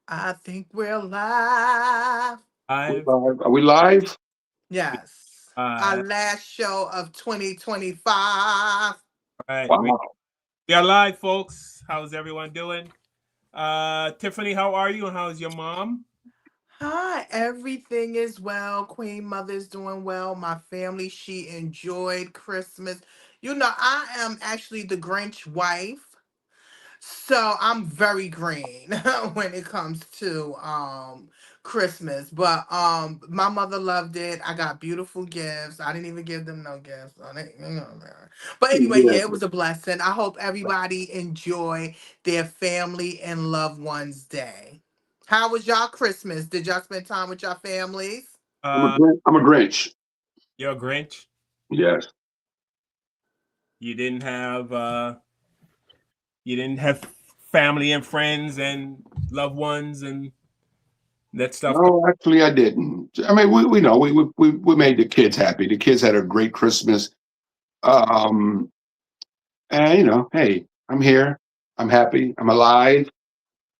I think we're live. Five. Are we live? Yes. Our Five. last show of 2025. Right. We Wow. we are live, folks. How's everyone doing? Tiffany, how are you? And how's your mom? Hi, everything is well. Queen Mother's doing well. My family, she enjoyed Christmas. I am actually the Grinch wife. So I'm very green when it comes to Christmas. But my mother loved it. I got beautiful gifts. I didn't even give them no gifts. But anyway, Yeah. yeah, it was a blessing. I hope everybody enjoy their family and loved ones day. How was y'all Christmas? Did y'all spend time with your families? Uh, I'm a Grinch. you're a Grinch. Yes. You didn't have you didn't have family and friends and loved ones and that stuff. No, actually, I didn't. I mean, we know we made the kids happy. The kids had a great Christmas. Um, and hey, I'm here. I'm happy. I'm alive.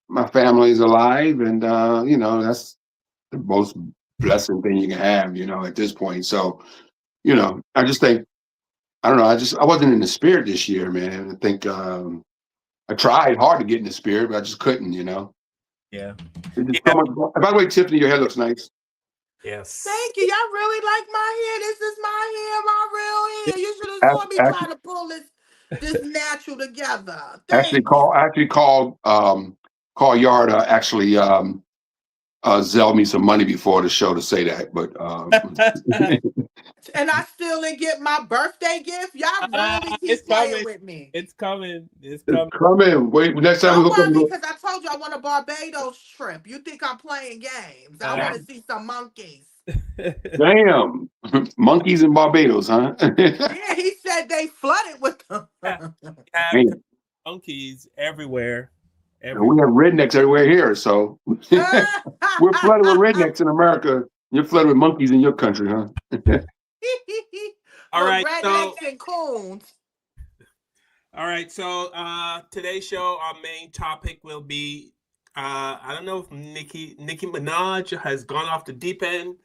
My family's alive, and that's the most blessing thing you can have. At this point. So, I just think I don't know. I wasn't in the spirit this year, man. I think I tried hard to get in the spirit, but I just couldn't. Yeah. There's just Yeah. so much. By the way, Tiffany, your hair looks nice. Yes. Thank you. Y'all really like my hair. This is my hair, my real hair. You should have saw me try Actually, to pull this natural together. actually Thank you. call actually call Yarda actually zell me some money before the show to say that. But And I still didn't get my birthday gift. Y'all really It's keep playing coming. with me. It's coming. It's it's coming. coming. Wait, next time we Don't hook up. worry, because I told you I want a Barbados trip. You think I'm playing games? I Uh, want to see some monkeys. Damn, monkeys in Barbados, huh? Yeah, he said they flooded with them. have Man, monkeys everywhere. we Everywhere. have rednecks everywhere here, so we're flooded with rednecks in America. You're flooded with monkeys in your country, huh? All Look, right. So rednecks and coons. Today's show, our main topic will be I don't know if Nicki Minaj has gone off the deep end.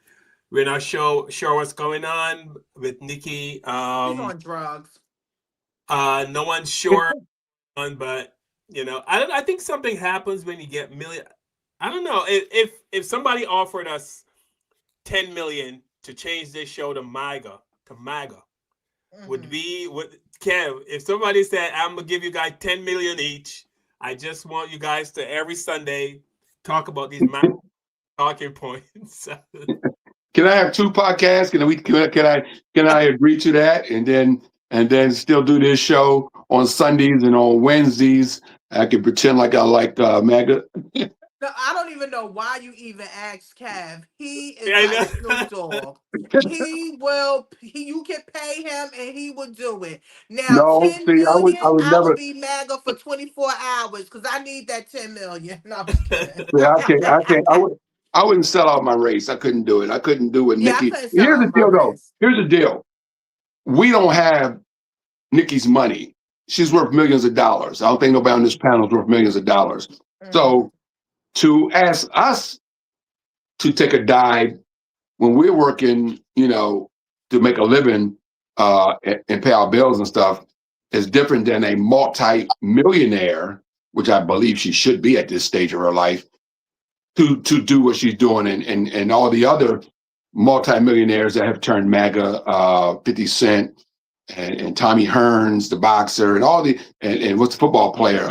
We're not sure what's going on with Nicki. She on drugs. No one's sure on, but I think something happens when you get million. I don't know if somebody offered us 10 million to change this show to MAGA. Would Kev, if somebody said, I'm gonna give you guys 10 million each, I just want you guys to every Sunday talk about these talking points. Can I have two podcasts? Can I agree to that and then still do this show on Sundays and on Wednesdays? I can pretend like I like MAGA. No, I don't even know why you even asked Cav. He is I like Snoop know. Dogg. You can pay him and he will do it. Now, No, 10 see, I million, would I will never. be MAGA for 24 hours because I need that 10 million. No, I'm just kidding. See, I can't. I wouldn't sell out my race. I couldn't do it. I couldn't do it, Yeah, I Nikki. couldn't sell Here's the out my deal, though. race. Here's the deal. We don't have Nikki's money. She's worth millions of dollars. I don't think nobody on this panel is worth millions of dollars. Mhm. So to ask us to take a dive when we're working, to make a living and pay our bills and stuff is different than a multi-millionaire, which I believe she should be at this stage of her life, to do what she's doing and all the other multi-millionaires that have turned MAGA, 50 Cent and Tommy Hearns, the boxer, and and what's the football player,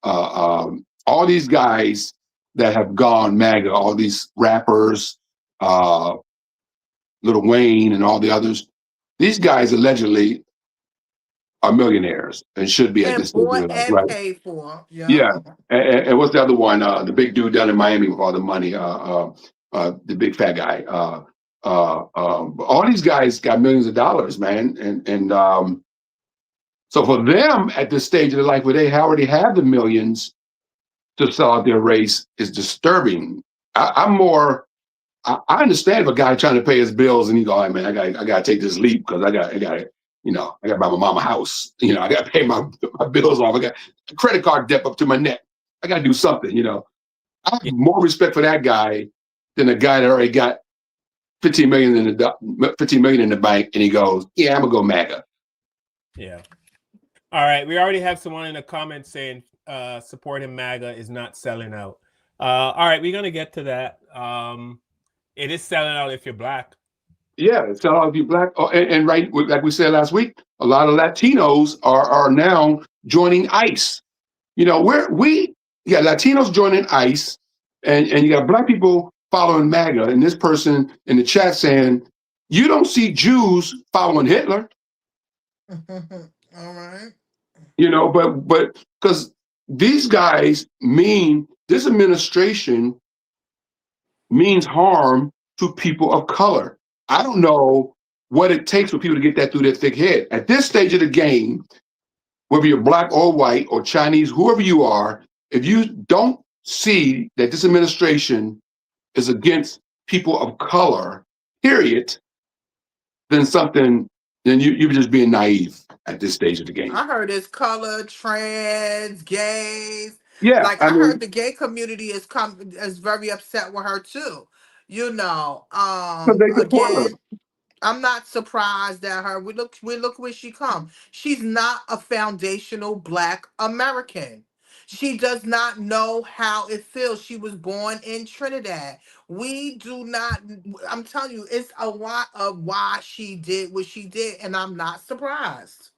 all these guys that have gone MAGA, all these rappers, uh, Lil Wayne and all the others. These guys allegedly are millionaires and should be at this And stage of bought their life, and right? paid for. Yeah. Yeah. And what's the other one? The big dude down in Miami with all the money. The big fat guy. All these guys got millions of dollars, man. And so for them at this stage of their life where they already have the millions to sell out their race is disturbing. I'm more. I understand if a guy trying to pay his bills and he go, "Hey man, I got to take this leap because I got to buy my mama a house. I got to pay my bills off. I got a credit card debt up to my neck. I got to do something. I have more respect for that guy than a guy that already got 15 million in the bank, and he goes, "Yeah, I'm gonna go MAGA." Yeah. All right. We already have someone in the comments saying supporting MAGA is not selling out. All right, we're gonna get to that. It is selling out if you're black. Yeah, it's all of you black. Oh, and right, like we said last week, a lot of Latinos are now joining ICE. You know, you got Latinos joining ICE, and you got black people following MAGA. And this person in the chat saying, "You don't see Jews following Hitler." All right. You know, but because these guys mean this administration means harm to people of color. I don't know what it takes for people to get that through their thick head. At this stage of the game, whether you're black or white or Chinese, whoever you are, if you don't see that this administration is against people of color, period, then you're just being naive at this stage of the game. I heard it's color, trans, gays. Yeah, Like I I heard mean, the gay community is very upset with her too. You know, because they support her. again, I'm not surprised at her. We look where she come. She's not a foundational black American. She does not know how it feels. She was born in Trinidad. We do not, I'm telling you, it's a lot of why she did what she did, and I'm not surprised.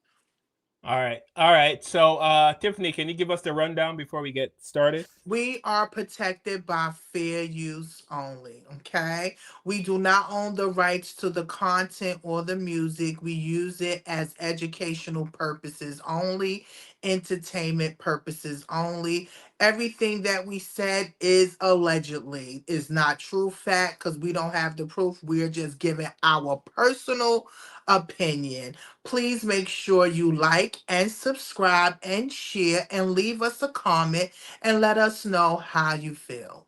All right. All right. So, Tiffany, can you give us the rundown before we get started? We are protected by fair use only, okay? We do not own the rights to the content or the music. We use it as educational purposes only, entertainment purposes only. Everything that we said is allegedly, is not true fact because we don't have the proof. We're just giving our personal opinion. Please make sure you like and subscribe and share and leave us a comment and let us know how you feel.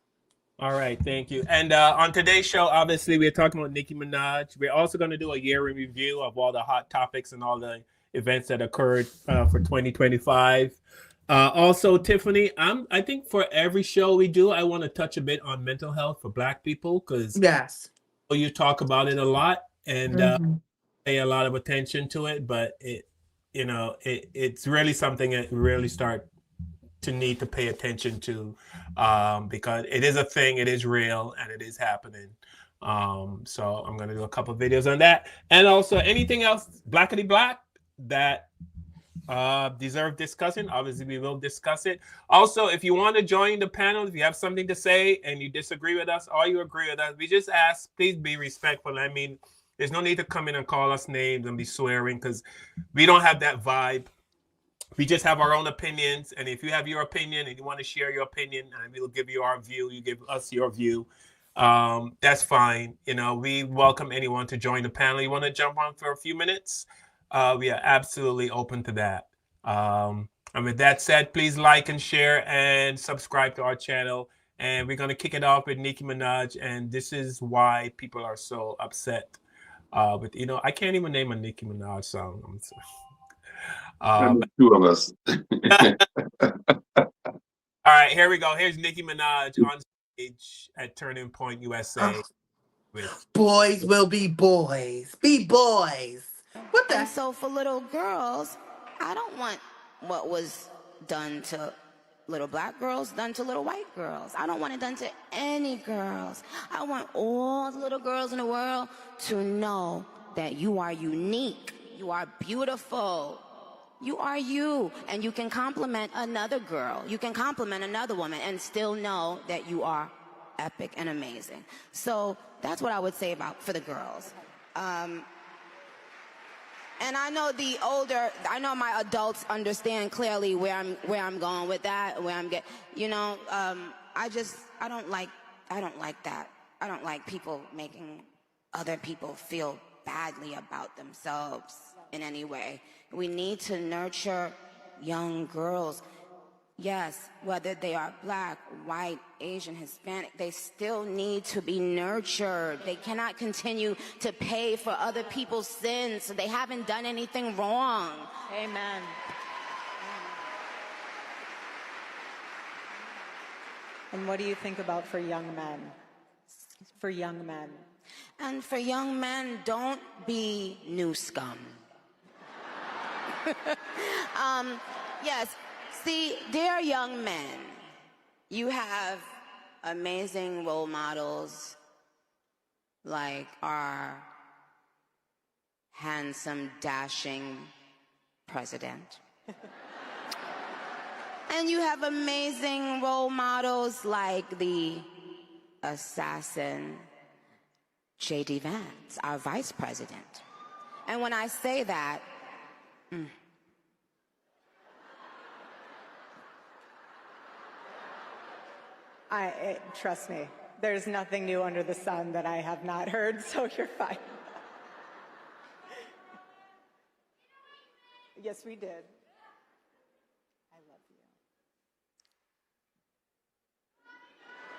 All right, thank you. And on today's show, obviously, we're talking about Nicki Minaj. We're also going to do a year in review of all the hot topics and all the events that occurred for 2025. Also, Tiffany, I think for every show we do, I want to touch a bit on mental health for Black people because Yes. you talk about it a lot and Hmm. pay a lot of attention to it. But it's really something that we really start to need to pay attention to because it is a thing, it is real, and it is happening. So I'm going to do a couple of videos on that. And also anything else blackity black that deserve discussing. Obviously, we will discuss it. Also, if you want to join the panel, if you have something to say and you disagree with us or you agree with us, we just ask, please be respectful. I mean, there's no need to come in and call us names and be swearing because we don't have that vibe. We just have our own opinions, and if you have your opinion and you want to share your opinion, and we'll give you our view, you give us your view. That's fine. We welcome anyone to join the panel. You want to jump on for a few minutes? We are absolutely open to that. And with that said, please like and share and subscribe to our channel. And we're going to kick it off with Nicki Minaj, and this is why people are so upset. I can't even name a Nicki Minaj song. I'm sorry. Two of us. All right, here we go. Here's Nicki Minaj on stage at Turning Point USA with Boys will be boys. Be boys. What And the? so for little girls, I don't want what was done to little black girls done to little white girls. I don't want it done to any girls. I want all the little girls in the world to know that you are unique. You are beautiful. You are you, and you can compliment another girl. You can compliment another woman and still know that you are epic and amazing. So that's what I would say for the girls. And I know I know my adults understand clearly where I'm going with that, where I'm I don't like that. I don't like people making other people feel badly about themselves in any way. We need to nurture young girls. Yes, whether they are black, white, Asian, Hispanic, they still need to be nurtured. They cannot continue to pay for other people's sins. They haven't done anything wrong. Amen. And what do you think about for young men? For young men. And for young men, don't be new scum. Yes, see, dear young men, you have amazing role models like our handsome, dashing president. And you have amazing role models like the assassin J.D. Vance, our vice president. And when I say that, Trust me, there's nothing new under the sun that I have not heard, so you're fine. Yes, we did. I love you.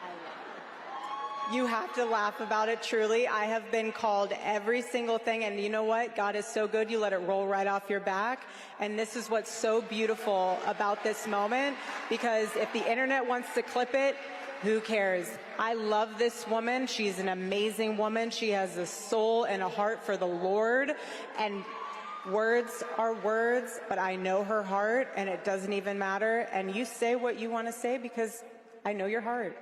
I love you. You have to laugh about it, truly. I have been called every single thing, and you know what? God is so good, you let it roll right off your back. And this is what's so beautiful about this moment, because if the internet wants to clip it, who cares? I love this woman. She's an amazing woman. She has a soul and a heart for the Lord. And words are words, but I know her heart, and it doesn't even matter. And you say what you want to say because I know your heart.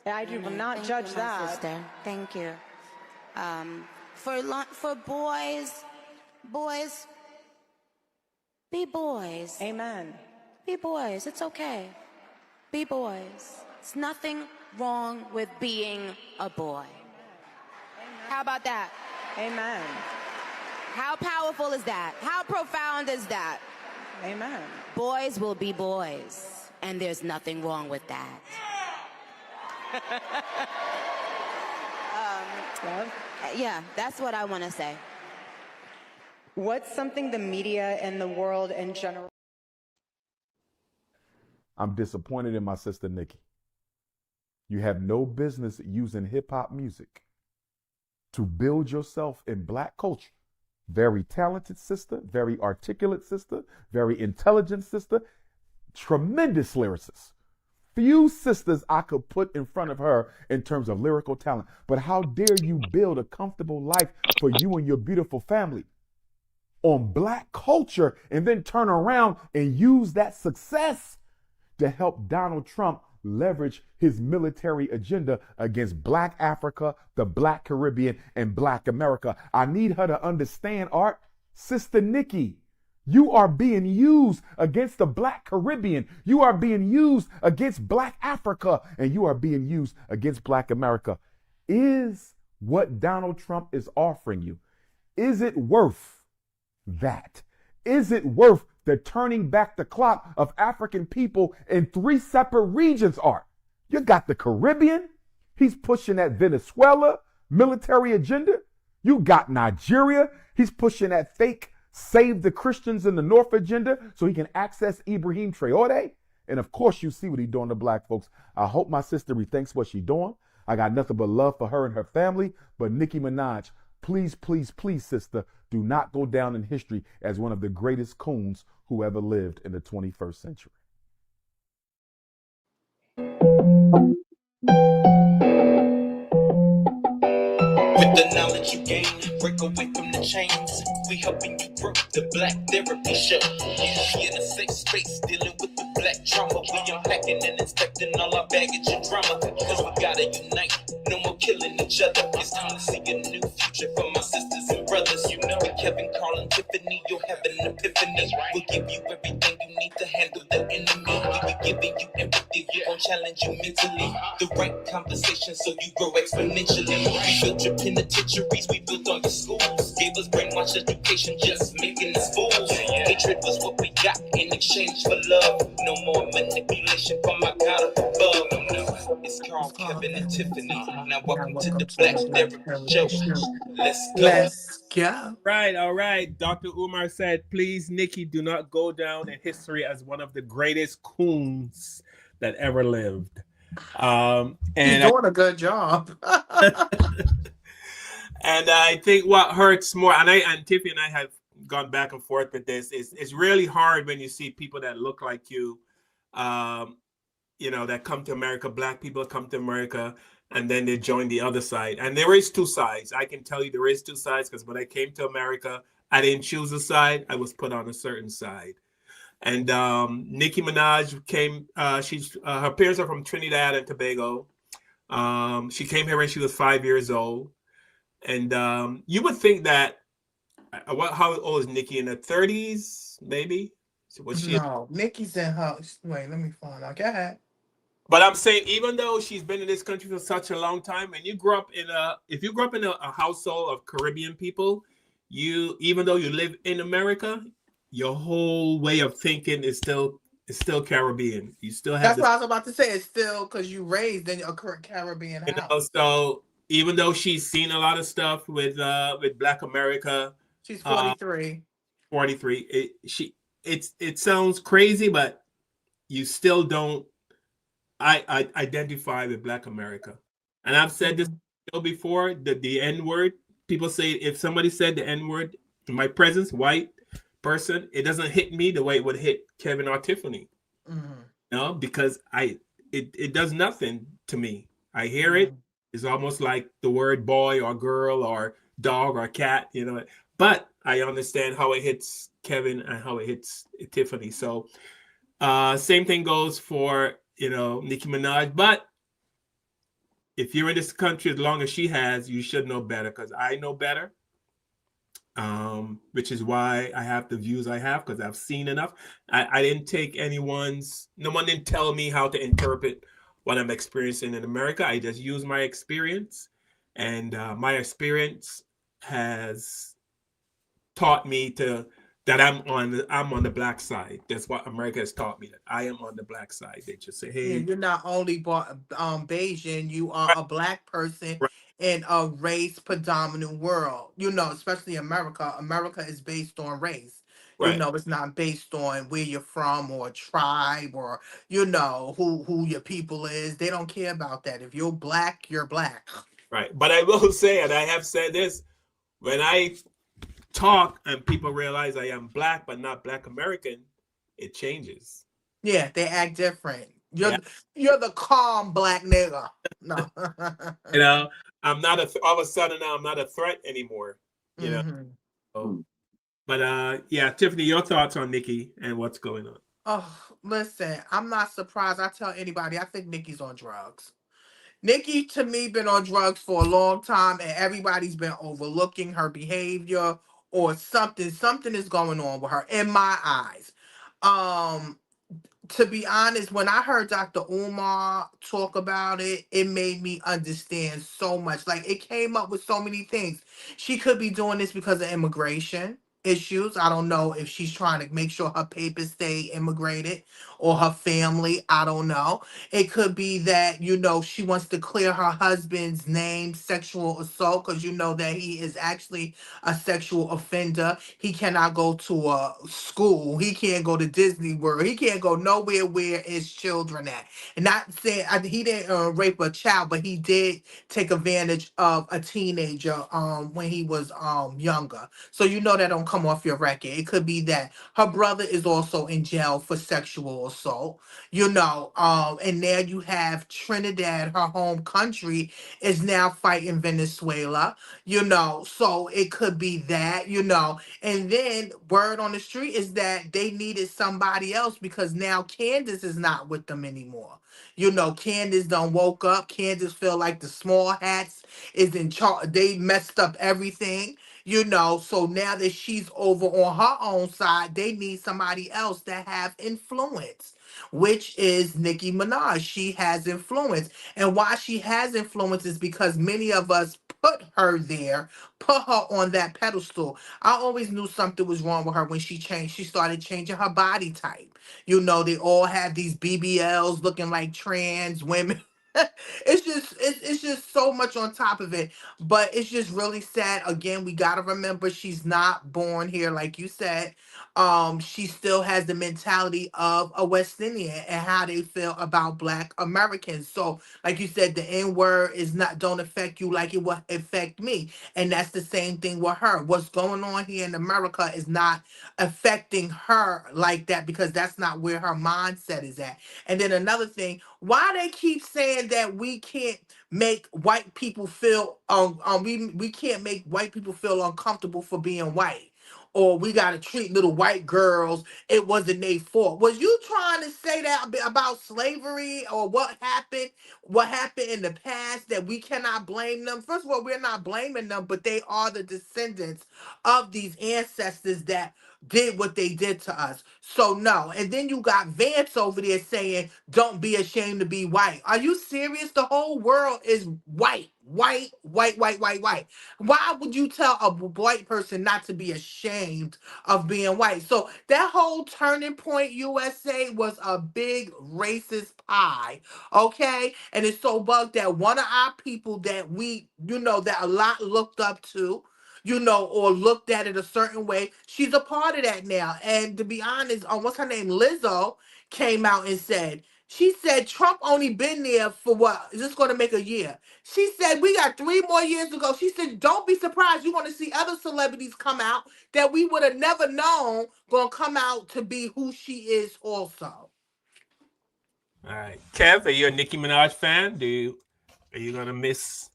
I will not judge that. Sister. Thank you. For boys, be boys. Amen. Be boys. It's okay. Be boys. There's nothing wrong with being a boy. Amen. How about that? Amen. How powerful is that? How profound is that? Amen. Boys will be boys, and there's nothing wrong with that. Yeah, that's what I want to say. What's something the media and the world in general? I'm disappointed in my sister Nicki. You have no business using hip hop music to build yourself in black culture. Very talented sister, very articulate sister, very intelligent sister, tremendous lyricist. Few sisters I could put in front of her in terms of lyrical talent. But how dare you build a comfortable life for you and your beautiful family on black culture and then turn around and use that success to help Donald Trump leverage his military agenda against black Africa, the black Caribbean, and black America. I need her to understand, Art, Sister Nicki, you are being used against the black Caribbean. You are being used against black Africa, and you are being used against black America. Is what Donald Trump is offering you, is it worth that? Is it worth the turning back the clock of African people in 3 separate regions, Art? You got the Caribbean. He's pushing that Venezuela military agenda. You got Nigeria. He's pushing that fake save the Christians in the North agenda so he can access Ibrahim Traore. And of course, you see what he's doing to black folks. I hope my sister rethinks what she's doing. I got nothing but love for her and her family. But Nicki Minaj, please, please, please, sister, do not go down in history as one of the greatest coons who ever lived in the 21st century. With the knowledge you gain, break away from the chains. We helping you grow the Black Therapy Show. You in a safe space, dealing with the black trauma. We unpacking and inspecting all our baggage and drama. Cause we gotta unite, no more killing each other. It's time to see a new future for my sisters and brothers. You know it, Kevin, Carl, and Tiffany, you'll have an epiphany. We'll give you everything you need to handle the enemy. We be giving you empathy, we gon' challenge you mentally. The right conversation so you grow exponentially. We built your penitentiaries, we built all your schools. Gave us brainwash education, just making us fools. Hatred was what we got in exchange for love. No more manipulation from my God up above. It's Carl, Kevin, and Tiffany. Now welcome to the Black Therapy Show. Let's go. Let's go. Right, all right. Dr. Umar said, please, Nicki, do not go down in history as one of the greatest coons that ever lived. He's And doing a good job. and I think what hurts more, and Tiffany and I have gone back and forth with this, is it's really hard when you see people that look like you that come to America, black people come to America, and then they join the other side. And there is two sides. I can tell you there is two sides because when I came to America, I didn't choose a side. I was put on a certain side. And Nicki Minaj came. She's her parents are from Trinidad and Tobago. She came here when she was 5 years old, and you would think that what? How old is Nicki? In her 30s, maybe. So was she? No, Nikki's in her. Wait, let me find out. Go ahead. But I'm saying, even though she's been in this country for such a long time, and you grew up in if you grew up in a household of Caribbean people, even though you live in America, your whole way of thinking is still Caribbean. You still have That's this, what I was about to say. It's still because you raised in a Caribbean house. So even though she's seen a lot of stuff with Black America, She's uh, 43. 43, it sounds crazy, but you still don't I identify with Black America. And I've said this Mhm. before, the N word. People say if somebody said the N word in my presence, white person, it doesn't hit me the way it would hit Kevin or Tiffany. Mhm. Because it does nothing to me. I hear it. Mhm. It's almost like the word boy or girl or dog or cat. But I understand how it hits Kevin and how it hits Tiffany. So same thing goes for Nicki Minaj. But if you're in this country as long as she has, you should know better because I know better. Which is why I have the views I have because I've seen enough. I didn't take no one didn't tell me how to interpret what I'm experiencing in America. I just use my experience, and my experience has taught me that I'm on the black side. That's what America has taught me, that I am on the black side. They just say, Yeah, hey, you're not only Bayesian, you are right, a black person right, in a race predominant world. Especially America. America is based on race. right, It's not based on where you're from or tribe or who your people is. They don't care about that. If you're black, you're black. right. But I will say, and I have said this, when I talk and people realize I am black but not black American, it changes. Yeah, they act different. Yeah. You're the calm black nigga. No. You know, I'm not all of a sudden now I'm not a threat anymore. You know. hmm So, but yeah, Tiffany, your thoughts on Nikki and what's going on? Oh, listen, I'm not surprised. I tell anybody, I think Nikki's on drugs. Nikki, to me, been on drugs for a long time, and everybody's been overlooking her behavior or something. Something is going on with her, in my eyes. Um, to be honest, when I heard Dr. Umar talk about it, it made me understand so much. Like, it came up with so many things. She could be doing this because of immigration issues. I don't know if she's trying to make sure her papers stay immigrated or her family. I don't know. It could be that, she wants to clear her husband's name, sexual assault, because that he is actually a sexual offender. He cannot go to a school. He can't go to Disney World. He can't go nowhere where his children at. And not saying he didn't rape a child, but he did take advantage of a teenager when he was younger. So that don't come off your record. It could be that her brother is also in jail for sexual assault. And now you have Trinidad, her home country, is now fighting Venezuela. So it could be that. And then word on the street is that they needed somebody else because now Candace is not with them anymore. Candace done woke up. Candace feel like the small hats is in charge. They messed up everything. So now that she's over on her own side, they need somebody else that have influence, which is Nicki Minaj. She has influence. And why she has influence is because many of us put her there, put her on that pedestal. I always knew something was wrong with her when she started changing her body type. They all have these BBLs looking like trans women. It's it's just so much on top of it. But it's just really sad. Again, we gotta remember she's not born here, like you said. She still has the mentality of a West Indian and how they feel about Black Americans. So, like you said, the N word is not don't affect you like it will affect me, and that's the same thing with her. What's going on here in America is not affecting her like that because that's not where her mindset is at. And then another thing, why they keep saying that we can't make white people feel we can't make white people feel uncomfortable for being white, or we got to treat little white girls, it wasn't their fault. Was you trying to say that about slavery or what happened in the past that we cannot blame them? First of all, we're not blaming them, but they are the descendants of these ancestors that did what they did to us. So no. And then you got Vance over there saying, don't be ashamed to be white. Are you serious? The whole world is white. White, white, white, white, white. Why would you tell a white person not to be ashamed of being white? So that whole Turning Point USA was a big racist pie. Okay. And it's so bugged that one of our people that we, that a lot looked up to, or looked at it a certain way. She's a part of that now. And to be honest, what's her name? Lizzo came out and she said Trump only been there for what? Is this going to make a year? She said we got 3 more years to go. She said, don't be surprised. You're going to see other celebrities come out that we would have never known going to come out to be who she is also. All right. Kev, are you a Nicki Minaj fan? Are you gonna miss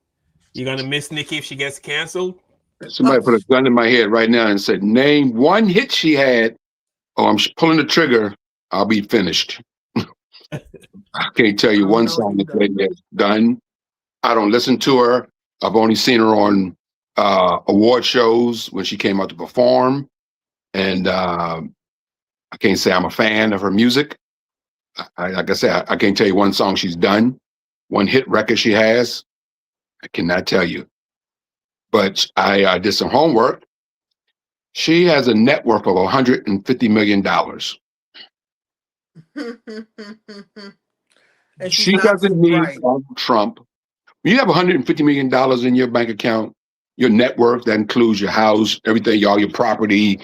Nicki if she gets canceled? Somebody put a gun in my head right now and said, name one hit she had. Oh, I'm pulling the trigger. I'll be finished. I can't tell you one song that lady has done. I don't listen to her. I've only seen her on award shows when she came out to perform. And I can't say I'm a fan of her music. Like I said, I can't tell you one song she's done, one hit record she has. I cannot tell you. But I did some homework. She has a net worth of $150 million. She doesn't need Donald Trump. When you have $150 million in your bank account, your net worth, that includes your house, everything, all your property,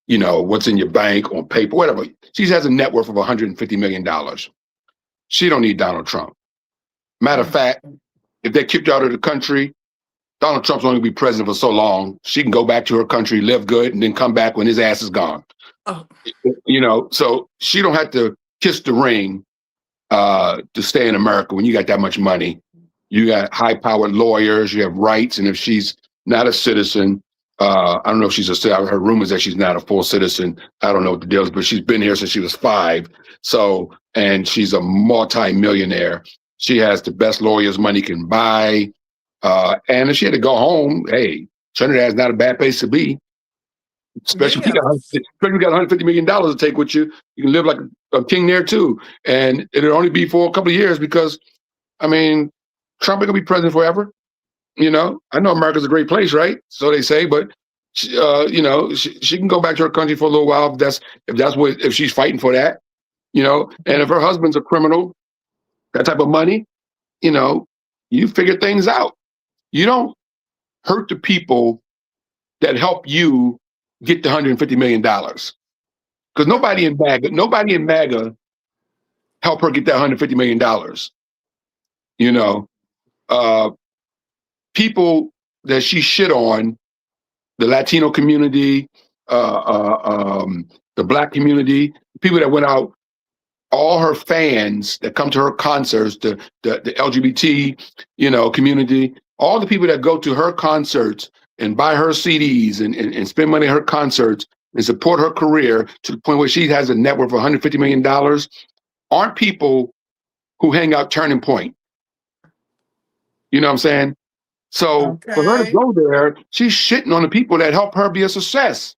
what's in your bank on paper, whatever. She has a net worth of $150 million. She don't need Donald Trump. Matter of fact, if they kicked her out of the country, Donald Trump's only be president for so long. She can go back to her country, live good, and then come back when his ass is gone. Oh. So she don't have to kiss the ring to stay in America when you got that much money. You got high-powered lawyers, you have rights, and if she's not a citizen, I don't know if she's a citizen. I've heard rumors that she's not a full citizen. I don't know what the deal is, but she's been here since she was 5. So, and she's a multi-millionaire. She has the best lawyers money can buy. And if she had to go home, hey, Trinidad is not a bad place to be. Especially if you got $150 million to take with you. You can live like a king there too. And it'll only be for a couple of years because, Trump ain't gonna be president forever. I know America's a great place, right? So they say, but she can go back to her country for a little while if she's fighting for that, and if her husband's a criminal, that type of money, you figure things out. You don't hurt the people that help you get the $150 million. Because nobody in MAGA helped her get that $150 million. People that she shit on, the Latino community, the Black community, people that went out, all her fans that come to her concerts, the LGBT, community, all the people that go to her concerts and buy her CDs and spend money at her concerts and support her career to the point where she has a net worth of $150 million aren't people who hang out Turning Point. You know what I'm saying? So for her to go there, she's shitting on the people that help her be a success.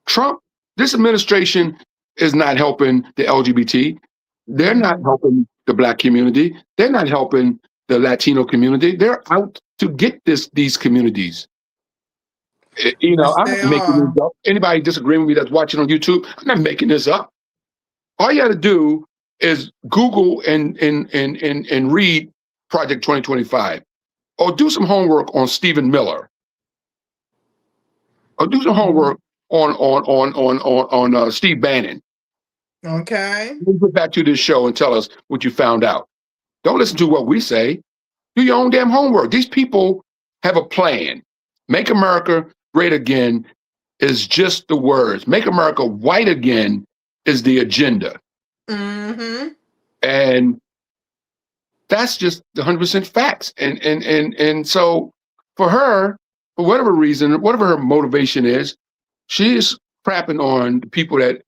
Trump, this administration is not helping the LGBT. They're not helping the Black community. They're not helping the Latino community. They're out to get these communities. I'm not making this up. Anybody disagreeing with me that's watching on YouTube, I'm not making this up. All you got to do is Google and read Project 2025, or do some homework on Stephen Miller, or do some Mhm. homework on Steve Bannon. Okay. Get back to this show and tell us what you found out. Don't listen to what we say. Do your own damn homework. These people have a plan. Make America great again is just the words. Make America white again is the agenda. Mm-hmm. And that's just 100% facts. And so for her, for whatever reason, whatever her motivation is, she's crapping on the people that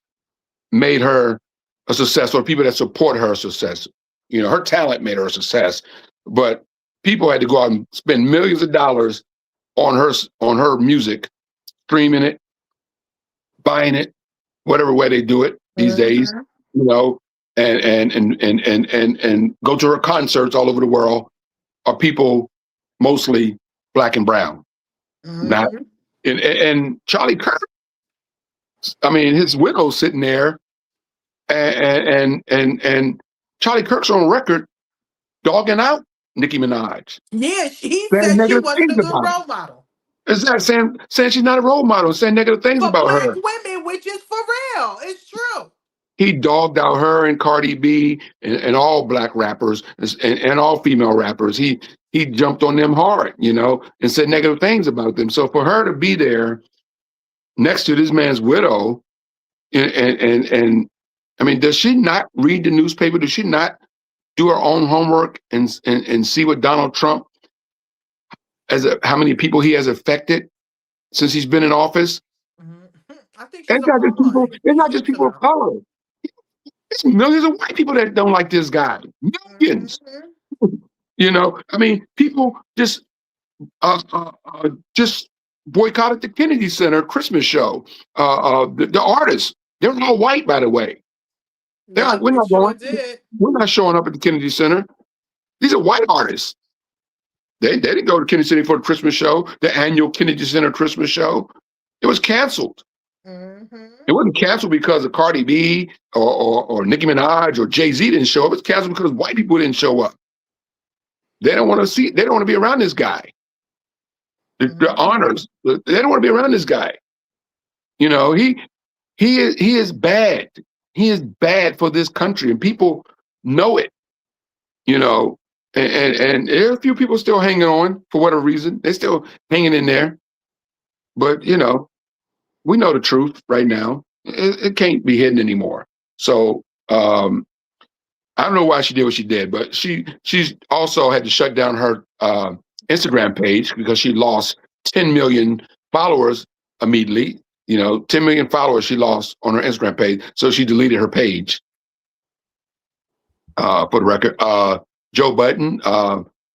made her a success, or people that support her success. Her talent made her a success, but people had to go out and spend millions of dollars on her music, streaming it, buying it, whatever way they do it these days. Mm-hmm. You know, and go to her concerts all over the world are people mostly black and brown. Not Mm-hmm. and Charlie Kirk. I mean, his widow's sitting there, and Charlie Kirk's on record dogging out Nicki Minaj, Yeah, he saying said she negative wasn't things a good about her. role model Is that saying she's not a role model, saying negative things for about black her? women, which is for real. It's true. He dogged out her and Cardi B and all black rappers and all female rappers. He jumped on them hard, and said negative things about them. So for her to be there next to this man's widow, and I mean, does she not read the newspaper? Does she not do her own homework and see what Donald Trump how many people he has affected since he's been in office? Mhm. I think And she's it's a not just people. pawn. It's You not just need to people of know. color. It's millions of white people that don't like this guy. Millions. Mhm. I mean, people just boycotted the Kennedy Center Christmas show. The artists, they're all white, by the way. They're like, Yep, they sure did. we're not showing up at the Kennedy Center. These are white artists. They didn't go to Kennedy Center for the Christmas show, the annual Kennedy Center Christmas show. It was canceled. Mm-hmm. It wasn't canceled because of Cardi B or Nicki Minaj or Jay-Z didn't show up. It was canceled because white people didn't show up. They don't want to see. They don't want to be around this guy. The Mm-hmm. honors. They don't want to be around this guy. He is bad. He is bad for this country, and people know it. You know, and there are a few people still hanging on for whatever reason. They're still hanging in there, but we know the truth right now. It can't be hidden anymore. So I don't know why she did what she did, but she's also had to shut down her Instagram page because she lost 10 million followers immediately. 10 million followers she lost on her Instagram page, so she deleted her page. For the record, Joe Budden,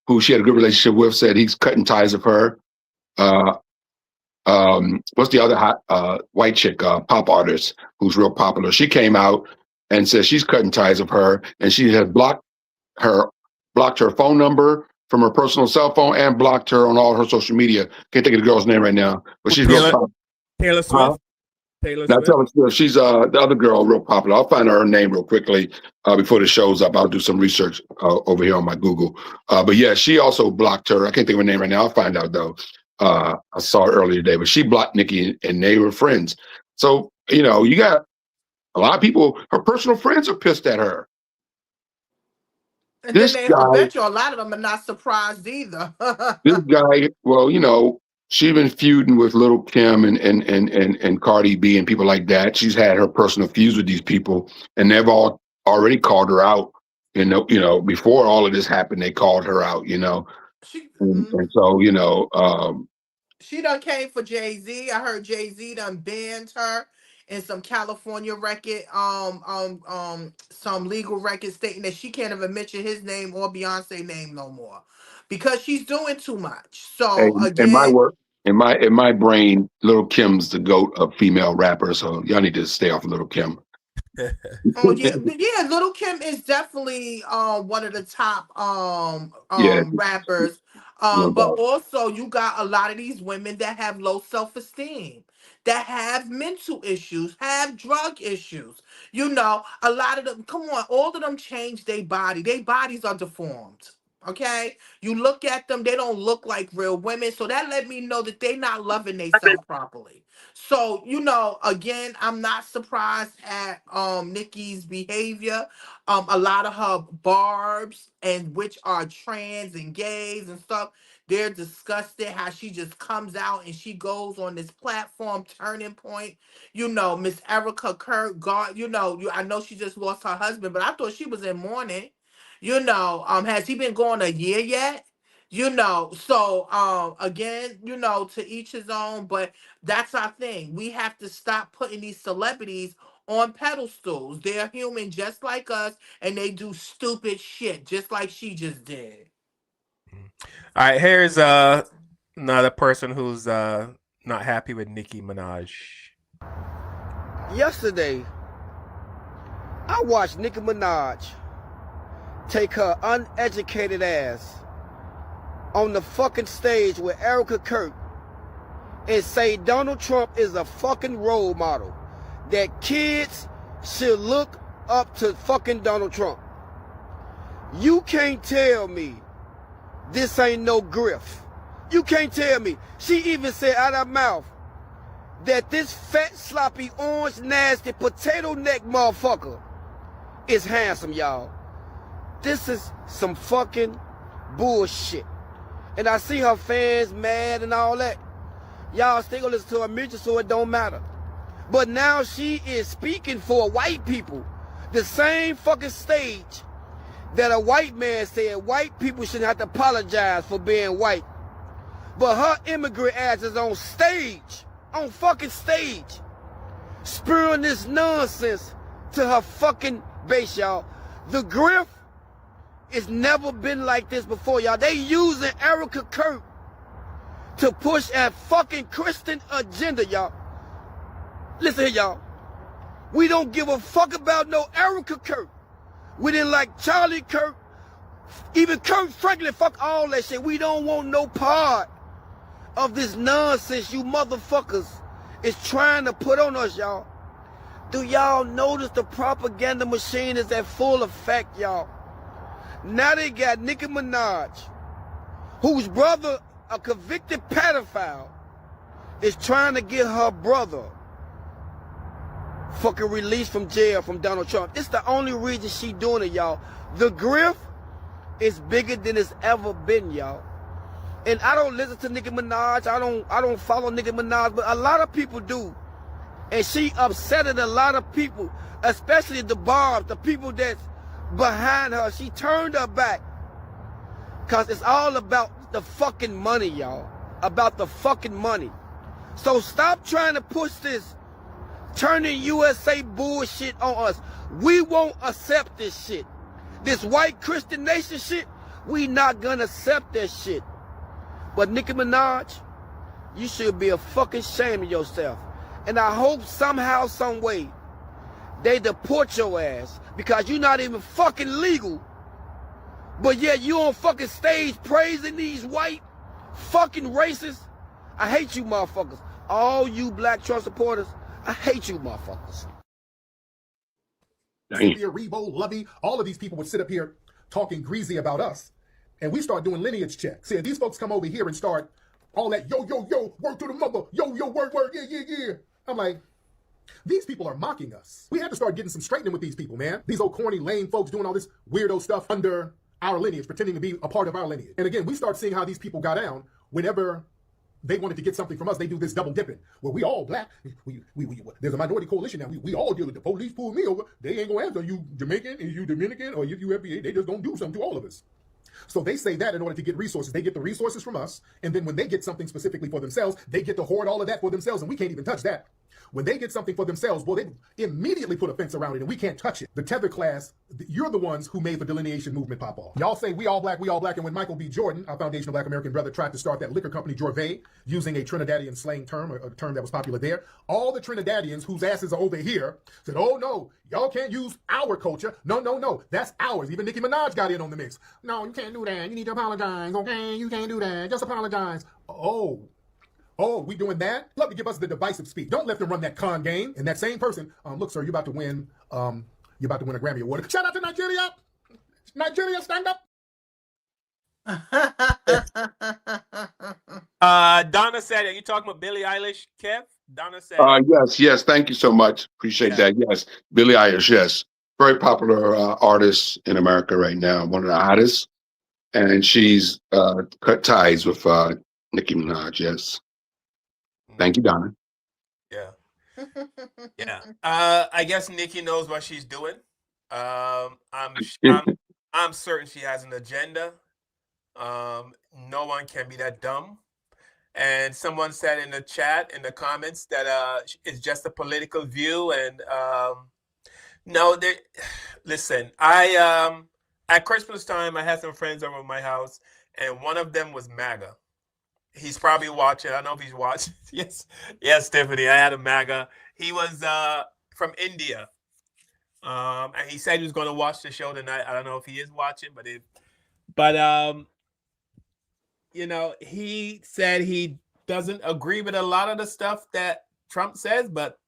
who she had a good relationship with, said he's cutting ties with her. Uh, what's the other hot white chick, pop artist who's real popular? She came out and said she's cutting ties with her, and she has her blocked her phone number from her personal cell phone and blocked her on all her social media. Can't think of the girl's name right now, but she's real Taylor popular. Taylor Huh? Swift. Taylor Now Swift. tell us, she's the other girl, real popular. I'll find her name real quickly before the show's up. I'll do some research over here on my Google. But yeah, she also blocked her. I can't think of her name right now. I'll find out though. I saw her earlier today, but she blocked Nicki, and they were friends. So you got a lot of people. Her personal friends are pissed at her. And then This they, I guy, bet you a lot of them are not surprised either. this guy. Well, she's been feuding with Little Kim and Cardi B and people like that. She's had her personal feuds with these people, and they've all already called her out. Before all of this happened, they called her out. she, And so she done came for Jay-Z. I heard Jay-Z done banned her in some California record, some legal record stating that she can't even mention his name or Beyonce name no more because she's doing too much. hey, So in my again, work, in my brain, Little Kim's the goat of female rappers. So y'all need to stay off of Little Kim. oh yeah, yeah, Little Kim is definitely one of the top Yeah, rappers. no But doubt. also you got a lot of these women that have low self-esteem, that have mental issues, have drug issues. A lot of them, come on, all of them change their body. Their bodies are deformed. Okay, you look at them, they don't look like real women. So that let me know that they not loving themselves properly. So, again, I'm not surprised at Nikki's behavior. A lot of her barbs, and which are trans and gays and stuff, they're disgusted how she just comes out and she goes on this platform turning point. Miss Erica Kirk, God, I know she just lost her husband, but I thought she was in mourning. Has he been going a year yet? So again, to each his own, but that's our thing. We have to stop putting these celebrities on pedestals. They're human just like us, and they do stupid shit just like she just did. All right, here's another person who's not happy with Nicki Minaj. Yesterday, I watched Nicki Minaj take her uneducated ass on the fucking stage with Erica Kirk and say Donald Trump is a fucking role model, that kids should look up to fucking Donald Trump. You can't tell me this ain't no grift. You can't tell me. She even said out of her mouth that this fat, sloppy, orange, nasty, potato neck motherfucker is handsome, y'all. This is some fucking bullshit. And I see her fans mad and all that. Y'all still gonna listen to her music, so it don't matter. But now she is speaking for white people. The same fucking stage that a white man said white people shouldn't have to apologize for being white. But her immigrant ass is on stage, on fucking stage, spewing this nonsense to her fucking base, y'all. The grift, it's never been like this before, y'all. They using Erica Kirk to push a fucking Christian agenda, y'all. Listen here, y'all. We don't give a fuck about no Erica Kirk. We didn't like Charlie Kirk, even Kirk Franklin, fuck all that shit. We don't want no part of this nonsense you motherfuckers is trying to put on us, y'all. Do y'all notice the propaganda machine is at full effect, y'all? Now they got Nicki Minaj, whose brother, a convicted pedophile, is trying to get her brother fucking released from jail from Donald Trump. It's the only reason she doing it, y'all. The grift is bigger than it's ever been, y'all. And I don't listen to Nicki Minaj. I don't follow Nicki Minaj, but a lot of people do. And she upsetted a lot of people, especially the barbs, the people that's behind her. She turned her back. Cause it's all about the fucking money, y'all. About the fucking money. So stop trying to push this turning USA bullshit on us. We won't accept this shit. This white Christian nation shit, we not gonna accept that shit. But Nicki Minaj, you should be a fucking shame of yourself. And I hope somehow, some way, they deport your ass because you're not even fucking legal. But yet you on fucking stage praising these white fucking racists. I hate you motherfuckers. All you black Trump supporters, I hate you motherfuckers. Cynthia, Rebo, Lovey, all of these people would sit up here talking greasy about us. And we start doing lineage checks. See, these folks come over here and start all that, yo, yo, yo, word to the mother, yo, yo, word, word, yeah, yeah, yeah. I'm like, these people are mocking us. We have to start getting some straightening with these people, man. These old corny, lame folks doing all this weirdo stuff under our lineage, pretending to be a part of our lineage. And again, we start seeing how these people got down whenever they wanted to get something from us. They do this double dipping. Well, we all black. There's a minority coalition now. We all deal with the police pull me over. They ain't gonna answer. Are you Jamaican? Are you Dominican? Or you FBA? They just gonna do something to all of us. So they say that in order to get resources. They get the resources from us, and then when they get something specifically for themselves, they get to hoard all of that for themselves, and we can't even touch that. When they get something for themselves, well, they immediately put a fence around it, and we can't touch it. The tether class, you're the ones who made the delineation movement pop off. Y'all say we all black, and when Michael B. Jordan, our foundational Black American brother, tried to start that liquor company, Jorvay, using a Trinidadian slang term, a term that was popular there, all the Trinidadians whose asses are over here said, oh no, y'all can't use our culture. No, no, no, that's ours. Even Nicki Minaj got in on the mix. No, you can't do that. You need to apologize, okay? You can't do that. Just apologize. Oh, we doing that? Love to give us the divisive speech. Don't let them run that con game. And that same person, look, sir, you're about to win a Grammy Award. Shout out to Nigeria. Nigeria, stand up. Donna said, are you talking about Billie Eilish, Kev? Donna said, Yes, yes. Thank you so much. Appreciate yeah. that. Yes, Billie Eilish. Yes, very popular artist in America right now. One of the hottest, and she's cut ties with Nicki Minaj. Yes. Mm, Thank you, Donna. yeah. Yeah. I guess Nikki knows what she's doing. I'm certain she has an agenda. No one can be that dumb. And someone said in the chat, in the comments, that it's just a political view. And no, there. Listen, I at Christmas time, I had some friends over at my house, and one of them was MAGA. He's probably watching. I don't know if he's watching. Yes, yes, Tiffany. I had a MAGA. He was from India, and he said he was going to watch the show tonight. I don't know if he is watching, but he said he doesn't agree with a lot of the stuff that Trump says, but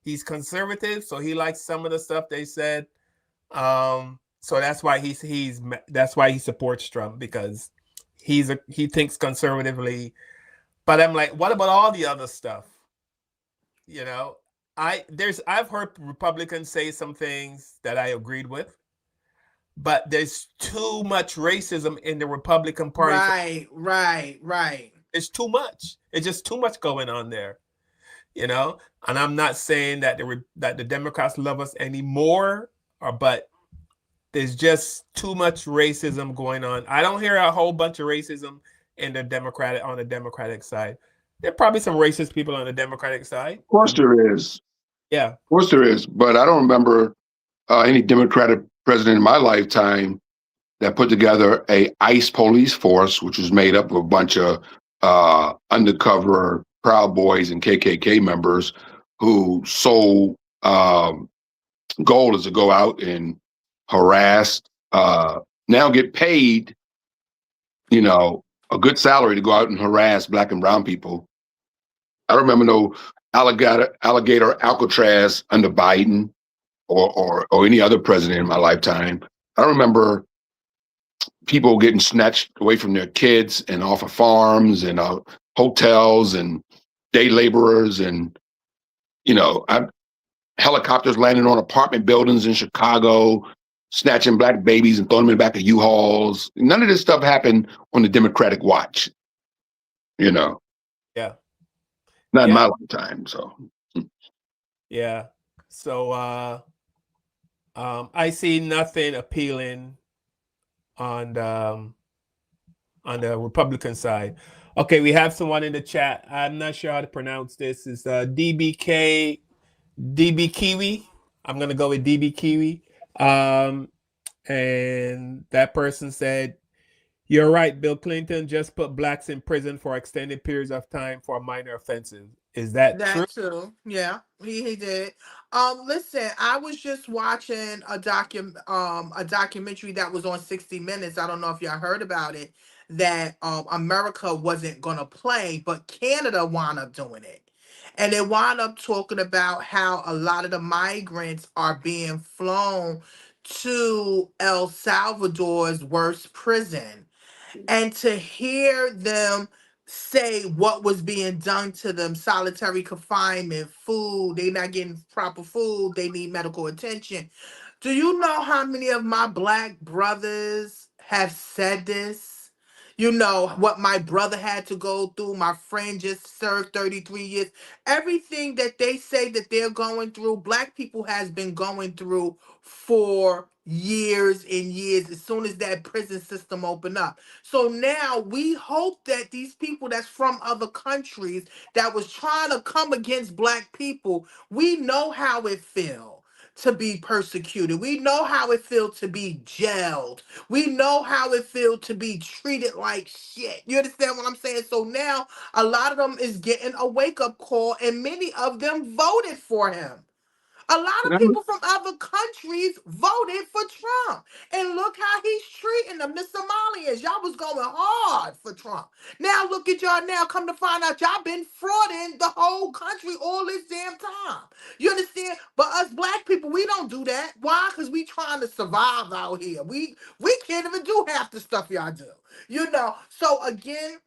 he's conservative, so he likes some of the stuff they said. So that's why that's why he supports Trump, because he thinks conservatively. But I'm like, what about all the other stuff? You know, I've heard Republicans say some things that I agreed with, but there's too much racism in the Republican Party. Right, right, right. It's too much. It's just too much going on there. And I'm not saying that the Democrats love us anymore, but there's just too much racism going on. I don't hear a whole bunch of racism on the Democratic side. There are probably some racist people on the Democratic side. Of course there is. Yeah. Of course there is. But I don't remember any Democratic president in my lifetime that put together a ICE police force, which was made up of a bunch of undercover Proud Boys and KKK members whose sole goal is to go out and harass, now get paid, a good salary to go out and harass Black and brown people. I don't remember no alligator Alcatraz under Biden or any other president in my lifetime. I don't remember people getting snatched away from their kids and off of farms and hotels and day laborers and helicopters landing on apartment buildings in Chicago, snatching Black babies and throwing them in the back of U-Hauls. None of this stuff happened on the Democratic watch. Yeah. Not in my lifetime. So. Yeah. So I see nothing appealing on the Republican side. Okay, we have someone in the chat. I'm not sure how to pronounce this. It's DB Kiwi. I'm gonna go with DB Kiwi. And that person said, "You're right. Bill Clinton just put Blacks in prison for extended periods of time for minor offenses. Is that true?" That too. Yeah, he did. Listen, I was just watching a documentary that was on 60 Minutes. I don't know if y'all heard about it, that America wasn't gonna play, but Canada wound up doing it. And they wound up talking about how a lot of the migrants are being flown to El Salvador's worst prison, and to hear them say what was being done to them: solitary confinement, food, they not getting proper food, they need medical attention. Do you know how many of my Black brothers have said this? You know what my brother had to go through. My friend just served 33 years. Everything that they say that they're going through, Black people has been going through for years and years, as soon as that prison system opened up. So now we hope that these people that's from other countries that was trying to come against Black people, we know how it feels to be persecuted. We know how it feels to be jailed. We know how it feels to be treated like shit. You understand what I'm saying? So now a lot of them is getting a wake-up call, and many of them voted for him. A lot of people from other countries voted for Trump. And look how he's treating them, the Somalians. Y'all was going hard for Trump. Now look at y'all now. Come to find out y'all been frauding the whole country all this damn time. You understand? But us black people, we don't do that. Why? Because we trying to survive out here. We can't even do half the stuff y'all do. You know. So again,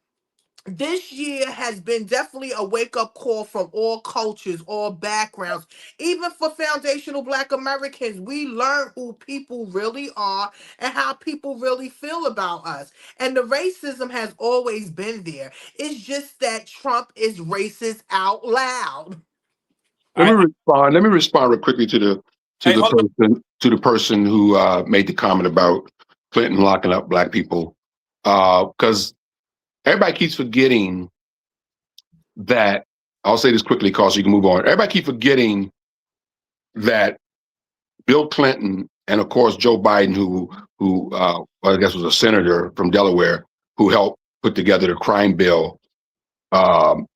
this year has been definitely a wake-up call from all cultures, all backgrounds. Even for foundational Black Americans, we learn who people really are and how people really feel about us. And the racism has always been there. It's just that Trump is racist out loud. Let me All right. respond. Let me respond real quickly to the Hey, hold on. person who made the comment about Clinton locking up black people, because everybody keeps forgetting that. I'll say this quickly, cause you can move on. Everybody keep forgetting that Bill Clinton and of course Joe Biden, who well, I guess was a senator from Delaware, who helped put together the crime bill. Um,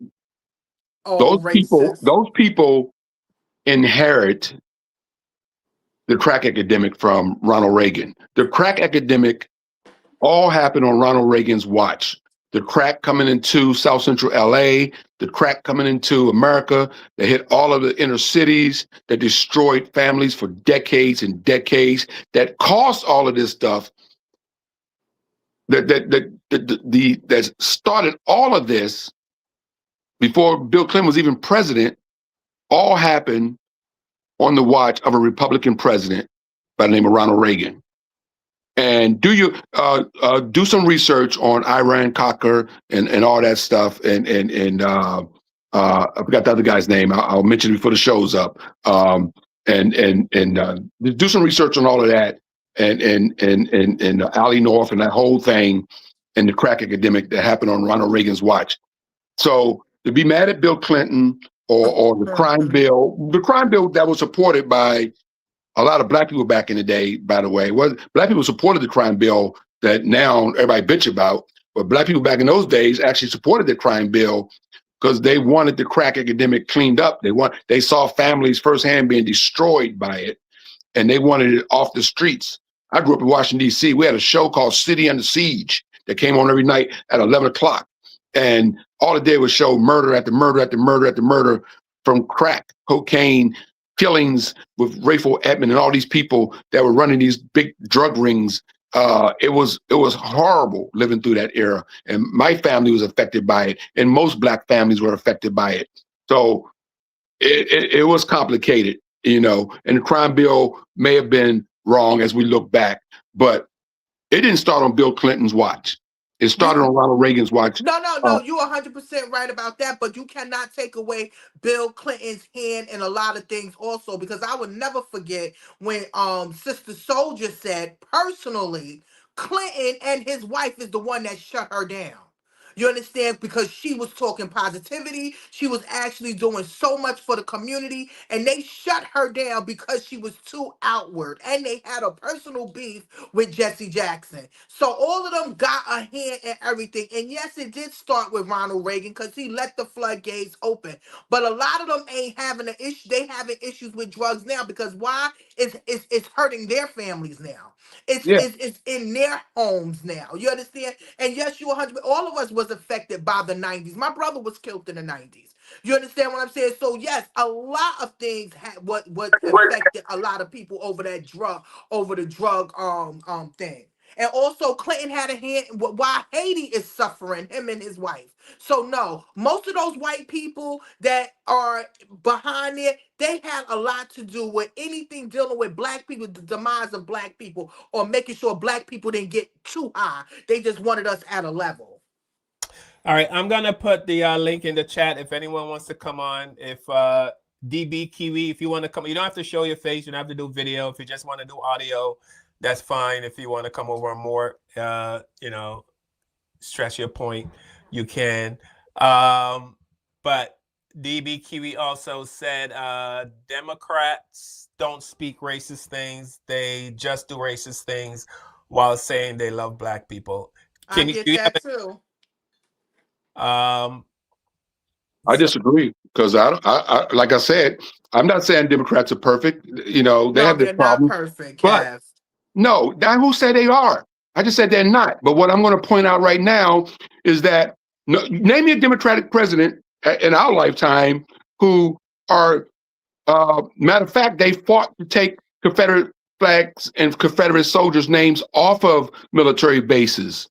Oh, racist. those people inherit the crack epidemic from Ronald Reagan. The crack epidemic all happened on Ronald Reagan's watch. The crack coming into South Central LA, the crack coming into America, that hit all of the inner cities, that destroyed families for decades and decades, that caused all of this stuff, that started all of this before Bill Clinton was even president, all happened on the watch of a Republican president by the name of Ronald Reagan. And do some research on Iran Cocker and all that stuff, and I forgot the other guy's name. I'll mention it before the show's up. And do some research on all of that, and Ali North and that whole thing, and the crack epidemic that happened on Ronald Reagan's watch. So to be mad at Bill Clinton or the crime bill that was supported by a lot of black people back in the day, by the way, black people supported the crime bill that now everybody bitch about, but black people back in those days actually supported the crime bill because they wanted the crack epidemic cleaned up. They saw families firsthand being destroyed by it, and they wanted it off the streets. I grew up in Washington, D.C. We had a show called City Under Siege that came on every night at 11 o'clock. And all it did was show murder after murder after murder after murder from crack, cocaine, killings with Rayful Edmond and all these people that were running these big drug rings. It was horrible living through that era. And my family was affected by it. And most black families were affected by it. So it was complicated, and the crime bill may have been wrong as we look back, but it didn't start on Bill Clinton's watch. It started on Ronald Reagan's watch. No, you're 100% right about that, but you cannot take away Bill Clinton's hand in a lot of things also, because I would never forget when Sister Soldier said, personally, Clinton and his wife is the one that shut her down. You understand? Because she was talking positivity. She was actually doing so much for the community, and they shut her down because she was too outward. And they had a personal beef with Jesse Jackson. So all of them got a hand in everything. And yes, it did start with Ronald Reagan because he let the floodgates open. But a lot of them ain't having an issue. They having issues with drugs now because why? It's hurting their families now. Yeah. It's in their homes now. You understand? And yes, you 100. All of us was affected by the 90s. My brother was killed in the 90s. You understand what I'm saying? So yes, a lot of things had what affected a lot of people over the drug thing. And also Clinton had a hand why Haiti is suffering, him and his wife. So no, most of those white people that are behind it, they had a lot to do with anything dealing with black people, the demise of black people, or making sure black people didn't get too high. They just wanted us at a level. All right, I'm gonna put the link in the chat if anyone wants to come on. If DB Kiwi, if you want to come, you don't have to show your face. You don't have to do video. If you just want to do audio, that's fine. If you want to come over more, stress your point, you can. But DB Kiwi also said Democrats don't speak racist things. They just do racist things while saying they love black people. I get that too. I disagree. because like I said, I'm not saying Democrats are perfect. You know, they No, have their they're not problems, perfect, but Kev. no, now who said they are? I just said they're not. But what I'm going to point out right now is that name me a Democratic president in our lifetime who are, matter of fact, they fought to take Confederate flags and Confederate soldiers' names off of military bases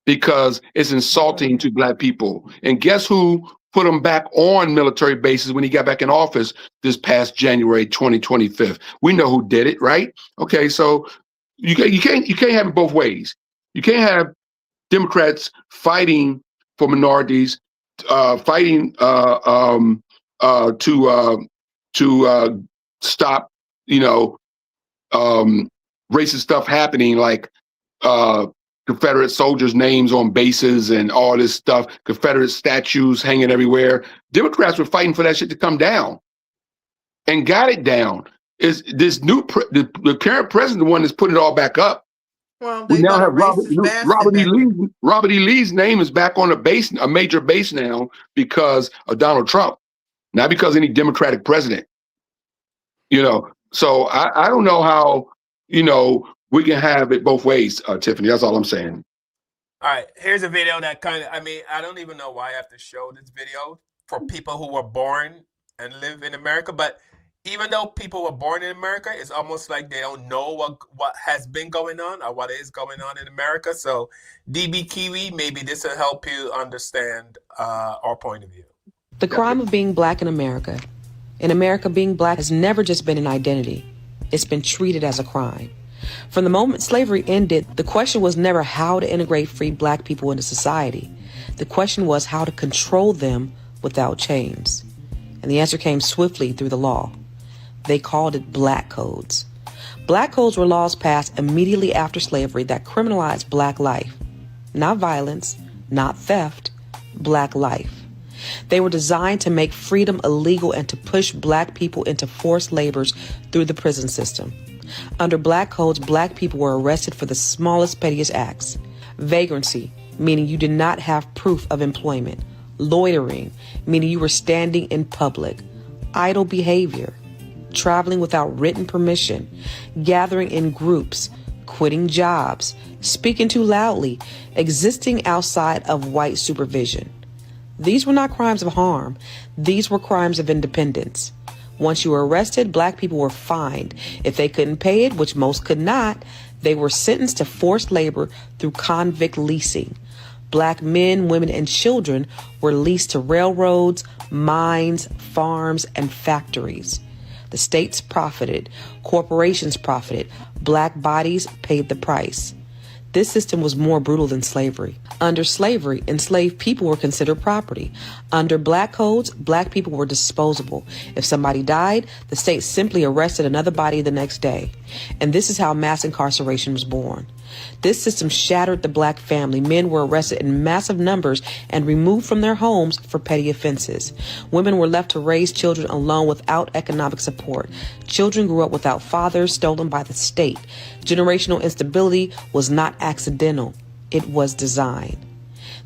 because it's insulting to Black people. And guess who put them back on military bases when he got back in office this past January 2025? We know who did it, right? Okay, so you can't have it both ways. You can't have Democrats fighting for minorities, fighting to stop, you know, racist stuff happening, like Confederate soldiers' names on bases and all this stuff, Confederate statues hanging everywhere. Democrats were fighting for that shit to come down and got it down. Is this the current president, the one that's putting it all back up? Well, We they now got a have racist bastard Robert E. back there. Lee. Robert E. Lee's name is back on a major base now because of Donald Trump, not because any Democratic president. You know, so I don't know how, you know, we can have it both ways, Tiffany. That's all I'm saying. All right, here's a video that kind of, I mean, I don't even know why I have to show this video for people who were born and live in America, but even though people were born in America, it's almost like they don't know what has been going on or what is going on in America. So, DB Kiwi, maybe this will help you understand our point of view. The crime of being Black in America being Black has never just been an identity. It's been treated as a crime. From the moment slavery ended, the question was never how to integrate free Black people into society. The question was how to control them without chains. And the answer came swiftly through the law. They called it Black Codes. Black Codes were laws passed immediately after slavery that criminalized Black life. Not violence, not theft, Black life. They were designed to make freedom illegal and to push Black people into forced labors through the prison system. Under Black Codes, Black people were arrested for the smallest, pettiest acts. Vagrancy, meaning you did not have proof of employment. Loitering, meaning you were standing in public. Idle behavior. Traveling without written permission. Gathering in groups. Quitting jobs. Speaking too loudly. Existing outside of white supervision. These were not crimes of harm. These were crimes of independence. Once you were arrested, Black people were fined. If they couldn't pay it, which most could not, they were sentenced to forced labor through convict leasing. Black men, women, and children were leased to railroads, mines, farms, and factories. The states profited. Corporations profited. Black bodies paid the price. This system was more brutal than slavery. Under slavery, enslaved people were considered property. Under Black Codes, Black people were disposable. If somebody died, the state simply arrested another body the next day. And this is how mass incarceration was born. This system shattered the Black family. Men were arrested in massive numbers and removed from their homes for petty offenses. Women were left to raise children alone without economic support. Children grew up without fathers, stolen by the state. Generational instability was not accidental. It was design.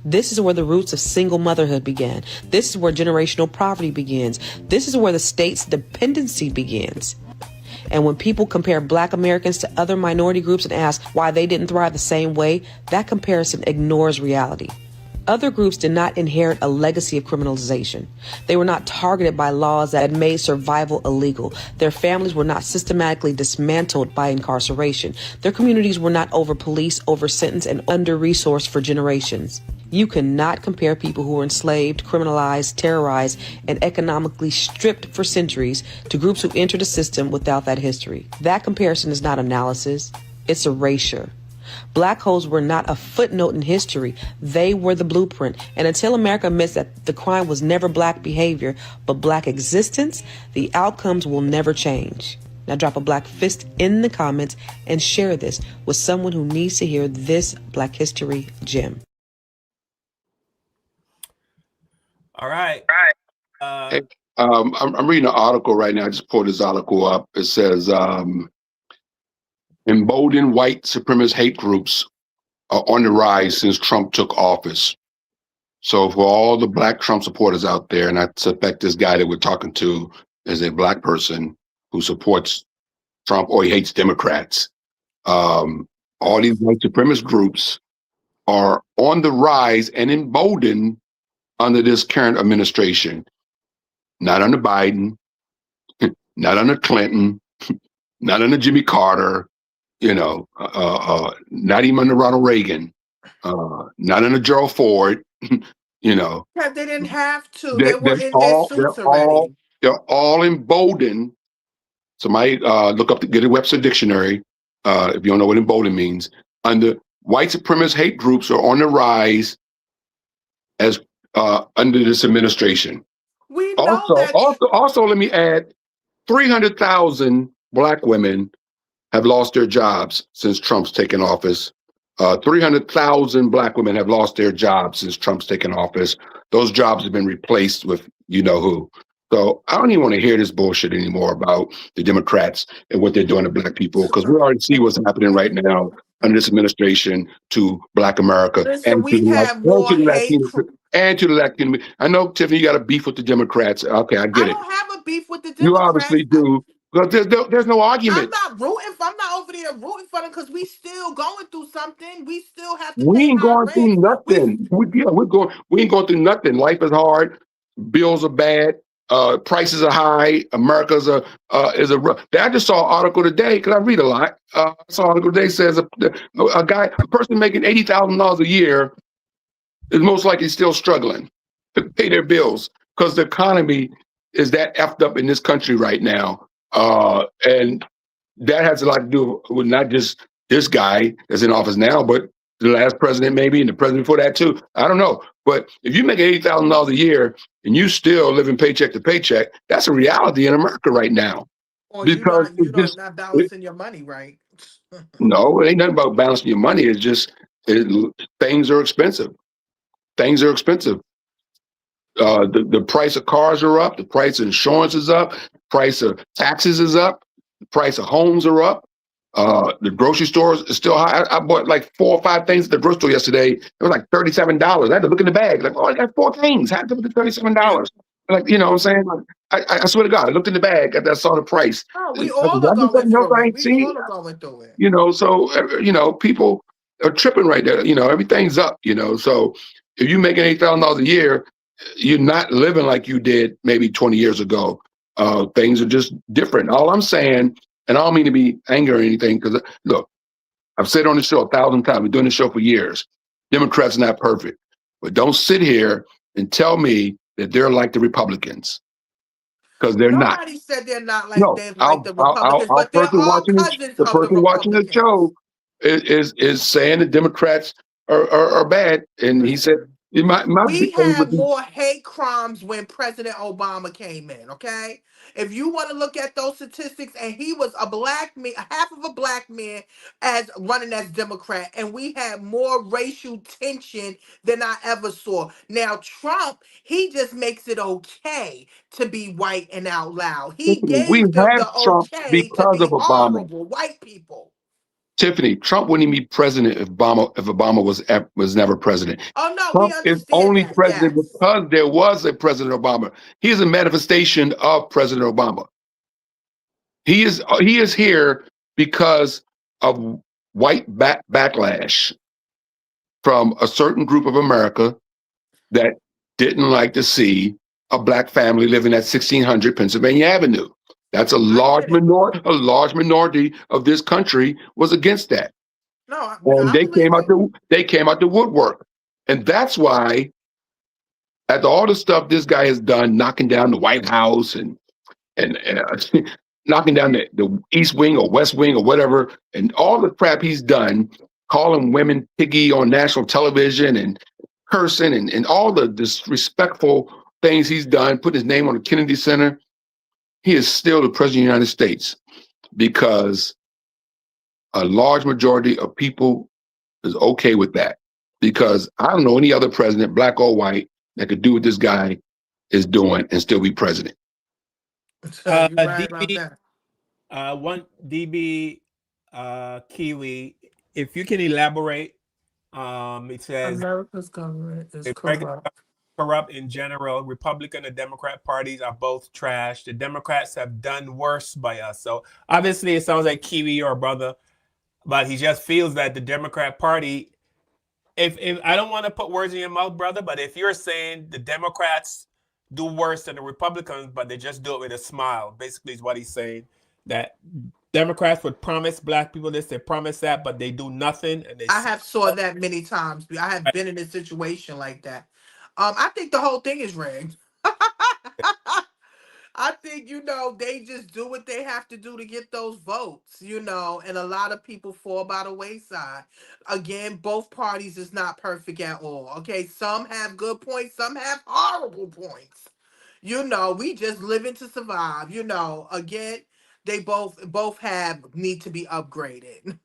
This is where the roots of single motherhood began. This is where generational poverty begins. This is where the state's dependency begins. And when people compare Black Americans to other minority groups and ask why they didn't thrive the same way, that comparison ignores reality. Other groups did not inherit a legacy of criminalization. They were not targeted by laws that had made survival illegal. Their families were not systematically dismantled by incarceration. Their communities were not over-policed, over-sentenced, and under-resourced for generations. You cannot compare people who were enslaved, criminalized, terrorized, and economically stripped for centuries to groups who entered the system without that history. That comparison is not analysis. It's erasure. Black holes were not a footnote in history. They were the blueprint. And until America admits that the crime was never Black behavior, but Black existence, the outcomes will never change. Now drop a Black fist in the comments and share this with someone who needs to hear this Black history gem. All right. Hey, I'm reading an article right now. I just pulled this article up. It says, emboldened white supremacist hate groups are on the rise since Trump took office. So for all the black Trump supporters out there, and I suspect this guy that we're talking to is a black person who supports Trump or he hates Democrats. All these white supremacist groups are on the rise and emboldened under this current administration. Not under Biden, not under Clinton, not under Jimmy Carter, not even under Ronald Reagan, not under Gerald Ford. you know, Because they didn't have to. they're, They were they're in their all suits they're all already. they're all emboldened. Somebody look up get a Webster dictionary if you don't know what emboldened means. Under white supremacist hate groups are on the rise as under this administration. We know Also, that. also, also, let me add: 300,000 black women have lost their jobs since Trump's taken office. 300,000 black women have lost their jobs since Trump's taken office. Those jobs have been replaced with you know who. So I don't even want to hear this bullshit anymore about the Democrats and what they're doing to black people because we already see what's happening right now under this administration to Black America Listen, and to we have more the hate. Latino and to the Latino. I know Tiffany, you got a beef with the Democrats. Okay, I I get it. don't have a beef with the You Democrats. obviously do. But there's no I'm argument. not rooting for. I'm not over there rooting for them because we still going through something. We still have to We pay ain't our going through rent. nothing. We ain't going through nothing. Life is hard. Bills are bad. Prices are high. America's is a. I just saw an article today because I read a lot. I saw an article today says a person making $80,000 a year is most likely still struggling to pay their bills because the economy is that effed up in this country right now. And that has a lot to do with not just this guy that's in office now, but the last president maybe and the president before that too. I don't know. But if you make $80,000 a year and you still living paycheck to paycheck, that's a reality in America right now. Or Because it just not it, balancing your money right. no, it ain't nothing about balancing your money. It's just things are expensive. Things are expensive. The price of cars are up. The price of insurance is up. The price of taxes is up. The price of homes are up. The grocery stores is still high. I bought like 4 or 5 things at the grocery store yesterday. It was like $37. I had to look in the bag. Like, oh, I got 4 things. I had to look at $37. Like, you know what I'm saying? Like, I swear to God, I looked in the bag. I saw the price. Oh, I we said, all "Did are I do going something else through I it. ain't We see?" all are going through it. So people are tripping right there. Everything's up. So if you're making $8,000 a year, you're not living like you did maybe 20 years ago. Things are just different. All I'm saying, and I don't mean to be angry or anything, because look, I've said on the show 1,000 times. We're doing the show for years. Democrats not perfect, but don't sit here and tell me that they're like the Republicans because they're not. Nobody said No, they're like the Republicans, our but they're all cousins the of the person watching the Republicans. show is saying the Democrats are bad, and he said Listen, my we big thing had would be more hate crimes when President Obama came in, okay? If you want to look at those statistics, and he was a black man, half of a black man as running as Democrat, and we had more racial tension than I ever saw. Now, Trump, he just makes it okay to be white and out loud. He we gave them have the Trump okay to because of be Obama. horrible, white people. Tiffany, Trump wouldn't even be president if Obama was never president. Oh, no, we Trump is understand only that, president yes. because there was a President Obama. He is a manifestation of President Obama. He is here because of backlash from a certain group of America that didn't like to see a black family living at 1600 Pennsylvania Avenue. That's I get it. a large minority of this country was against that. No, And I believe it. they came out the woodwork. And that's why after all the stuff this guy has done, knocking down the White House and knocking down the East Wing or West Wing or whatever, and all the crap he's done, calling women piggy on national television and cursing and all the disrespectful things he's done, putting his name on the Kennedy Center, he is still the president of the United States because a large majority of people is okay with that. Because I don't know any other president, black or white, that could do what this guy is doing and still be president. You're right about DB, that. one DB Kiwi, if you can elaborate It says America's government is American corrupt. corrupt in general. Republican and Democrat parties are both trash. The Democrats have done worse by us. So obviously, it sounds like Kiwi, your brother, but he just feels that the Democrat Party. If I don't want to put words in your mouth, brother, but if you're saying the Democrats do worse than the Republicans, but they just do it with a smile, basically is what he's saying. That Democrats would promise black people this, they promise that, but they do nothing, and they. I have saw that many times. I have been in a situation like that. I think the whole thing is rigged. I think, they just do what they have to do to get those votes, and a lot of people fall by the wayside. Again, both parties is not perfect at all. Okay, some have good points, some have horrible points. We just living to survive. Again, they both have need to be upgraded.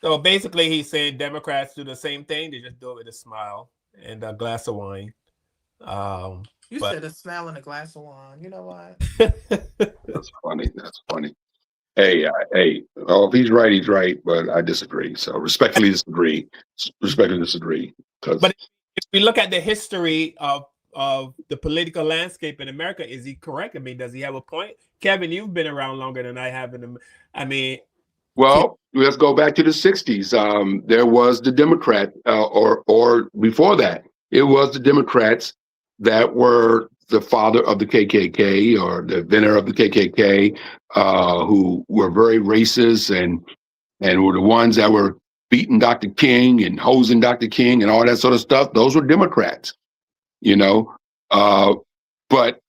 So basically, he's saying Democrats do the same thing; they just do it with a smile and a glass of wine. You said a smile and a glass of wine. You know what? That's funny. That's funny. Hey, well, if he's right, he's right, but I disagree. So respectfully disagree. Respectfully disagree. But if we look at the history of the political landscape in America, is he correct? I mean, does he have a point? Kevin, you've been around longer than I have. Well, let's go back to the 60s. There was the Democrat, or before that, it was the Democrats that were the father of the KKK or the inventor of the KKK, who were very racist and were the ones that were beating Dr. King and hosing Dr. King and all that sort of stuff. Those were Democrats, But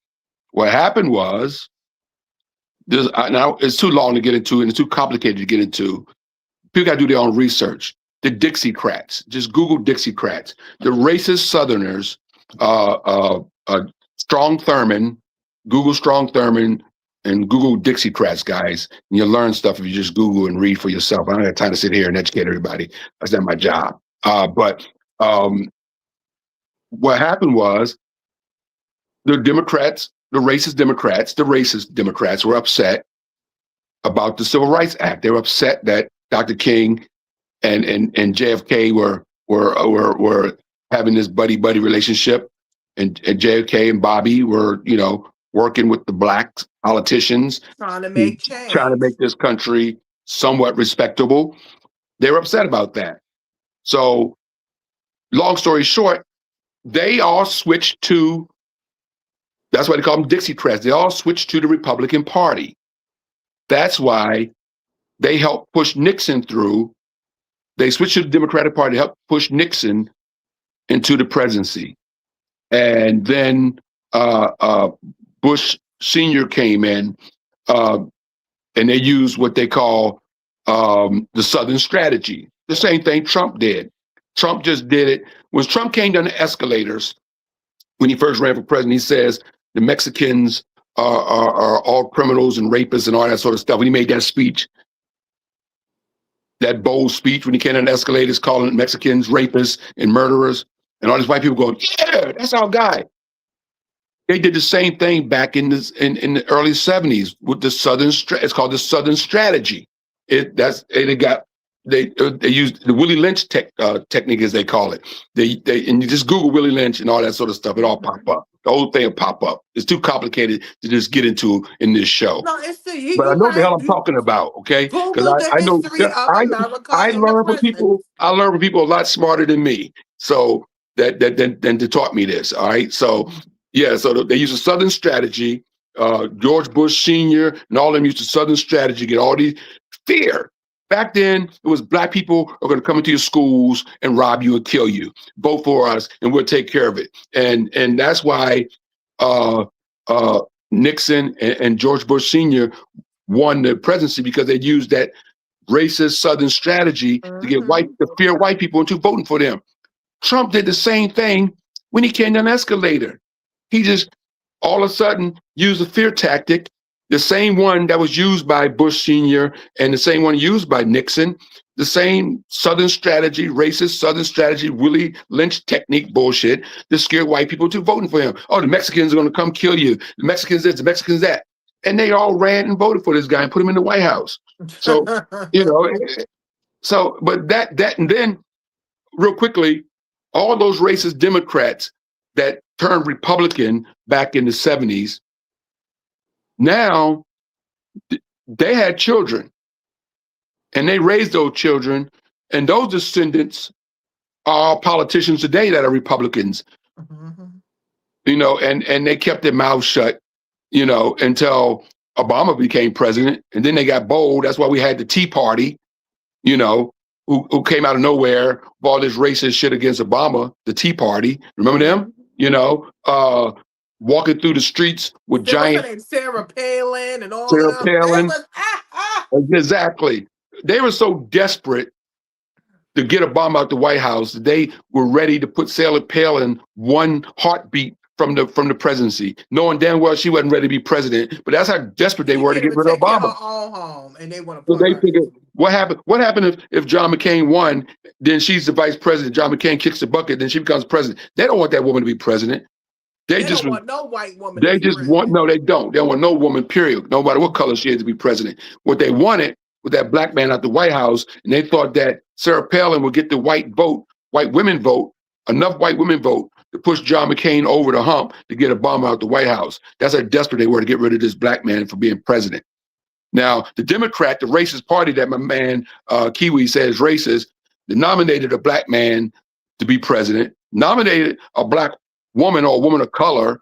what happened was, now it's too long to get into and it's too complicated to get into. People got to do their own research. The Dixiecrats, just Google Dixiecrats. The racist Southerners, Strong Thurmond, Google Strong Thurmond, and Google Dixiecrats, guys. And you'll learn stuff if you just Google and read for yourself. I don't have time to sit here and educate everybody. That's not my job. But what happened was the Democrats, the racist Democrats were upset about the Civil Rights Act. They were upset that Dr. King and JFK were having this buddy relationship, and JFK and Bobby were, working with the black politicians, trying to make change, trying to make this country somewhat respectable. They were upset about that. So, long story short, they all switched to. That's why they call them Dixiecrats. They all switched to the Republican Party. That's why they helped push Nixon through. They switched to the Democratic Party to help push Nixon into the presidency. And then Bush Sr. came in, and they used what they call the Southern strategy. The same thing Trump did. Trump just did it. When Trump came down the escalators, when he first ran for president, he says the Mexicans are all criminals and rapists and all that sort of stuff. When he made that speech, that bold speech, when he came down the escalators calling Mexicans rapists and murderers, and all these white people going, yeah, that's our guy. They did the same thing back in the early 70s with the Southern. It's called the Southern strategy. They used the Willie Lynch technique, as they call it. And you just Google Willie Lynch and all that sort of stuff. It all pop up. The whole thing will pop up. It's too complicated to just get into in this show. No, it's but I know what the hell I'm talking about, okay? Because I know I learn from people. I learn from people a lot smarter than me. So than to taught me this. All right. So yeah. So they use a Southern strategy. George Bush Sr. and all of them used the Southern strategy. Get all these fear. Back then, it was black people are going to come into your schools and rob you and kill you. Vote for us, and we'll take care of it. And that's why Nixon and George Bush Sr. won the presidency, because they used that racist Southern strategy to get to fear white people into voting for them. Trump did the same thing when he came down the escalator. He just all of a sudden used a fear tactic. The same one that was used by Bush Sr. and the same one used by Nixon, the same Southern strategy, racist Southern strategy, Willie Lynch technique bullshit to scare white people to voting for him. Oh, the Mexicans are going to come kill you. The Mexicans this, the Mexicans that. And they all ran and voted for this guy and put him in the White House. So, but that, and then real quickly, all those racist Democrats that turned Republican back in the 70s, now they had children and they raised those children, and those descendants are politicians today that are Republicans, you know, and they kept their mouths shut, you know, until Obama became president. And then they got bold. That's why we had the Tea Party, you know, who came out of nowhere with all this racist shit against Obama, the Tea Party. Remember them? You know, walking through the streets with What's her giant name? Sarah Palin and all Sarah of them. They Palin. was Exactly. They were so desperate to get Obama out the White House, they were ready to put Sarah Palin one heartbeat from the presidency, knowing damn well she wasn't ready to be president. But that's how desperate they She were to can't get even rid of take care of Obama. her own home, and they want to So put they her. figured, what happened? What happened if John McCain won? Then she's the vice president. John McCain kicks the bucket, then she becomes president. They don't want that woman to be president. They don't want no white woman to They be just president. want, no, they don't. They don't want no woman, period. No matter what color she is, to be president. What they wanted was that black man out the White House, and they thought that Sarah Palin would get the white women vote, enough white women vote to push John McCain over the hump to get Obama out the White House. That's how desperate they were to get rid of this black man for being president. Now, the Democrat, the racist party that my man Kiwi says racist, they nominated a black man to be president, nominated a black woman or a woman of color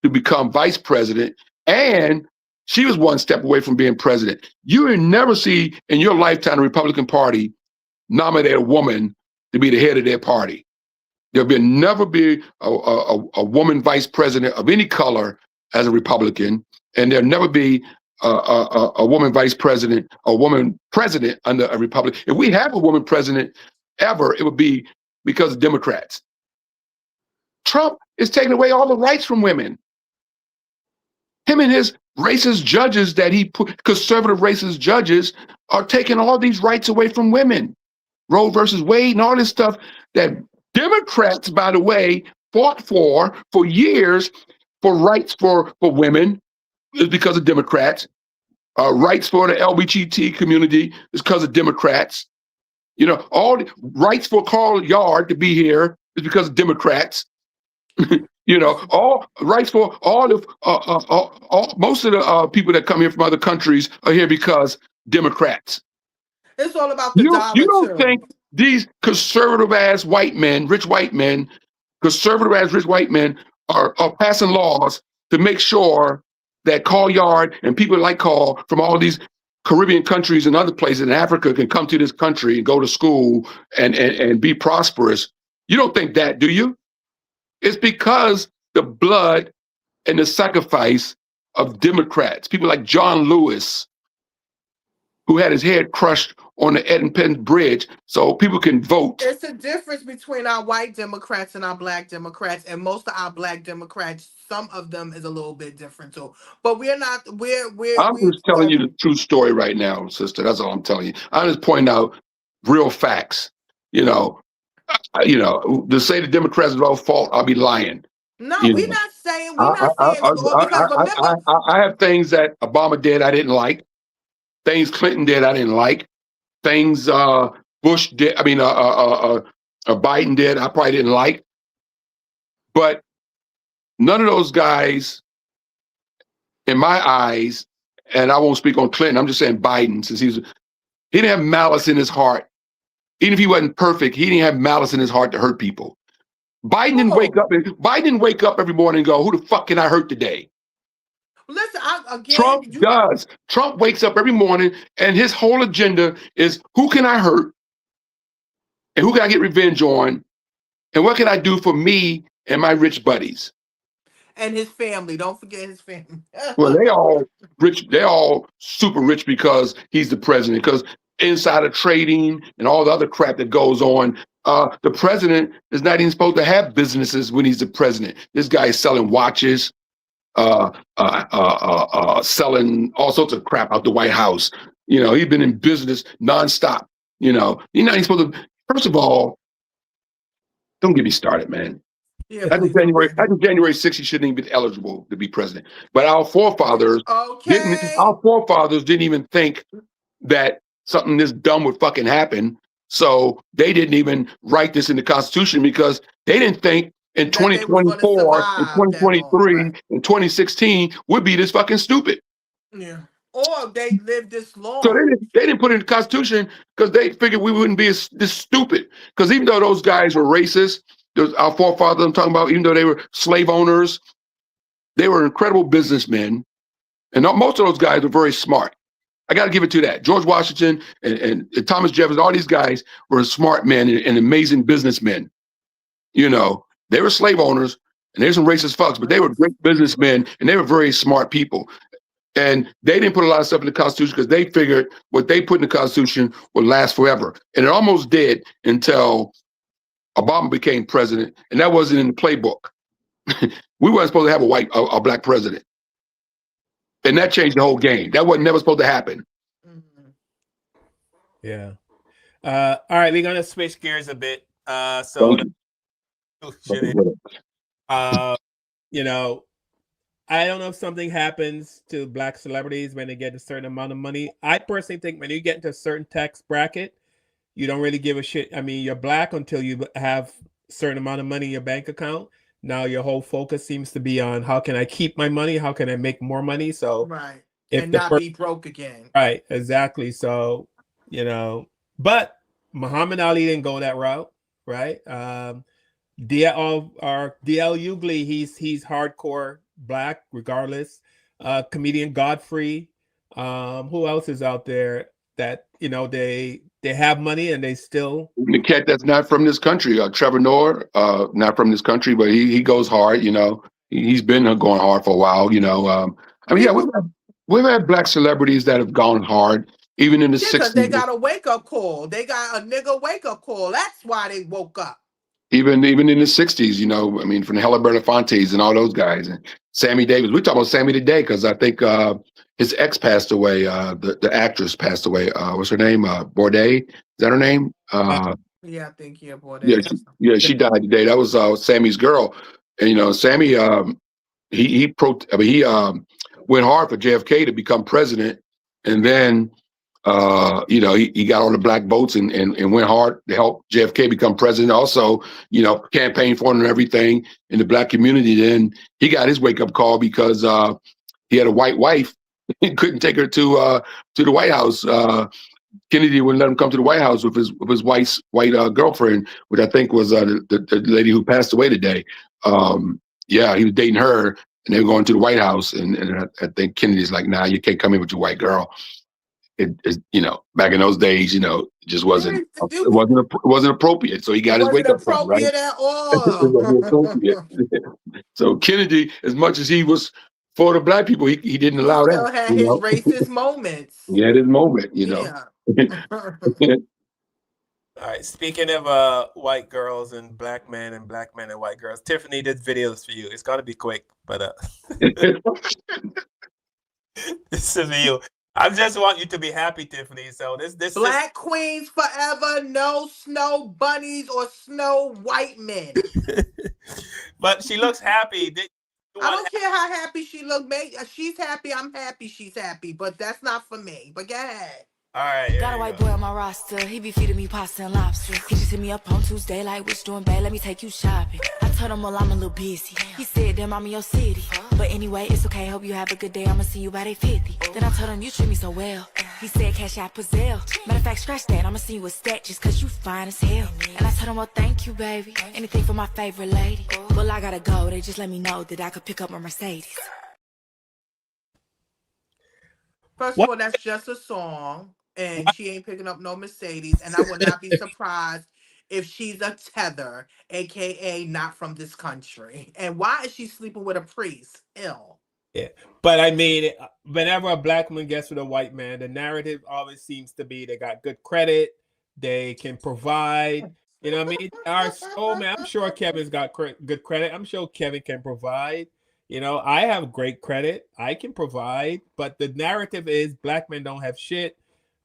to become vice president, and she was one step away from being president. You will never see in your lifetime the Republican Party nominate a woman to be the head of their party. There'll never be a woman vice president of any color as a Republican, and there'll never be a woman vice president, a woman president under a Republican. If we have a woman president ever, it would be because of Democrats. Trump is taking away all the rights from women. Him and his racist judges that he put, conservative racist judges, are taking all these rights away from women. Roe versus Wade and all this stuff that Democrats, by the way, fought for years, for rights for women, is because of Democrats. Rights for the LGBT community is because of Democrats. You know, all the rights for Carl Yard to be here is because of Democrats. You know, all rights for all of most of the people that come here from other countries are here because Democrats. It's all about the dollar. You don't think these conservative ass white men, rich white men, conservative ass rich white men are passing laws to make sure that Carl Yard and people like Carl from all these Caribbean countries and other places in Africa can come to this country and go to school and be prosperous? You don't think that, do you? It's because the blood and the sacrifice of Democrats, people like John Lewis, who had his head crushed on the Edmund Bridge so people can vote. It's a difference between our white Democrats and our black Democrats, and most of our black Democrats, some of them is a little bit different too. But we're not. I'm just telling you the true story right now, sister. That's all I'm telling you. I'm just pointing out real facts. You know, to say the Democrats are all fault, I'll be lying. No, we're not saying it's all because remember, I have things that Obama did I didn't like, things Clinton did I didn't like, things Bush did. I mean, Biden did I probably didn't like, but none of those guys, in my eyes, and I won't speak on Clinton. I'm just saying Biden, since he didn't have malice in his heart. Even if he wasn't perfect, he didn't have malice in his heart to hurt people. Biden didn't wake up every morning and go, "Who the fuck can I hurt today?" Listen, Trump does. Trump wakes up every morning and his whole agenda is, who can I hurt? And who can I get revenge on? And what can I do for me and my rich buddies? And his family. Don't forget his family. Well, they all rich. They're all super rich because he's the president. Because insider trading and all the other crap that goes on, the president is not even supposed to have businesses when he's the president. This guy is selling watches, selling all sorts of crap out the White House. You know, he's been in business nonstop. You know, he's not even supposed to. First of all, don't get me started, man. Yeah, I think January 6th, he shouldn't even be eligible to be president. But our forefathers didn't even think that something this dumb would fucking happen. So they didn't even write this in the Constitution because they didn't think in That they was going to 2024, in survive that long, 2023, right? in 2016 would be this fucking stupid. Yeah. Or they lived this So long. they didn't put it in the Constitution because they figured we wouldn't be this stupid. Because even though those guys were racist, our forefathers I'm talking about, even though they were slave owners, they were incredible businessmen. And most of those guys were very smart. I got to give it to that. George Washington and Thomas Jefferson, all these guys were smart men and amazing businessmen. You know, they were slave owners and there's some racist fucks, but they were great businessmen and they were very smart people. And they didn't put a lot of stuff in the Constitution because they figured what they put in the Constitution would last forever. And it almost did until Obama became president, and that wasn't in the playbook. We weren't supposed to have a black president. And that changed the whole game. That wasn't never supposed to happen. Yeah. All right, we're gonna switch gears a bit. So you know, I don't know if something happens to black celebrities when they get a certain amount of money. I personally think when you get into a certain tax bracket, you don't really give a shit. I mean, you're black until you have a certain amount of money in your bank account. Now your whole focus seems to be on how can I keep my money? How can I make more money? So right. If and not be broke again. Right, exactly. So, you know, but Muhammad Ali didn't go that route, right? DL Hughley, he's hardcore black, regardless. Comedian Godfrey. Who else is out there that they have money and they still the cat that's not from this country, Trevor Noah, not from this country, but he goes hard. He's been going hard for a while. I mean, yeah, we've had black celebrities that have gone hard, even in the Yeah, 60s. because they got a wake-up call. They got a nigga wake-up call. That's why they woke up. Even in the 60s, I mean, from the Hella Belafontes and all those guys. And Sammy Davis. We talk about Sammy today because I think his ex passed away. The actress passed away. What's her name? Bourdain. Is that her name? Yeah, I think Bourdain. She died today. That was Sammy's girl. And Sammy, he went hard for JFK to become president, and then he got on the black votes and went hard to help JFK become president. Also, campaigned for him and everything in the black community. Then he got his wake up call because he had a white wife. He couldn't take her to the White House. Kennedy wouldn't let him come to the White House with his white girlfriend, which I think was the lady who passed away today. He was dating her, and they were going to the White House, and I think Kennedy's like, "Nah, you can't come in with your white girl." Back in those days, it just wasn't appropriate. So he got his wake up call, right? Appropriate at all. It wasn't appropriate. So Kennedy, as much as he was for the black people, he didn't allow that. Still had his racist moments. He had his moment, Yeah. All right. Speaking of white girls and black men and white girls, Tiffany did videos for you. It's got to be quick, but this is for you. I just want you to be happy, Tiffany. So this Black queens forever, no snow bunnies or snow white men. But she looks happy. I don't care how happy she look. She's happy. I'm happy. She's happy. But that's not for me. But go ahead. All right. Got a white boy on my roster. He be feeding me pasta and lobster. He just hit me up on Tuesday like, "What's doing, babe? Let me take you shopping." I told him, "Well, I'm a little busy." He said, "Damn, I'm in your city." But anyway, it's okay. Hope you have a good day. I'ma see you by 8:50. Then I told him, "You treat me so well." He said, "Cash out Pazelle." Matter of fact, scratch that. I'ma see you a stat just cause you fine as hell. And I told him, "Well, thank you, baby. Anything for my favorite lady." Well, I gotta go. They just let me know that I could pick up my Mercedes. First of all, that's just a song. And she ain't picking up no Mercedes. And I would not be surprised if she's a tether, a.k.a. not from this country. And why is she sleeping with a priest? Ill. Yeah. But I mean, whenever a black woman gets with a white man, the narrative always seems to be they got good credit, they can provide. You know what I mean? I'm sure Kevin's got good credit. I'm sure Kevin can provide. I have great credit. I can provide. But the narrative is black men don't have shit.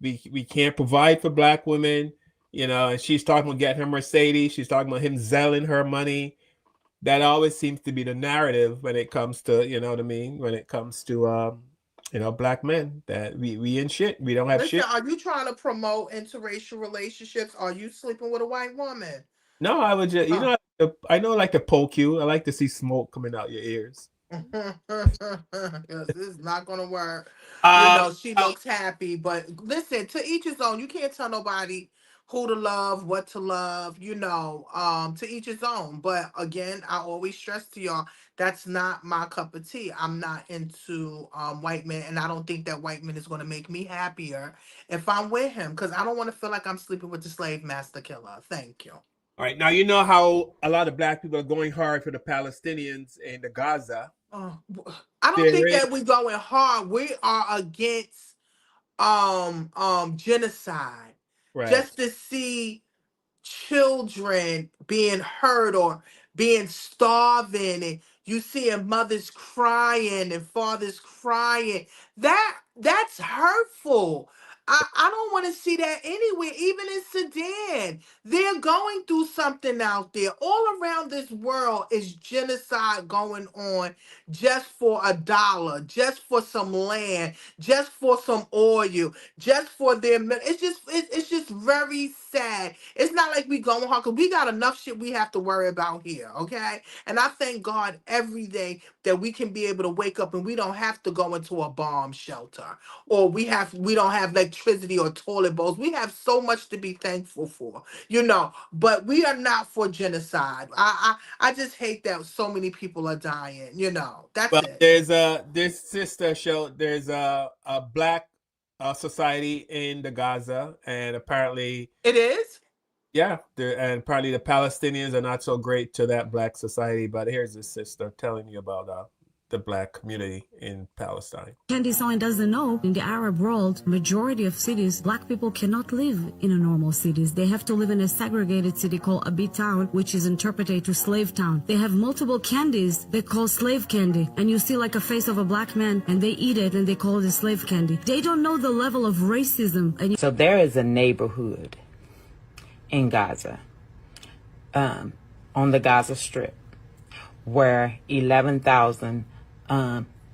We can't provide for black women. And she's talking about getting her Mercedes. She's talking about him selling her money. That always seems to be the narrative when it comes to, when it comes to black men that we in shit. We don't have Listen, shit. are you trying to promote interracial relationships? Are you sleeping with a white woman? No, I would just, Uh, I know, I like to poke you. I like to see smoke coming out your ears. Because it's not gonna work. Um, She oh, looks happy, but listen, to each his own. You can't tell nobody who to love, what to love, to each his own. But again, I always stress to y'all, that's not my cup of tea. I'm not into white men, and I don't think that white man is gonna make me happier if I'm with him, because I don't want to feel like I'm sleeping with the slave master killer. Thank you. all right. Now you know how a lot of black people are going hard for the Palestinians and the Gaza. I don't There think is that we're going hard. We are against genocide. right. Just to see children being hurt or being starving, and you seeing mothers crying and fathers crying, that's hurtful. I don't want to see that anywhere, even in Sudan. They're going through something out there. All around this world is genocide going on, just for a dollar, just for some land, just for some oil, just for their it's just very sad. It's not like we going hard, because we got enough shit we have to worry about here, okay? And I thank God every day that we can be able to wake up and we don't have to go into a bomb shelter, or we don't have electricity or toilet bowls. We have so much to be thankful for, but we are not for genocide. I just hate that so many people are dying, that's Well, it. there's a this sister show. There's a black society in the Gaza, and apparently, It is. yeah, and apparently the Palestinians are not so great to that black society. But here's this sister telling you about the black community in Palestine. Candy Soin doesn't know, in the Arab world, majority of cities, black people cannot live in a normal cities. They have to live in a segregated city called a big town, which is interpreted to slave town. They have multiple candies they call slave candy, and you see like a face of a black man, and they eat it and they call it a slave candy. They don't know the level of racism. So there is a neighborhood in Gaza, on the Gaza Strip, where 11,000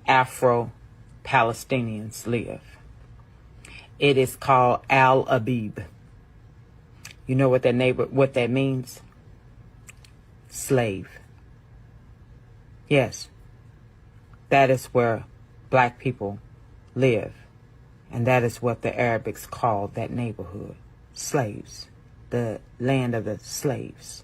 Afro-Palestinians live. It is called Al Abib. You know what that means? Slave. Yes, that is where black people live, and that is what the Arabics call that neighborhood. Slaves. The land of the slaves.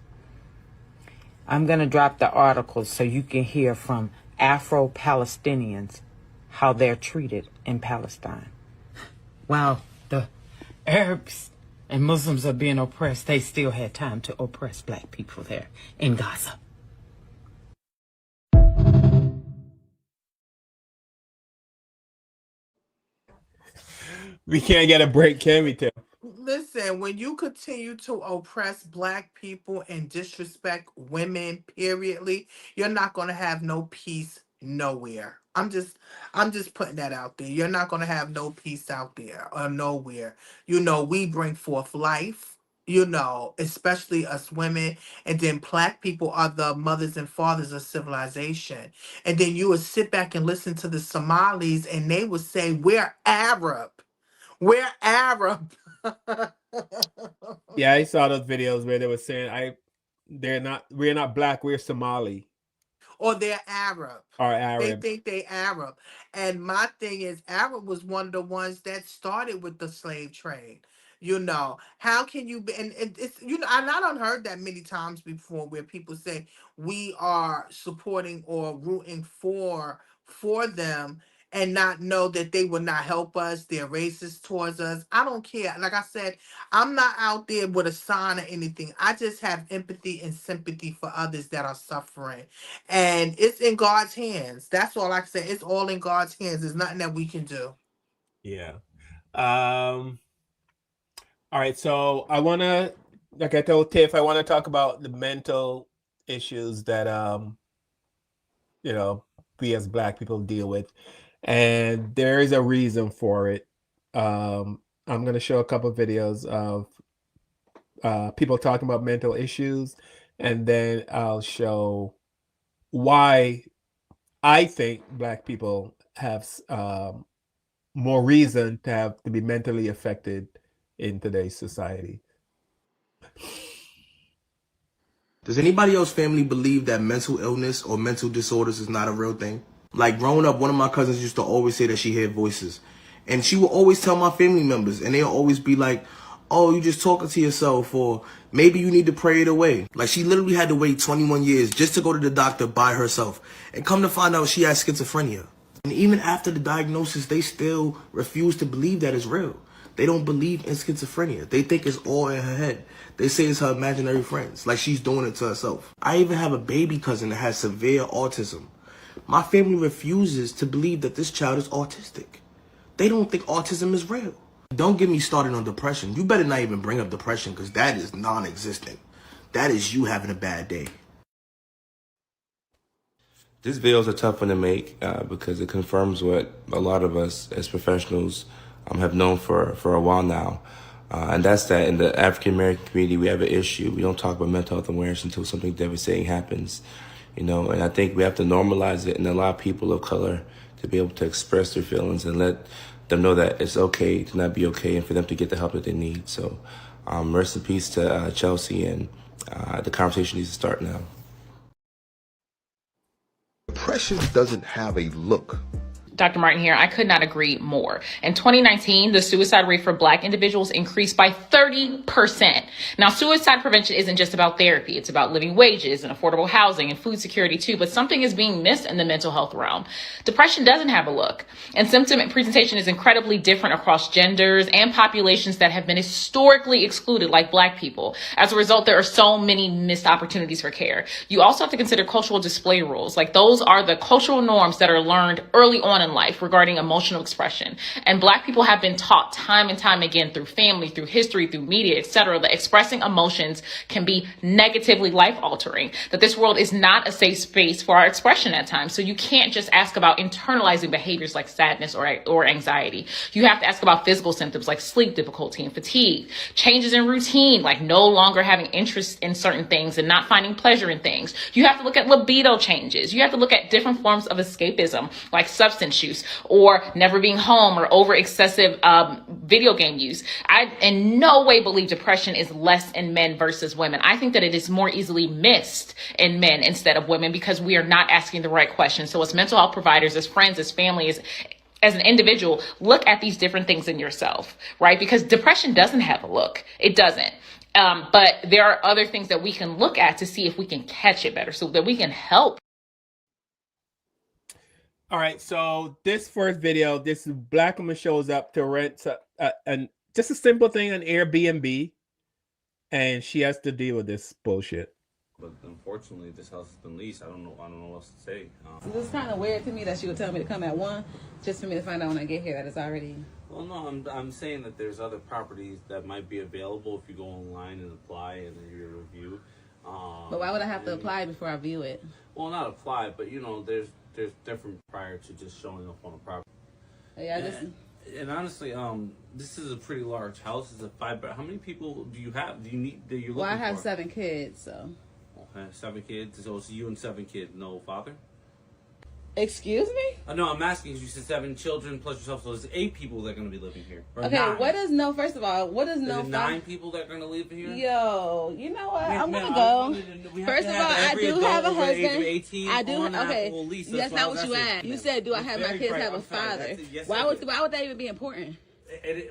I'm going to drop the articles so you can hear from Afro-Palestinians how they're treated in Palestine. While the Arabs and Muslims are being oppressed, they still had time to oppress black people there in Gaza. We can't get a break, can we, Tim? Listen, when you continue to oppress black people and disrespect women, periodly, you're not gonna have no peace nowhere. I'm just putting that out there. You're not gonna have no peace out there or nowhere. We bring forth life, especially us women, and then black people are the mothers and fathers of civilization. And then you would sit back and listen to the Somalis, and they would say, "We're Arab. We're Arab." Yeah, I saw those videos where they were saying, we're not black, we're Somali Or they're Arab. or They Arab." think they Arab. And my thing is, Arab was one of the ones that started with the slave trade. How can you be, and it's, and I don't heard that many times before where people say we are supporting or rooting for them, and not know that they will not help us. They're racist towards us. I don't care. Like I said, I'm not out there with a sign or anything. I just have empathy and sympathy for others that are suffering. And it's in God's hands. That's all I can say. It's all in God's hands. There's nothing that we can do. Yeah. All right. So I want to, like I told Tiff, I want to talk about the mental issues that, we as black people deal with. And there is a reason for it. I'm going to show a couple of videos of people talking about mental issues, and then I'll show why I think black people have more reason to be mentally affected in today's society. Does anybody else family believe that mental illness or mental disorders is not a real thing? Like growing up, one of my cousins used to always say that she heard voices. And she would always tell my family members, and they'll always be like, oh, you just talking to yourself, or maybe you need to pray it away. Like she literally had to wait 21 years just to go to the doctor by herself. And come to find out she has schizophrenia. And even after the diagnosis, they still refuse to believe that it's real. They don't believe in schizophrenia. They think it's all in her head. They say it's her imaginary friends, like she's doing it to herself. I even have a baby cousin that has severe autism. My family refuses to believe that this child is autistic. They don't think autism is real. Don't get me started on depression. You better not even bring up depression because that is non-existent. That is you having a bad day. This video is a tough one to make because it confirms what a lot of us as professionals have known for a while now. And that's that in the African-American community, we have an issue. We don't talk about mental health awareness until something devastating happens, you know, and I think we have to normalize it and allow people of color to be able to express their feelings and let them know that it's okay to not be okay and for them to get the help that they need. So rest in peace to Chelsea, and the conversation needs to start now. Depression doesn't have a look. Dr. Martin here. I could not agree more. In 2019, the suicide rate for Black individuals increased by 30%. Now, suicide prevention isn't just about therapy. It's about living wages and affordable housing and food security too, but something is being missed in the mental health realm. Depression doesn't have a look, and symptom and presentation is incredibly different across genders and populations that have been historically excluded, like Black people. As a result, there are so many missed opportunities for care. You also have to consider cultural display rules. Like, those are the cultural norms that are learned early on in life regarding emotional expression. And Black people have been taught time and time again through family, through history, through media, etc., that expressing emotions can be negatively life altering, that this world is not a safe space for our expression at times. So you can't just ask about internalizing behaviors like sadness or anxiety. You have to ask about physical symptoms like sleep difficulty and fatigue, changes in routine, like no longer having interest in certain things and not finding pleasure in things. You have to look at libido changes. You have to look at different forms of escapism, like substance use or never being home or over excessive video game use. I in no way believe depression is less in men versus women. I think that it is more easily missed in men instead of women because we are not asking the right questions. So as mental health providers, as friends, as family, as an individual, look at these different things in yourself, right? Because depression doesn't have a look. It doesn't. But there are other things that we can look at to see if we can catch it better so that we can help. All right, so this first video, this Black woman shows up to rent and just a simple thing, an Airbnb, and she has to deal with this bullshit. But unfortunately, this house has been leased. I don't know what else to say. It's kind of weird to me that she would tell me to come at 1, just for me to find out when I get here that it's already. Well, no, I'm saying that there's other properties that might be available if you go online and apply and then you review. But why would I have to apply before I view it? Well, not apply, but you know, there's different prior to just showing up on a property. Yeah, and honestly, this is a pretty large house. It's a 5-bedroom. How many people do you have? Do you need? That you're looking Well, I have for? 7 kids, so. Okay, 7 kids. So it's you and 7 kids. No father. Excuse me? No, I'm asking because you said 7 children plus yourself, so there's 8 people that are going to be living here. Or Okay, 9. what is no? First of all, what is no? Is it 9 people that are going to live here? Yo, you know what? I'm Man, gonna go. we First of all, have I every do adult have a over the age of husband. 18 I do. on an Okay, actual lease. that's why I not was what you asking. asked. You said, "Do I It's have my very kids bright. have a I'm sorry. father?" Yes, Why I would do. that even be important?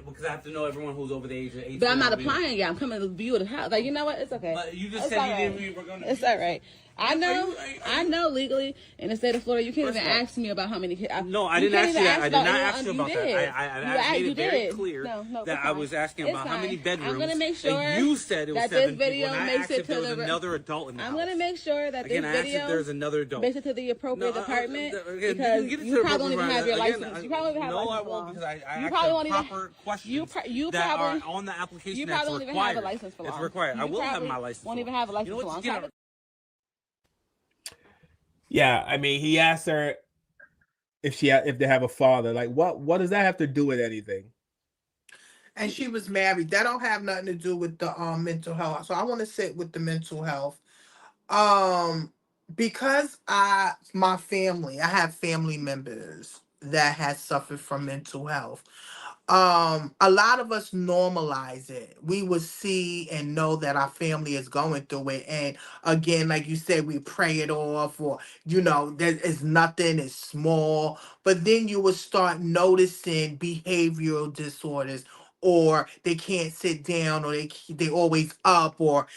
Because I have to know everyone who's over the age of 18. But I'm not applying yet. I'm coming to view the house. Like, you know what? It's okay. But you just It's said all you right. didn't. You were going to. It's all right. I know. I know legally in the state of Florida, you can't First even of all, ask me about how many kids. No, I didn't ask you that. I did not ask you about you that. did. I made it very clear No, that it's I was fine. asking It's about how fine. many bedrooms. I'm gonna make sure and you said it was that 7 this video people. And I makes asked it if there to was the. another adult in the I'm house. gonna make sure that Again, this I asked video if there's another adult. makes it to the appropriate department again, because get into you the probably won't even have your again, license. You probably won't even have a No, license. I won't because I you asked probably won't even. proper questions You that probably are on the application you that's probably won't even required. have a license for long. It's required. I You will have probably my license. Won't even have a license You know for what? long. Yeah, I mean, he asked her if they have a father. Like, what does that have to do with anything? And she was married. That don't have nothing to do with the mental health. So I want to sit with the mental health. Because my family, I have family members that has suffered from mental health. A lot of us normalize it. We would see and know that our family is going through it, and again, like you said, we pray it off, or there is nothing, it's small. But then you would start noticing behavioral disorders, or they can't sit down, or they always up, or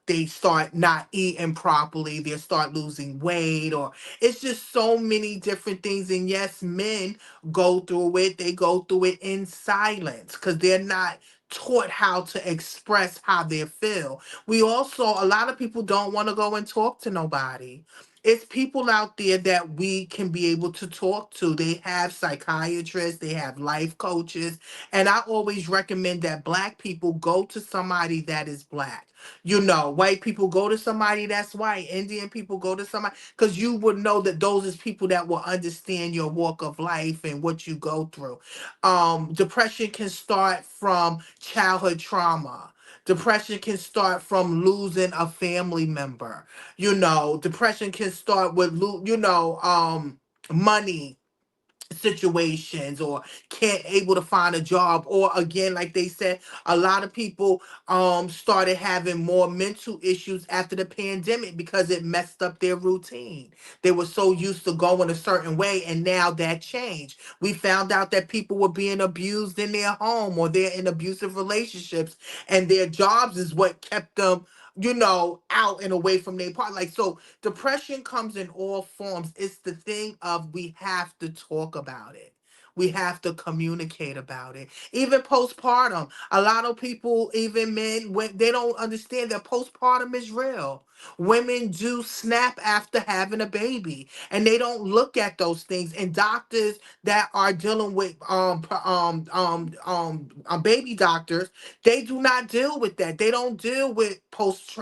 they start not eating properly, they start losing weight, or it's just so many different things. And yes, men go through it. They go through it in silence because they're not taught how to express how they feel. We also, a lot of people don't want to go and talk to nobody. It's people out there that we can be able to talk to. They have psychiatrists, they have life coaches, and I always recommend that Black people go to somebody that is Black. White people go to somebody that's white. Indian people go to somebody, because you would know that those is people that will understand your walk of life and what you go through. Depression can start from childhood trauma. Depression can start from losing a family member. Depression can start with money situations, or can't able to find a job, or again, like they said, a lot of people started having more mental issues after the pandemic because it messed up their routine. They were so used to going a certain way, and now that changed. We found out that people were being abused in their home, or they're in abusive relationships, and their jobs is what kept them out and away from their part. Like, so depression comes in all forms. It's the thing of, we have to talk about it. We have to communicate about it. Even postpartum, a lot of people, even men, when they don't understand that postpartum is real. Women do snap after having a baby, and they don't look at those things. And doctors that are dealing with baby doctors, they do not deal with that. They don't deal with post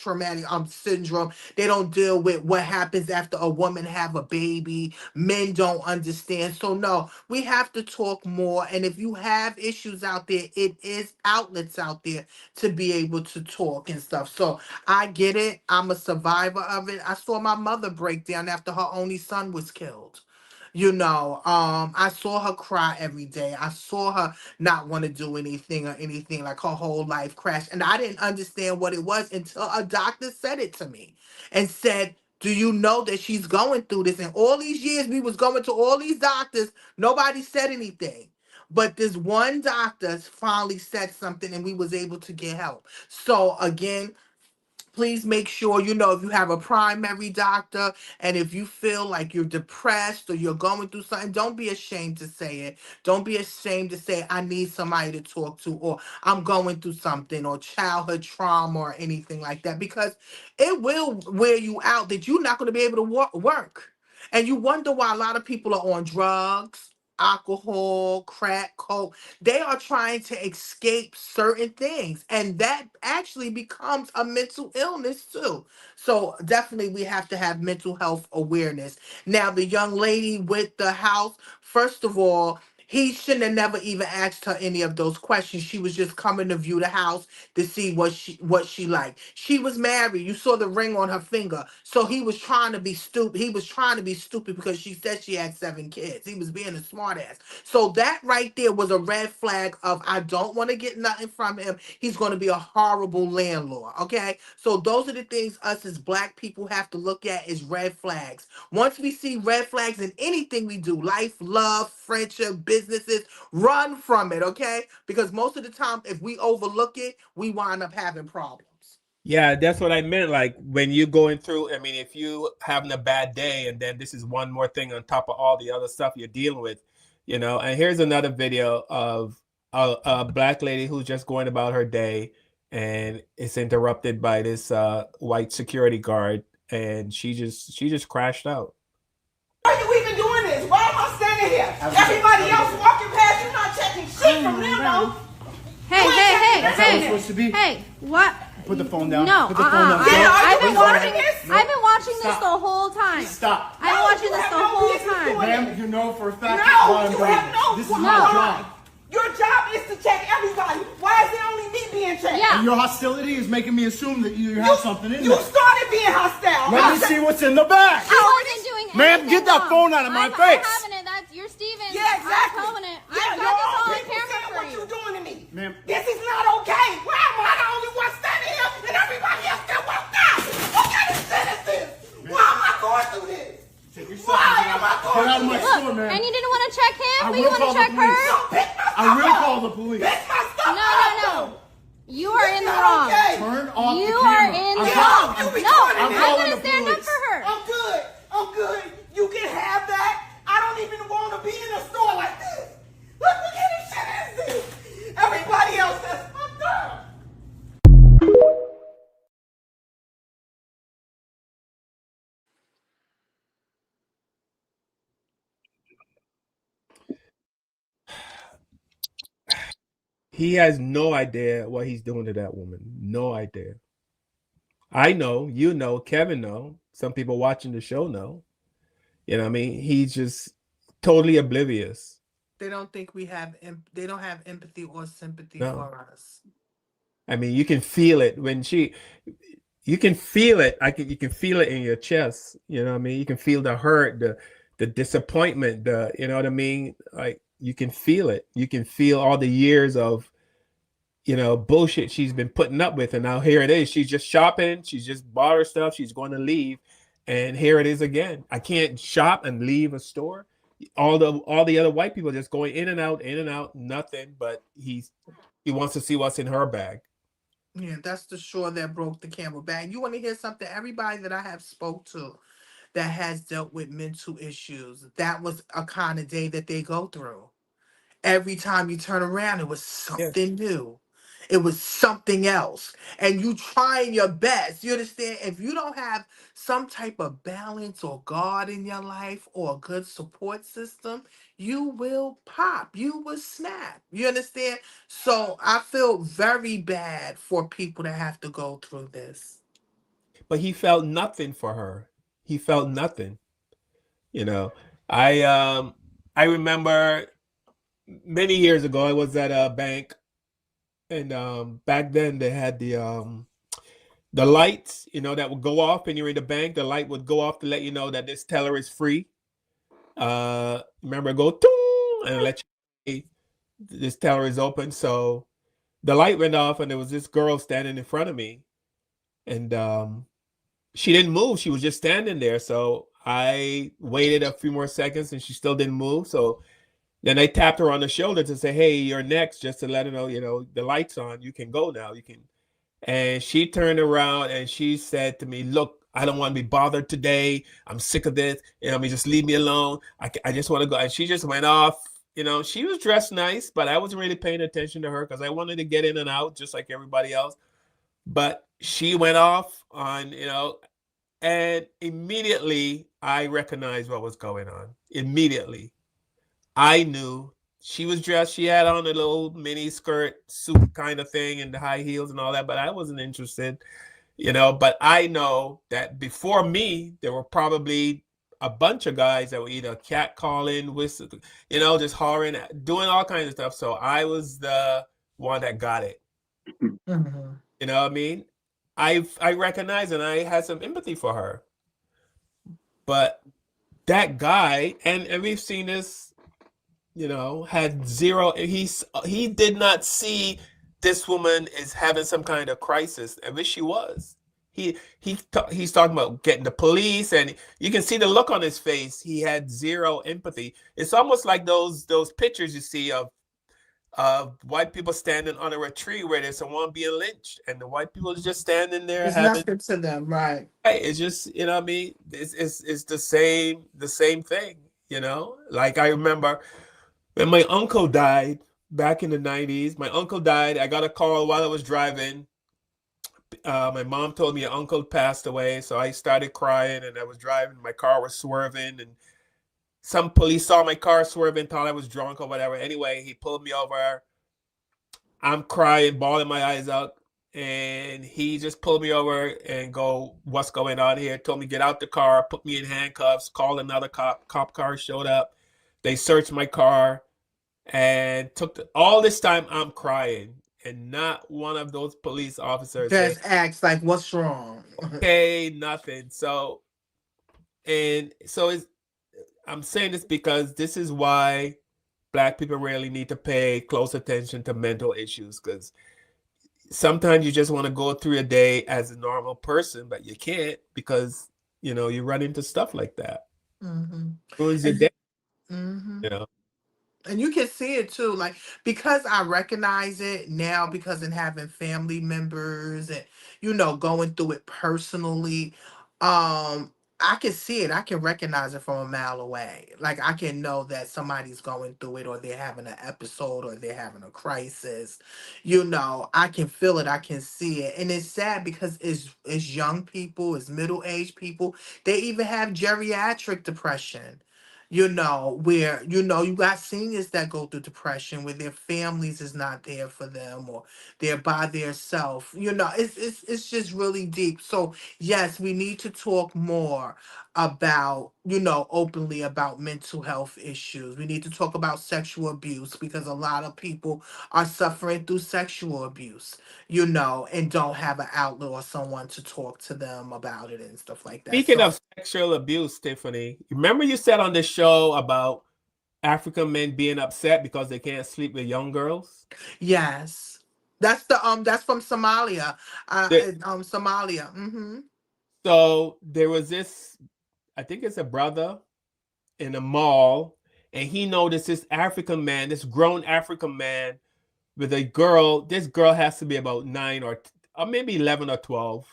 traumatic syndrome. They don't deal with what happens after a woman have a baby. Men don't understand. So no, we have to talk more. And if you have issues out there, it is outlets out there to be able to talk and stuff. So I get it. I'm a survivor of it. I saw my mother break down after her only son was killed. I saw her cry every day. I saw her not want to do anything, or anything, like her whole life crashed. And I didn't understand what it was until a doctor said it to me and said, do you know that she's going through this? And all these years we was going to all these doctors, nobody said anything. But this one doctor finally said something, and we was able to get help. So again, please make sure, if you have a primary doctor, and if you feel like you're depressed or you're going through something, don't be ashamed to say it. Don't be ashamed to say, I need somebody to talk to, or I'm going through something, or childhood trauma, or anything like that, because it will wear you out that you're not going to be able to work. And you wonder why a lot of people are on drugs, alcohol, crack, coke. They are trying to escape certain things, and that actually becomes a mental illness too. So definitely we have to have mental health awareness. Now, the young lady with the house, first of all, he shouldn't have never even asked her any of those questions. She was just coming to view the house to see what she liked. She was married. You saw the ring on her finger. So he was trying to be stupid. He was trying to be stupid because she said she had 7 kids. He was being a smart ass. So that right there was a red flag of, I don't want to get nothing from him. He's going to be a horrible landlord. Okay. So those are the things us as Black people have to look at as red flags. Once we see red flags in anything we do, life, love, friendship, businesses, run from it. Okay. Because most of the time, if we overlook it, we wind up having problems. Yeah, that's what I meant. Like, when you're going through, I mean, if you having a bad day, and then this is one more thing on top of all the other stuff you're dealing with, and here's another video of a Black lady who's just going about her day, and it's interrupted by this white security guard, and she just crashed out. Why are you even doing this? Why am I standing here? Everybody else walking past, you're not checking shit from them, though. Hey, That's how it's supposed to be. Hey, what? Put the phone down. No, Put the phone down. I've been watching this the whole time. Stop. I've been watching this the whole time. Ma'am, you know for a fact No, you have no. This is my job. Your job is to check everybody. Why is it only me being checked? Yeah. And your hostility is making me assume that you have something in there. You started being hostile. Let me see what's in the bag. I wasn't doing anything. Ma'am, get that phone out of my face. I haven't I'm calling it. Yeah, I've got this all on people camera saying for what you. you doing to me. Ma'am. This is not okay. Why am I the only one standing here and everybody else got walked out? What kind of shit is this? Why am I going through this? Why am I going Get out of my through store, this? man. And you didn't want to check him, I but you will want call to the check her? police. Don't pick my I will call the police. Pick my stuff No. You are in the wrong. Okay. Turn off You the are camera. in I'm the calling- wrong. You be No, doing it I'm now. going calling to the stand up police. for her. I'm good. I'm good. You can have that. I don't even want to be in a store like this. Look, what kind of shit is this? Everybody else that's fucked up. He has no idea what he's doing to that woman. No idea. I know, you know, Kevin know. Some people watching the show know. You know what I mean? He's just totally oblivious. They don't think they don't have empathy or sympathy No. for us. I mean, you can feel it when you can feel it. You can feel it in your chest. You know what I mean? You can feel the hurt, the disappointment, you know what I mean? Like you can feel it. You can feel all the years of, bullshit she's been putting up with. And now here it is. She's just shopping. She's just bought her stuff. She's going to leave. And here it is again. I can't shop and leave a store. All the other white people just going in and out, nothing. But he wants to see what's in her bag. Yeah, that's the straw that broke the camel back. You want to hear something? Everybody that I have spoke to that has dealt with mental issues, that was a kind of day that they go through. Every time you turn around, it was something new. It was something else. And you trying your best. You understand? If you don't have some type of balance or God in your life or a good support system, you will pop. You will snap. You understand? So I feel very bad for people that have to go through this. But he felt nothing for her. He felt nothing. I remember many years ago I was at a bank, and back then they had the lights, that would go off when you're in the bank. The light would go off to let you know that this teller is free. Remember, go toong, and let you this teller is open. So the light went off, and there was this girl standing in front of me, and she didn't move. She was just standing there. So I waited a few more seconds, and she still didn't move. So then I tapped her on the shoulder to say, "Hey, you're next," just to let her know, the light's on. You can go now. You can. And she turned around and she said to me, "Look, I don't want to be bothered today. I'm sick of this. Just leave me alone. I just want to go." And she just went off. She was dressed nice, but I wasn't really paying attention to her because I wanted to get in and out just like everybody else. But she went off on, and immediately I recognized what was going on. Immediately. I knew she was dressed. She had on a little mini skirt suit kind of thing and the high heels and all that, but I wasn't interested, but I know that before me, there were probably a bunch of guys that were either catcalling, whistle, just hollering, doing all kinds of stuff. So I was the one that got it. Mm-hmm. You know what I mean? I recognized and I had some empathy for her. But that guy, and we've seen this, had zero. He did not see this woman is having some kind of crisis. I wish she was. He's talking about getting the police, and you can see the look on his face. He had zero empathy. It's almost like those pictures you see of white people standing under a tree where there's someone being lynched, and the white people are just standing there There's having. nothing to them, right? It's just, what I mean? It's the same thing, Like I remember when my uncle died back in the 90s. My uncle died. I got a call while I was driving. My mom told me your uncle passed away, so I started crying, and I was driving. My car was swerving, and some police saw my car swerving, thought I was drunk or whatever. Anyway, he pulled me over. I'm crying, bawling my eyes out. And he just pulled me over and go, "What's going on here?" Told me get out the car, put me in handcuffs, called another cop. Cop car showed up. They searched my car and all this time I'm crying. And not one of those police officers just acts like, "What's wrong?" Okay, nothing. So I'm saying this because this is why Black people really need to pay close attention to mental issues, because sometimes you just want to go through a day as a normal person, but you can't, because you run into stuff like that. Mm-hmm. Ruins your day. Mm-hmm. You know. And you can see it too, like, because I recognize it now, because in having family members and going through it personally, I can see it. I can recognize it from a mile away. Like, I can know that somebody's going through it, or they're having an episode, or they're having a crisis. I can feel it. I can see it, and it's sad because it's young people, it's middle-aged people. They even have geriatric depression, where, you got seniors that go through depression, where their families is not there for them, or they're by themselves. It's just really deep. So yes, we need to talk more about, openly about mental health issues. We need to talk about sexual abuse, because a lot of people are suffering through sexual abuse, and don't have an outlet or someone to talk to them about it and stuff like that. Speaking So of sexual abuse, Tiffany, remember you said on the show about African men being upset because they can't sleep with young girls? yes, that's from Somalia. Somalia. Mm-hmm. So there was this, I think it's a brother in a mall, and he noticed this African man, this grown African man with a girl. This girl has to be about 9 or maybe 11 or 12.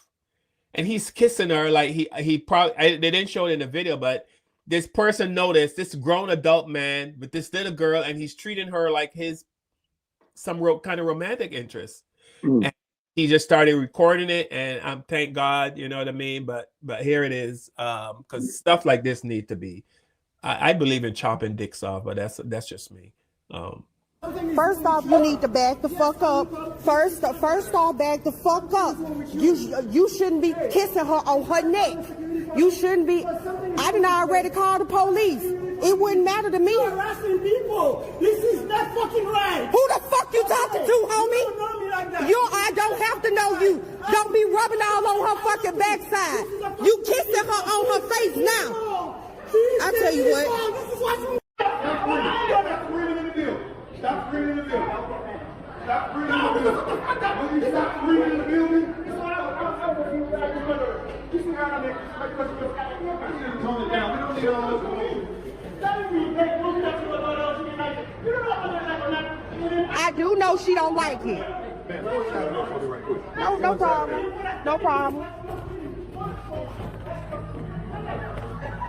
And he's kissing her, like he probably, they didn't show it in the video, but this person noticed this grown adult man with this little girl, and he's treating her like some kind of romantic interest. And he just started recording it, and thank God, you know what I mean. But here it is, because stuff like this need to be. I believe in chopping dicks off, but that's just me. First off, you need to back the fuck up. First off, back the fuck up. You shouldn't be kissing her on her neck. You shouldn't be. I done already called the police. It wouldn't matter to me. Harassing people. This is not fucking right. Who the fuck you talking to, homie? I don't have to know you. Don't be rubbing all on her fucking backside. You kissing her on her face now. I tell you what. Stop screaming in the building. Stop screaming in the building. Will you stop screaming in the building? You see how I make this? Tone it down. We don't need all those. I do know she don't like it. No problem. No problem.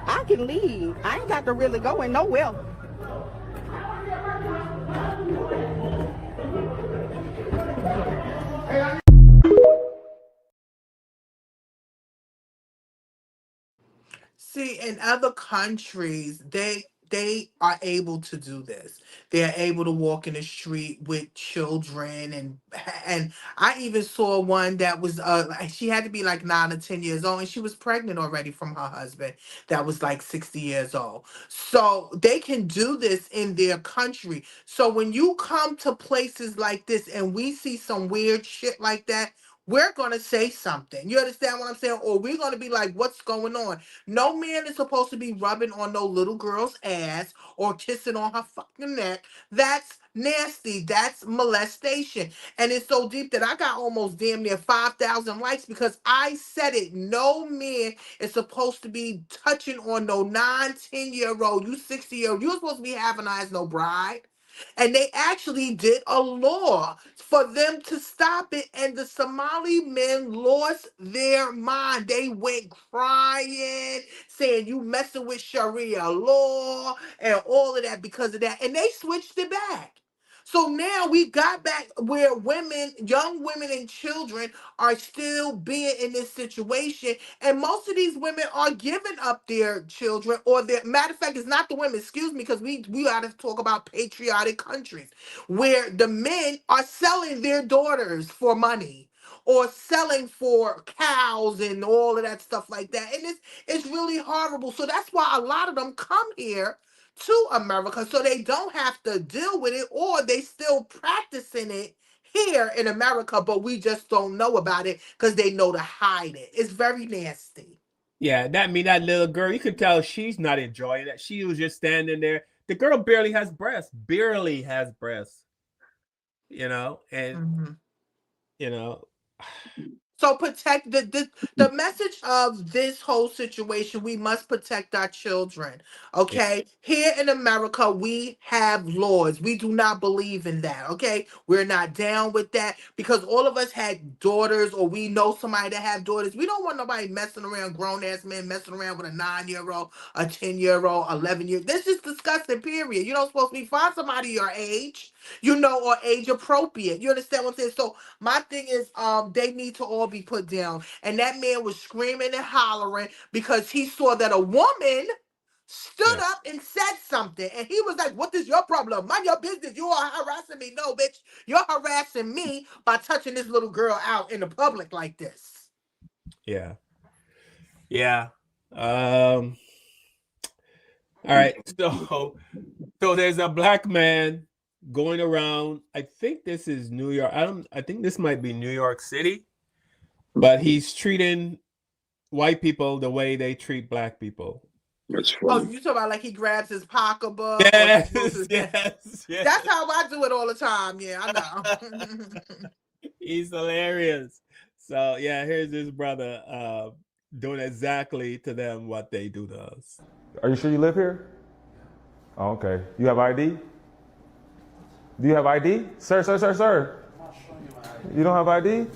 I can leave. I ain't got to really go in nowhere. See, in other countries, they are able to do this. They are able to walk in the street with children, and I even saw one that was she had to be like 9 or 10 years old, and she was pregnant already from her husband that was like 60 years old. So they can do this in their country. So when you come to places like this and we see some weird shit like that, we're going to say something. You understand what I'm saying? Or we're going to be like, what's going on? No man is supposed to be rubbing on no little girl's ass or kissing on her fucking neck. That's nasty. That's molestation. And it's so deep that I got almost damn near 5,000 likes because I said it. No man is supposed to be touching on no 9, 10-year-old. You 60-year-old. You're supposed to be having her as no bride. And they actually did a law for them to stop it. And the Somali men lost their mind. They went crying, saying you messing with Sharia law and all of that because of that. And they switched it back. So now we got back where women, young women and children are still being in this situation. And most of these women are giving up their children, or their, matter of fact, it's not the women, excuse me, because we got to talk about patriotic countries where the men are selling their daughters for money or selling for cows and all of that stuff like that. And it's really horrible. So that's why a lot of them come here to America so they don't have to deal with it, or they still practicing it here in America, but we just don't know about it because they know to hide it. It's very nasty. Yeah, that little girl, you could tell she's not enjoying it. She was just standing there. the girl barely has breasts, you know, and Mhm. you know, So protect the message of this whole situation. We must protect our children. yeah, Okay. Here in America, we have laws. We do not believe in that. Okay. We're not down with that because all of us had daughters or we know somebody that have daughters. We don't want nobody messing around, grown ass men messing around with a 9-year-old, a 10-year-old, 11-year. This is disgusting, period. You don't supposed to be find somebody your age, you know, or age appropriate. You understand what I'm saying? So my thing is, they need to all be put down. And that man was screaming and hollering because he saw that a woman stood yeah, up and said something. And he was like, what is your problem? Mind your business. You are harassing me. No, bitch. You're harassing me by touching this little girl out in the public like this. yeah, yeah. All right. So there's a black man going around. I think this is New York. I think this might be New York City, but he's treating white people the way they treat black people. That's Oh, funny. you talk about like he grabs his pocketbook or Yes, yes. yes. That's how I do it all the time. Yeah, I know. He's hilarious. So yeah, here's his brother doing exactly to them what they do to us. Are you sure you live here? Oh, okay. You have ID? Do you have ID? Sir. You don't have ID?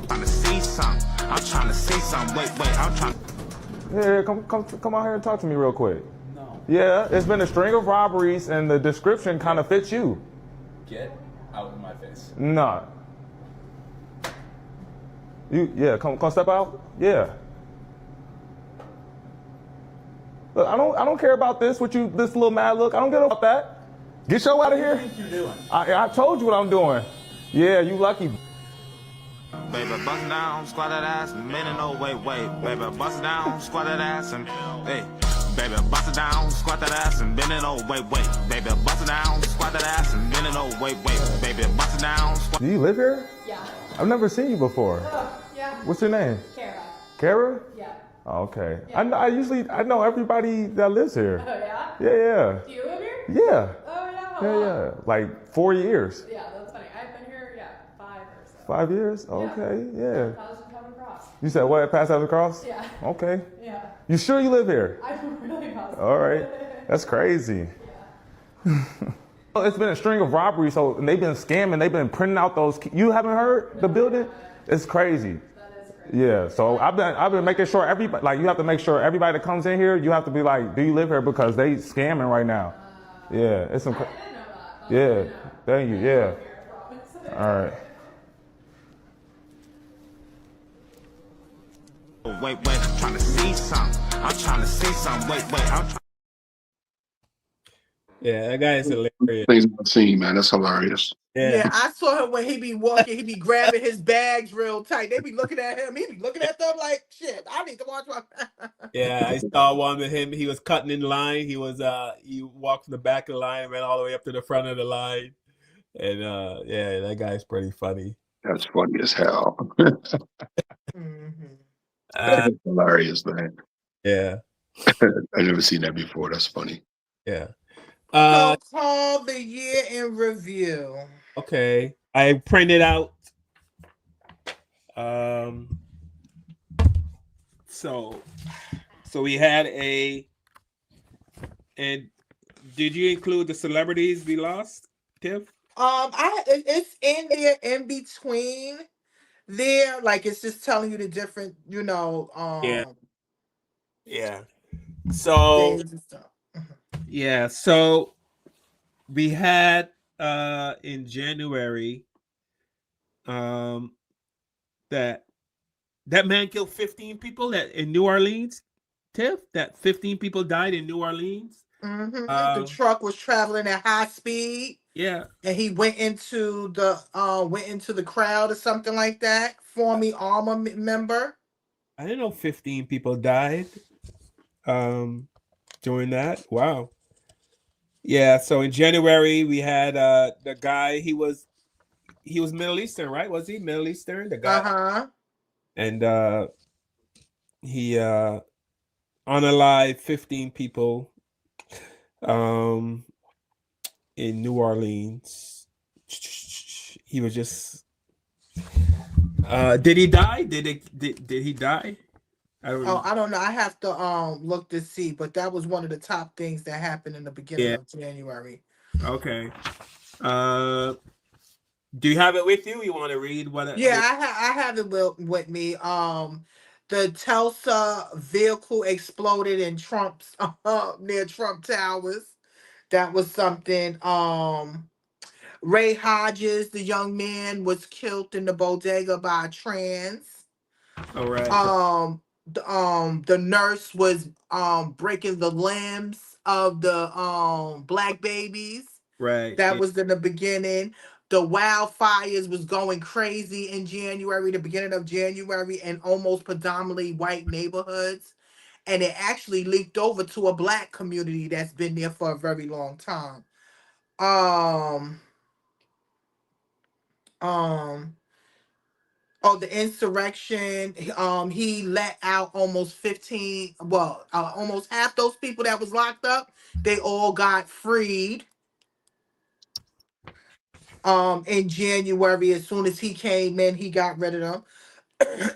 Trying to see something. I'm trying to see something. Wait, I'm trying. Here, come out here and talk to me real quick. No. Yeah, it's been a string of robberies, and the description kind of fits you. Get out of my face. Nah. Come step out. Yeah. Look, I don't care about this. This little mad look. I don't care about that. Get your out of here. What do you think you're doing? I told you what I'm doing. Yeah, you lucky. Baby, bust down, squat that ass, minute, no, wait. Baby, bust down, squat that ass, and hey. Baby, bust it down, squat that ass, and bend it, oh, wait. Baby, bust it down, squat that ass, and bend it, oh, wait. Baby, bust it down, squat. Do you live here? Yeah. I've never seen you before. Yeah. What's your name? Kara. Kara? Yeah. Oh, okay. Yeah. I know everybody that lives here. Oh, yeah? Yeah. Do you live here? Yeah. Oh, yeah. How long? Yeah. Like 4 years. Yeah, that's funny. I've been here, 5 or so. 5 years? Okay. Yeah. How's it coming across? You said what? Pass out across? Yeah. Okay. Yeah. You sure you live here? I'm really positive. All right. That's crazy. It's been a string of robberies, so they've been scamming. They've been printing out those. You haven't heard the building? It's crazy. That is crazy. Yeah. So I've been making sure everybody, like, you have to make sure everybody that comes in here, you have to be like, do you live here? Because they scamming right now. Yeah. It's some. Yeah. Thank you. Yeah. All right. Wait, I'm trying to see something. I'm trying to see something. Wait, I'm trying. Yeah, that guy is hilarious. Things I've seen, man. That's hilarious. Yeah, I saw him when he be walking, he be grabbing his bags real tight. They be looking at him. He be looking at them like, shit, I need to watch my. Yeah, I saw one with him. He was cutting in line. He walked from the back of the line and ran all the way up to the front of the line. And yeah, that guy's pretty funny. That's funny as hell. Mm-hmm. That's hilarious, man. Yeah. I've never seen that before. That's funny. Yeah. So call the year in review. Okay. I printed out. So we had and did you include the celebrities we lost, Tiff? It's in there in between there, like it's just telling you the different, Yeah. So days and stuff. yeah, so we had in January that man killed 15 people in New Orleans. Tiff, that 15 people died in New Orleans. Mm-hmm. The truck was traveling at high speed. Yeah, and he went into the crowd or something like that. Former armor member. I didn't know 15 people died during that. Wow. Yeah, so in January we had the guy. He was Middle Eastern, right? Was he Middle Eastern? The guy. And he unalived 15 people. Um, in New Orleans. He was just. Did he die? Did he die? I Oh, don't. I don't know. I have to look to see, but that was one of the top things that happened in the beginning Yeah. of January. Okay. Uh, do you have it with you? You want to read what? Yeah, I have it with me. The Tulsa vehicle exploded in Trump's near Trump Towers. That was something. Ray Hodges, the young man, was killed in the bodega by a trans. All right. The nurse was breaking the limbs of the black babies. Right. That Yeah. was in the beginning. The wildfires was going crazy in January, the beginning of January, and almost predominantly white neighborhoods. And it actually leaked over to a black community that's been there for a very long time. Um, um, Oh, the insurrection. He let out almost 15, well, almost half those people that was locked up. They all got freed. In January, as soon as he came in, he got rid of them.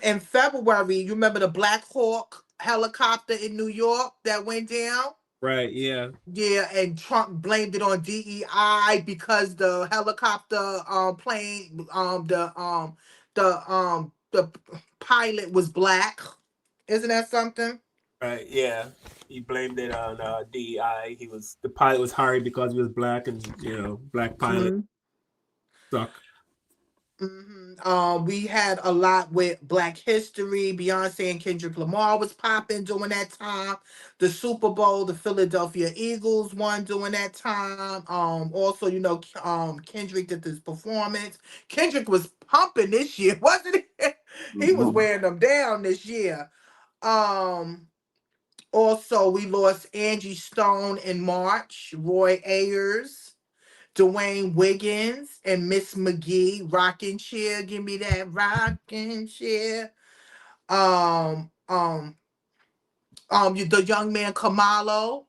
In February, you remember the Black Hawk helicopter in New York that went down? Right. Yeah. Yeah, and Trump blamed it on DEI because the helicopter plane the pilot was black. Isn't that something? Right. Yeah. He blamed it on DEI. The pilot was hired because he was black, and black pilot Mhm. suck. We had a lot with Black History. Beyonce and Kendrick Lamar was popping during that time. The Super Bowl, the Philadelphia Eagles won during that time. Also, Kendrick did this performance. Kendrick was pumping this year, wasn't he? He was Mhm. wearing them down this year. Um, Also, we lost Angie Stone in March, Roy Ayers. Dwayne Wiggins and Miss McGee, rocking chair, give me that rocking chair. Um, the young man Kamalo,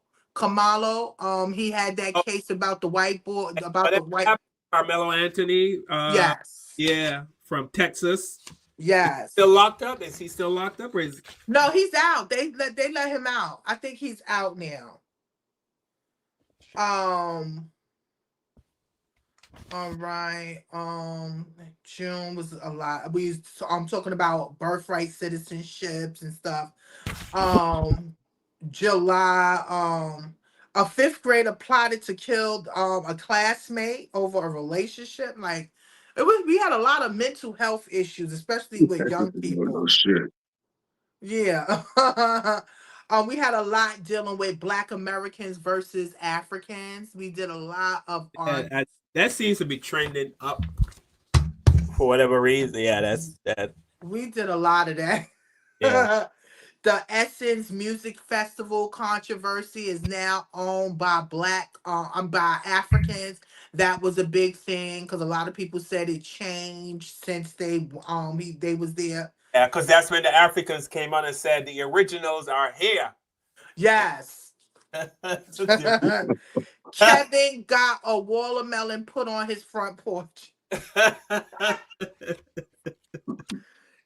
he had that Oh, case about the white boy, about the whatever white. happened to Carmelo Anthony? Yes, Yeah, from Texas. Still yes. locked up? Is he still locked up, or is? No, he's out. They let him out. I think he's out now. Um, All right. June was a lot. I'm talking about birthright citizenships and stuff. Um, July. A fifth grader plotted to kill a classmate over a relationship. Like it was. We had a lot of mental health issues, especially with young Oh people. shit. Yeah. We had a lot dealing with Black Americans versus Africans. We did a lot of That seems to be trending up for whatever reason. Yeah, that's that. we did a lot of that. Yeah, The Essence Music Festival controversy is now owned by by Africans. That was a big thing because a lot of people said it changed since they was there. yeah, because that's when the Africans came on and said the originals are here. Yes. Kevin got a watermelon put on his front porch.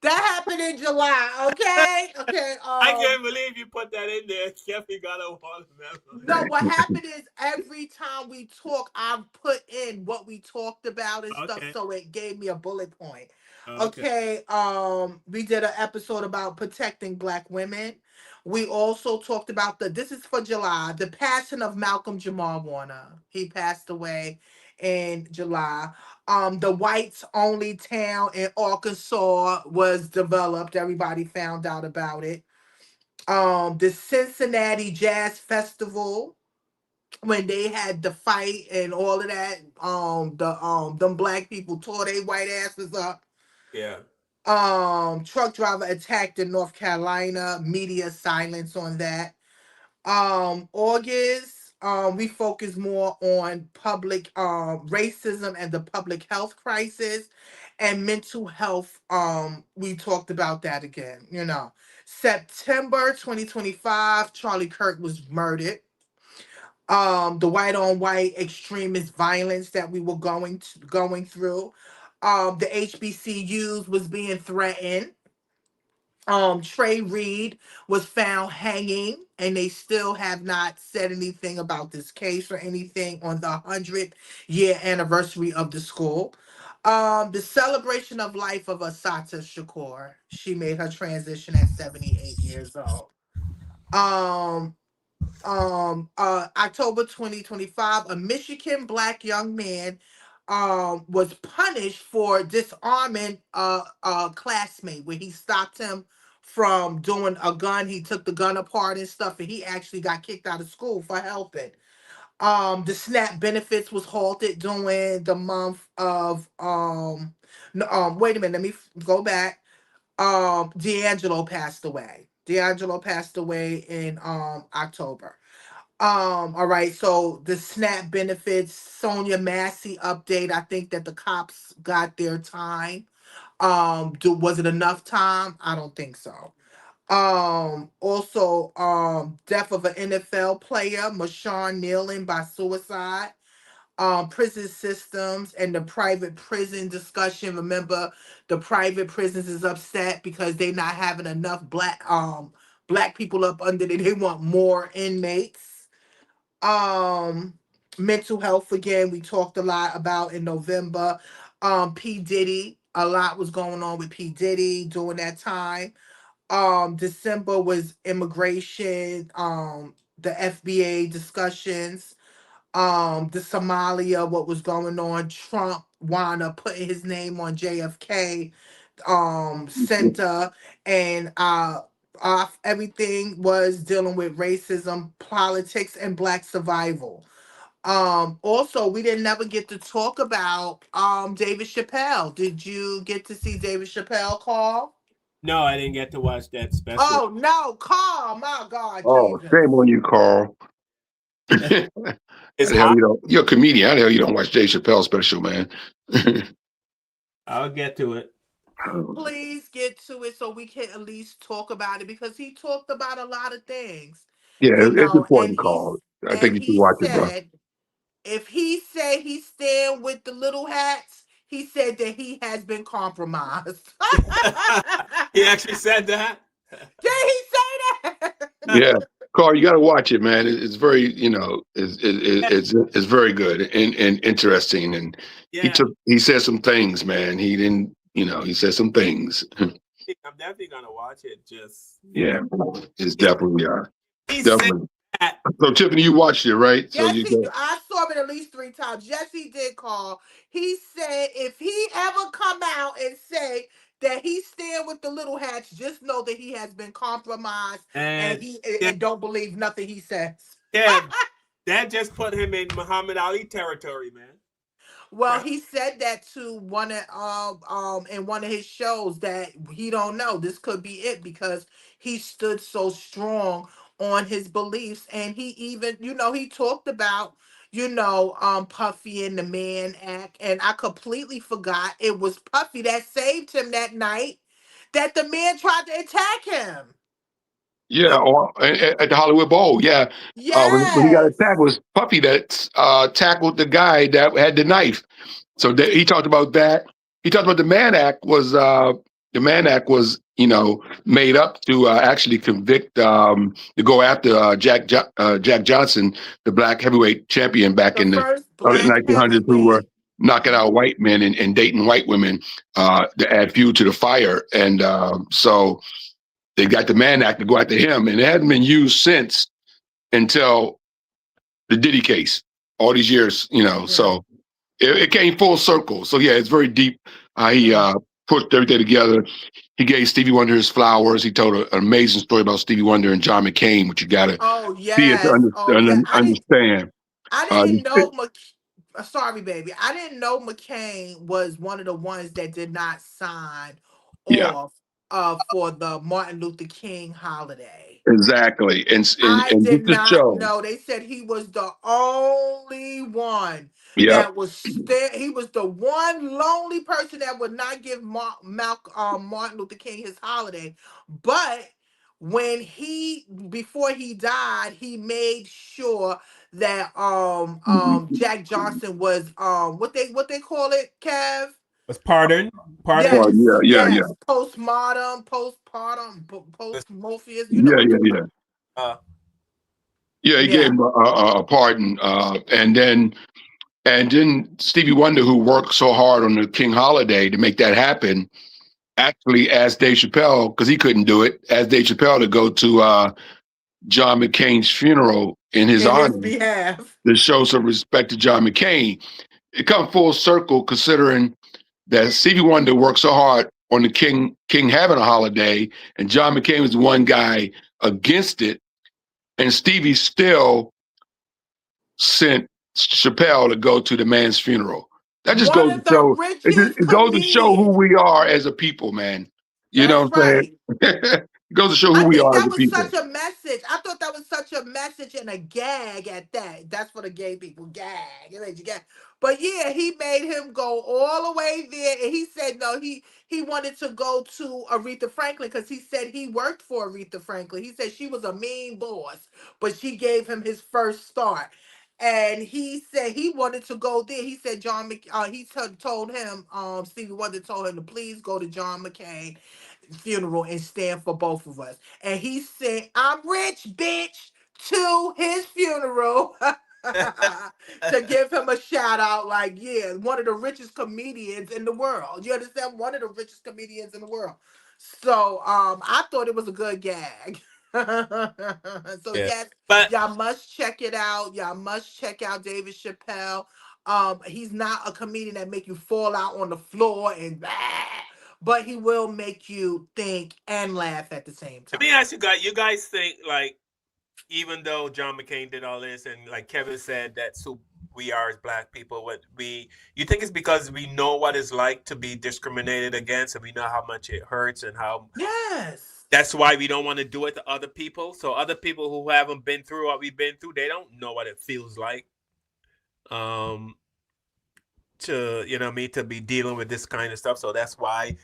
That happened in July, okay? Okay. I can't believe you put that in there. Jeffy got a watermelon. No, what happened is every time we talk, I put in what we talked about and stuff, Okay. so it gave me a bullet point. Okay. Okay, we did an episode about protecting Black women. We also talked about this is for July, the passing of Malcolm Jamal Warner. He passed away in July. The whites only town in Arkansas was developed. Everybody found out about it. The Cincinnati Jazz Festival when they had the fight and all of that, them black people tore their white asses up. Yeah. Truck driver attacked in North Carolina, media silence on that. August, we focus more on public racism and the public health crisis and mental health. We talked about that again, September 2025, Charlie Kirk was murdered. The white on white extremist violence that we were going through. The HBCUs was being threatened. Trey Reed was found hanging, and they still have not said anything about this case or anything on the 100-year anniversary of the school. The celebration of life of Asata Shakur. She made her transition at 78 years old. Um, October 2025, a Michigan black young man was punished for disarming a classmate where he stopped him from doing a gun. He took the gun apart and stuff, and he actually got kicked out of school for helping. The SNAP benefits was halted during the month of no, wait a minute, let me go back. D'Angelo passed away. D'Angelo passed away in October. All right, so the SNAP benefits, Sonia Massey update. I think that the cops got their time. Was it enough time? I don't think so. Also, death of an NFL player, Marshawn Nealon by suicide. Prison systems and the private prison discussion. Remember, the private prisons is upset because they not having enough black people up under there. They want more inmates. um Mental health, again, we talked a lot about in November. P Diddy, a lot was going on with P Diddy during that time. December was immigration, the FBA discussions, the Somalia, what was going on. Trump wound up putting his name on JFK center, and everything was dealing with racism, politics, and black survival. Also, we didn't never get to talk about David Chappelle. Did you get to see David Chappelle, Carl? No, I didn't get to watch that special. Oh no, Carl, my God, Oh, Jesus. shame on you, Carl. How It's the hell hot. you don't? You're a comedian. How the hell you don't watch Dave Chappelle special, man? I'll get to it. Please get to it so we can at least talk about it, because he talked about a lot of things, Yeah, you it's know, important, Carl. I think you should he watch it, bro. said if he said he's staying with the little hats, he said that he has been compromised. He actually said that. Did he say that? Yeah, Carl, you got to watch it, man. It's very, it's very good and interesting. And Yeah, he said some things, man. He didn't, he said some things. I'm definitely gonna watch it. Just Yeah, it's definitely, he said definitely. that. So Tiffany, you watched it, right? So Yes, you he. got, I saw it at least 3 times. Yes, he did, call. He said if he ever come out and say that he's staying with the little hats, just know that he has been compromised, and And he yeah, and don't believe nothing he says. yeah, that just put him in Muhammad Ali territory, man. Well, he said that to one of in one of his shows that he don't know. This could be it because he stood so strong on his beliefs, and he even, he talked about, Puffy and the Man Act, and I completely forgot it was Puffy that saved him that night that the man tried to attack him. yeah, or at the Hollywood Bowl, yeah. When he got Yes. attacked, it was Puffy that tackled the guy that had the knife. So he talked about that. He talked about the Mann Act was made up to actually convict to go after Jack Johnson, the black heavyweight champion back The in the first early black 1900s, who were heavyweight. knocking out white men and dating white women to add fuel to the fire. And so they got the Mann Act to go after him, and it hadn't been used since until the Diddy case. All these years, Yeah. so it came full circle. So yeah, it's very deep. He put everything together. He gave Stevie Wonder his flowers. He told an amazing story about Stevie Wonder and John McCain, which you got to Oh see it to yes. Oh yeah. understand. I didn't know sorry, baby. I didn't know McCain was one of the ones that did not sign Yeah, off for the Martin Luther King holiday. exactly. I And did just to not show. know. They said he was the only one Yep. that was there. He was the one lonely person that would not give Martin Luther King his holiday. But when before he died, he made sure that Jack Johnson was what they call it, Kev? Was pardoned. Pardon. Well, Yes, yeah. yes. Post Morpheus. You know Yeah, what I'm yeah, talking yeah. about. Yeah, he gave Yeah. him a pardon. And then Stevie Wonder, who worked so hard on the King Holiday to make that happen, actually asked Dave Chappelle, because he couldn't do it, asked Dave Chappelle to go to John McCain's funeral in his In his honor behalf. to show some respect to John McCain. It come full circle considering that Stevie Wonder worked so hard on the King having a holiday, and John McCain was the one guy against it, and Stevie still sent Chappelle to go to the man's funeral. That just One goes to of the show, richest it goes to show who comedians. we are as a people, man. You know That's what I'm right. saying? It goes to show who I we think are as that a was people. such a message. I thought that was such a message and a gag at that. That's for the gay people. Gag. It made you gag. But yeah, he made him go all the way there. And he said no, he wanted to go to Aretha Franklin because he said he worked for Aretha Franklin. He said she was a mean boss, but she gave him his first start. And he said he wanted to go there. He said told him, Stevie Wonder told him to please go to John McCain funeral and stand for both of us. And he said, I'm rich, bitch, to his funeral to give him a shout out. Like, yeah, one of the richest comedians in the world. You understand? One of the richest comedians in the world. So I thought it was a good gag. So Yeah. yes, But y'all must check it out. Y'all must check out David Chappelle. He's not a comedian that make you fall out on the floor and but he will make you think and laugh at the same let time. me ask you guys. You guys think like even though John McCain did all this, and like Kevin said, that's who we are as Black people. You think it's because we know what it's like to be discriminated against, and we know how much it hurts, and how Yes. that's why we don't want to do it to other people. So other people who haven't been through what we've been through, they don't know what it feels like. To to be dealing with this kind of stuff. So that's why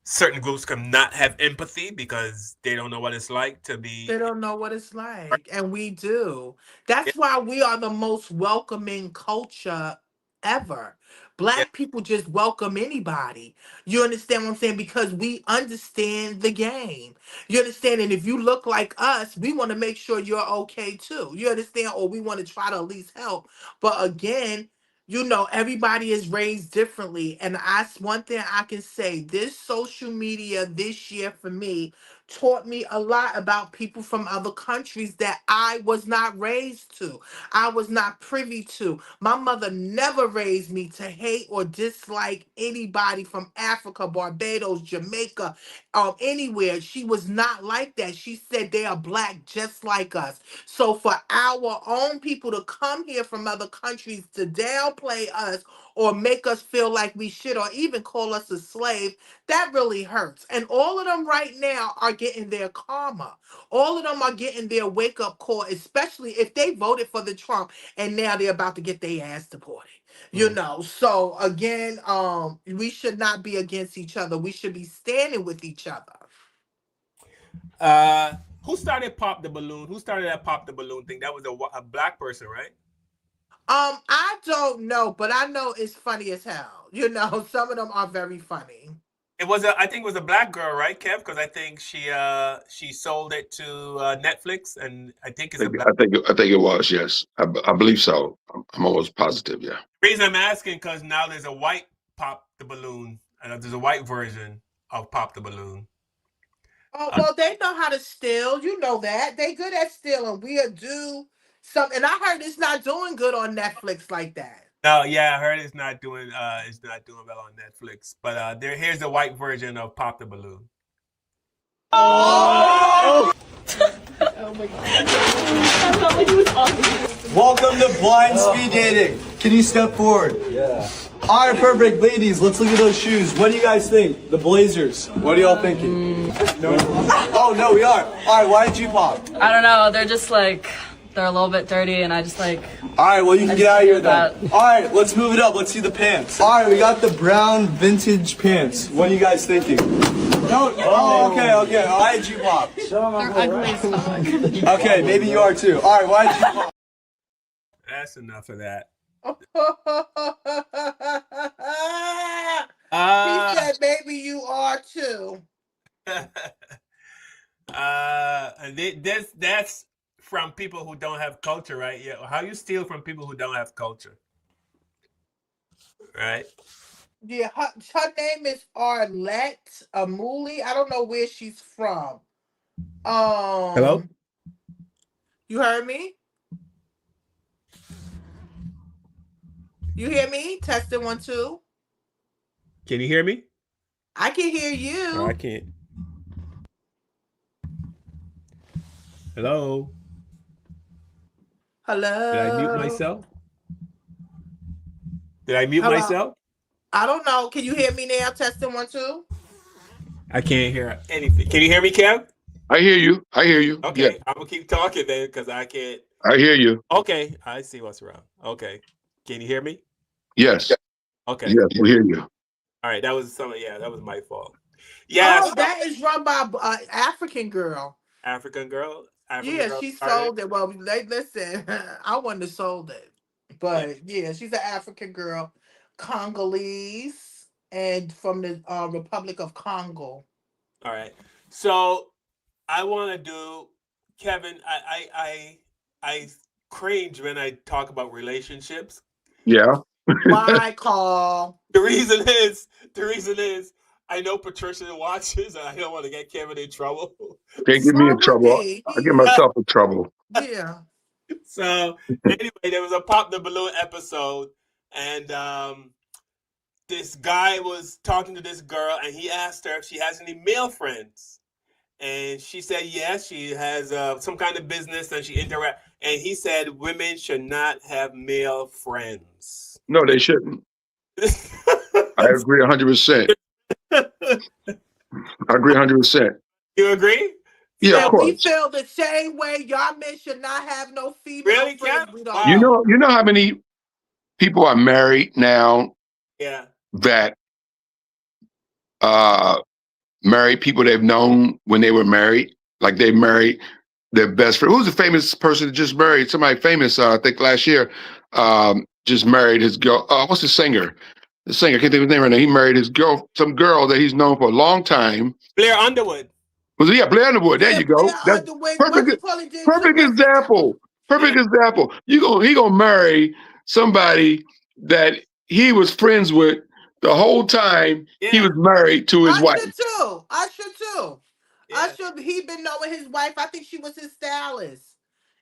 certain groups can not have empathy because they don't know what it's like to be. They don't know what it's like, and we do. That's why we are the most welcoming culture ever. Black people just welcome anybody. You understand what I'm saying? Because we understand the game. You understand? And if you look like us, we want to make sure you're okay too. You understand? Or we want to try to at least help. But again, everybody is raised differently. And one thing I can say, this social media this year for me taught me a lot about people from other countries that I was not raised to. I was not privy to. My mother never raised me to hate or dislike anybody from Africa, Barbados, Jamaica, anywhere. She was not like that. She said they are Black just like us. So for our own people to come here from other countries to downplay us or make us feel like we should, or even call us a slave, that really hurts. And all of them right now are getting their karma. All of them are getting their wake up call, especially if they voted for the Trump and now they're about to get their ass deported. So again, we should not be against each other. We should be standing with each other. Who started Pop the Balloon? Who started that Pop the Balloon thing? That was a Black person, right? I don't know, but I know it's funny as hell. Some of them are very funny. I think it was a Black girl, right, Kev? Because I think she sold it to Netflix, and I think it's a Black. I think it was, yes. I believe so. I'm almost positive, yeah. The reason I'm asking because now there's a white Pop the Balloon, and there's a white version of Pop the Balloon. Oh, well, they know how to steal. You know that. They good at stealing. We'll do something. And I heard it's not doing good on Netflix like that. No, yeah, I heard it's not doing well on Netflix. But here's the white version of Pop the Balloon. Oh my God. Welcome to blind speed dating. Can you step forward? Yeah. All right, perfect. Ladies, let's look at those shoes. What do you guys think? The Blazers. What are y'all thinking? No. Oh, no, we are. All right, why did you pop? I don't know. They're just like, they're a little bit dirty and I just like... All right, well, you can get out of here then. All right, let's move it up. Let's see the pants. All right, we got the brown vintage pants. What are you guys thinking? No. Oh, okay. Why did you pop? They're ugly as fuck. Okay, maybe you are too. All right, why did you pop? That's enough of that. He said, "Maybe you are too." That's from people who don't have culture, right? Yeah. How you steal from people who don't have culture, right? Yeah, her name is Arlette Amuli. I don't know where she's from. Hello? You heard me? You hear me? Testing 1 2. Can you hear me? I can hear you. No, I can't. Hello? Hello? Did I mute myself? Did I mute Hello? myself? I don't know. Can you hear me now? Testing 1 2. I can't hear anything. Can you hear me, Kev? I hear you. Okay, Yeah, I'm gonna keep talking then because I can't. I hear you. Okay, I see what's wrong. Okay, can you hear me? Yes. Okay. Yes, we hear you. All right, that was something. Yeah, that was my fault. Yeah, Oh, that is run by African girl. African girl. African Yeah, girl she started. sold it. Well, listen, I wouldn't have sold it. But yeah, she's an African girl, Congolese, and from the Republic of Congo. All right. So I want to do, Kevin. I cringe when I talk about relationships. Yeah. Why, Carl? The reason is I know Patricia watches, and I don't want to get Kevin in trouble. Can't get me in trouble. I get myself in trouble. Yeah. So anyway, there was a Pop the Balloon episode, and this guy was talking to this girl, and he asked her if she has any male friends, and she said yes, she has some kind of business, and she interact. And he said women should not have male friends. No, they shouldn't. I agree 100%. I agree 100%. You agree? Yeah, of And course. we feel the same way. Y'all men should not have no female friends. We don't. You know how many people are married now Yeah. that married people they've known when they were married? Like they married their best friend. Who's the famous person that just married? Somebody famous, I think last year, just married his girl. What's the singer? The singer, I can't think of his name right now. He married his girl, some girl that he's known for a long time. Blair Underwood. Was it? Yeah, Blair Underwood. There you go. That's perfect example. Perfect example. He gonna marry somebody that he was friends with the whole time he was married to his wife. I should too. He been knowing his wife. I think she was his stylist,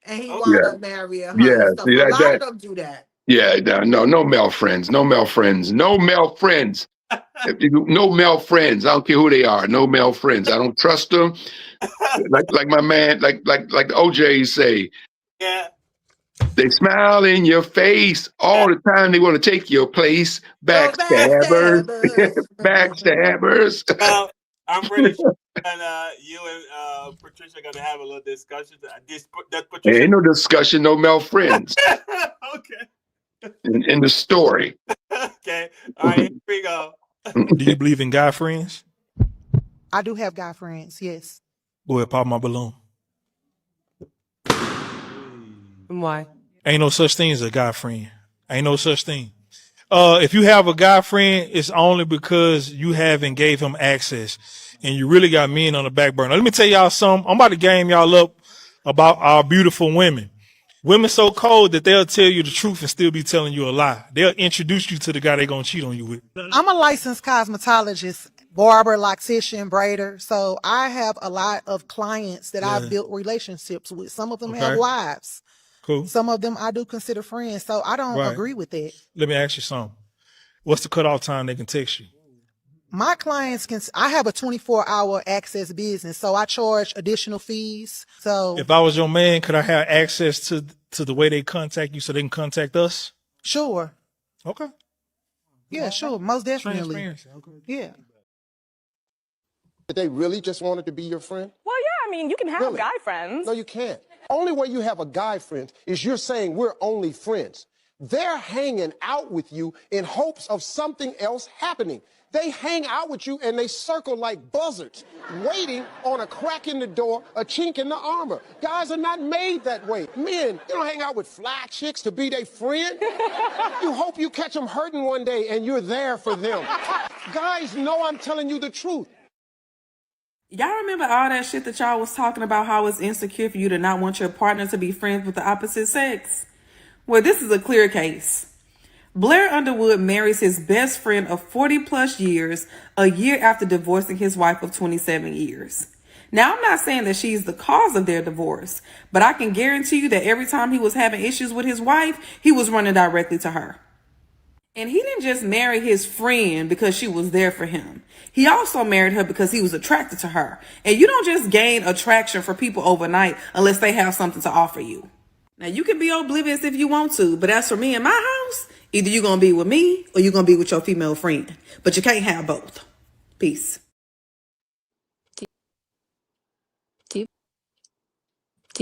and he wound up marrying her. Yeah. And stuff. See, A lot of them do that. Yeah, no male friends. No male friends. No male friends. No male friends. I don't care who they are. No male friends. I don't trust them. Like my man, like the OJs say. Yeah. They smile in your face all the time. They want to take your place. Backstabbers. Backstabbers. Well, I'm pretty sure that you and Patricia are gonna have a little discussion. Patricia. Ain't no discussion. No male friends. Okay. In the story. Okay. All right. Here we go. Do you believe in guy friends? I do have guy friends, yes. Go ahead, pop my balloon. Why? Ain't no such thing as a guy friend. Ain't no such thing. If you have a guy friend, it's only because you haven't gave him access and you really got men on the back burner. Let me tell y'all something. I'm about to game y'all up about our beautiful women. Women so cold that they'll tell you the truth and still be telling you a lie. They'll introduce you to the guy they're going to cheat on you with. I'm a licensed cosmetologist, barber, loctician, braider. So I have a lot of clients that I've built relationships with. Some of them have wives. Cool. Some of them I do consider friends. So I don't agree with that. Let me ask you something. What's the cutoff time they can text you? My clients I have a 24-hour access business, so I charge additional fees. So if I was your man, could I have access to the way they contact you so they can contact us? Sure. Okay. Yeah, sure. Most definitely. Transparency. Okay. Yeah. They really just wanted to be your friend? Well, yeah, I mean, you can have guy friends. No, you can't. Only way you have a guy friend is you're saying we're only friends. They're hanging out with you in hopes of something else happening. They hang out with you and they circle like buzzards, waiting on a crack in the door, a chink in the armor. Guys are not made that way. Men, you don't hang out with fly chicks to be their friend. You hope you catch them hurting one day and you're there for them. Guys know I'm telling you the truth. Y'all remember all that shit that y'all was talking about, how it's insecure for you to not want your partner to be friends with the opposite sex? Well, this is a clear case. Blair Underwood marries his best friend of 40 plus years a year after divorcing his wife of 27 years. Now, I'm not saying that she's the cause of their divorce, but I can guarantee you that every time he was having issues with his wife, he was running directly to her. And he didn't just marry his friend because she was there for him. He also married her because he was attracted to her. And you don't just gain attraction for people overnight unless they have something to offer you. Now, you can be oblivious if you want to, but as for me in my house, either you're going to be with me or you're going to be with your female friend. But you can't have both. Peace. Do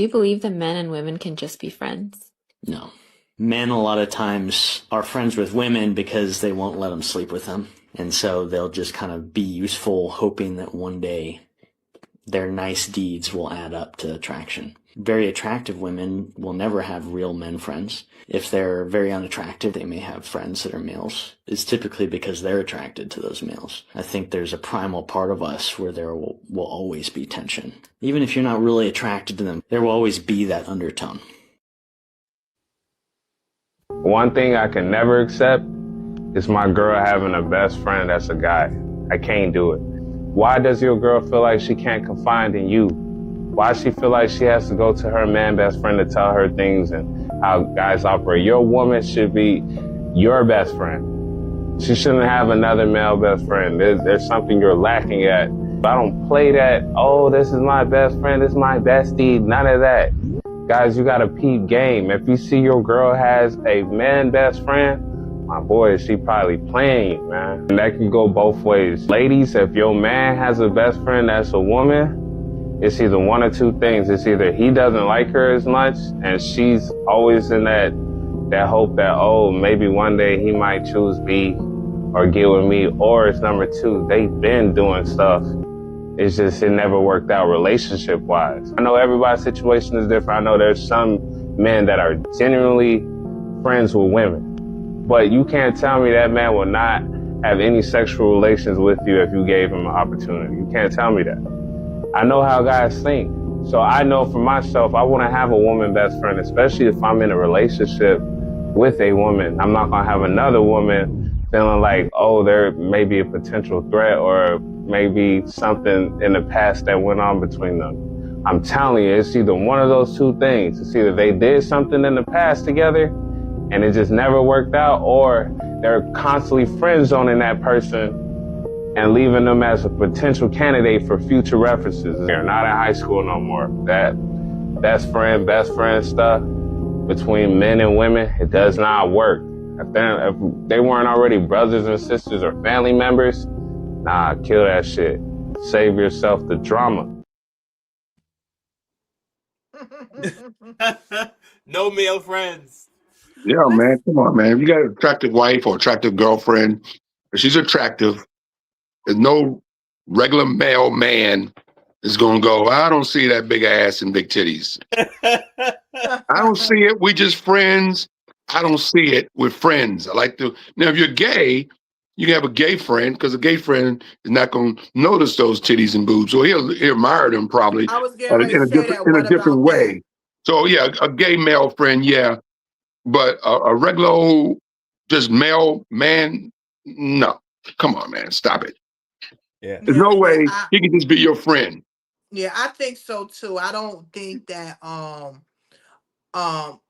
you believe that men and women can just be friends? No. Men a lot of times are friends with women because they won't let them sleep with them. And so they'll just kind of be useful, hoping that one day their nice deeds will add up to attraction. Very attractive women will never have real men friends. If they're very unattractive, they may have friends that are males. It's typically because they're attracted to those males. I think there's a primal part of us where there will always be tension. Even if you're not really attracted to them, there will always be that undertone. One thing I can never accept is my girl having a best friend that's a guy. I can't do it. Why does your girl feel like she can't confide in you? Why does she feel like she has to go to her man best friend to tell her things and how guys operate? Your woman should be your best friend. She shouldn't have another male best friend. There's something you're lacking at. I don't play that, oh, this is my best friend, this is my bestie, none of that. Guys, you gotta peep game. If you see your girl has a man best friend, my boy, she probably playing you, man. And that can go both ways. Ladies, if your man has a best friend that's a woman, it's either one or two things. It's either he doesn't like her as much and she's always in that hope that, oh, maybe one day he might choose me or get with me, or it's number two, they've been doing stuff. It's just, it never worked out relationship-wise. I know everybody's situation is different. I know there's some men that are genuinely friends with women, but you can't tell me that man will not have any sexual relations with you if you gave him an opportunity. You can't tell me that. I know how guys think. So I know for myself, I want to have a woman best friend, especially if I'm in a relationship with a woman. I'm not going to have another woman feeling like, oh, there may be a potential threat or maybe something in the past that went on between them. I'm telling you, it's either one of those two things. It's either they did something in the past together and it just never worked out, or they're constantly friend zoning that person and leaving them as a potential candidate for future references. They're not in high school no more. That best friend stuff between men and women, it does not work. If they weren't already brothers and sisters or family members, nah, kill that shit. Save yourself the drama. No male friends. Yeah, man. Come on, man. If you got an attractive wife or attractive girlfriend, if she's attractive, there's no regular male man is going to go, I don't see that big ass and big titties. I don't see it. We just friends. I don't see it. We're friends. I like to. Now, if you're gay, you can have a gay friend because a gay friend is not going to notice those titties and boobs. So he'll admire them probably I was getting ready to say that. in What a different about way. that? So, yeah, a gay male friend, yeah. But a regular old, just male man, no. Come on, man. Stop it. Yeah. There's no way he can just be your friend. Yeah, I think so too. I don't think that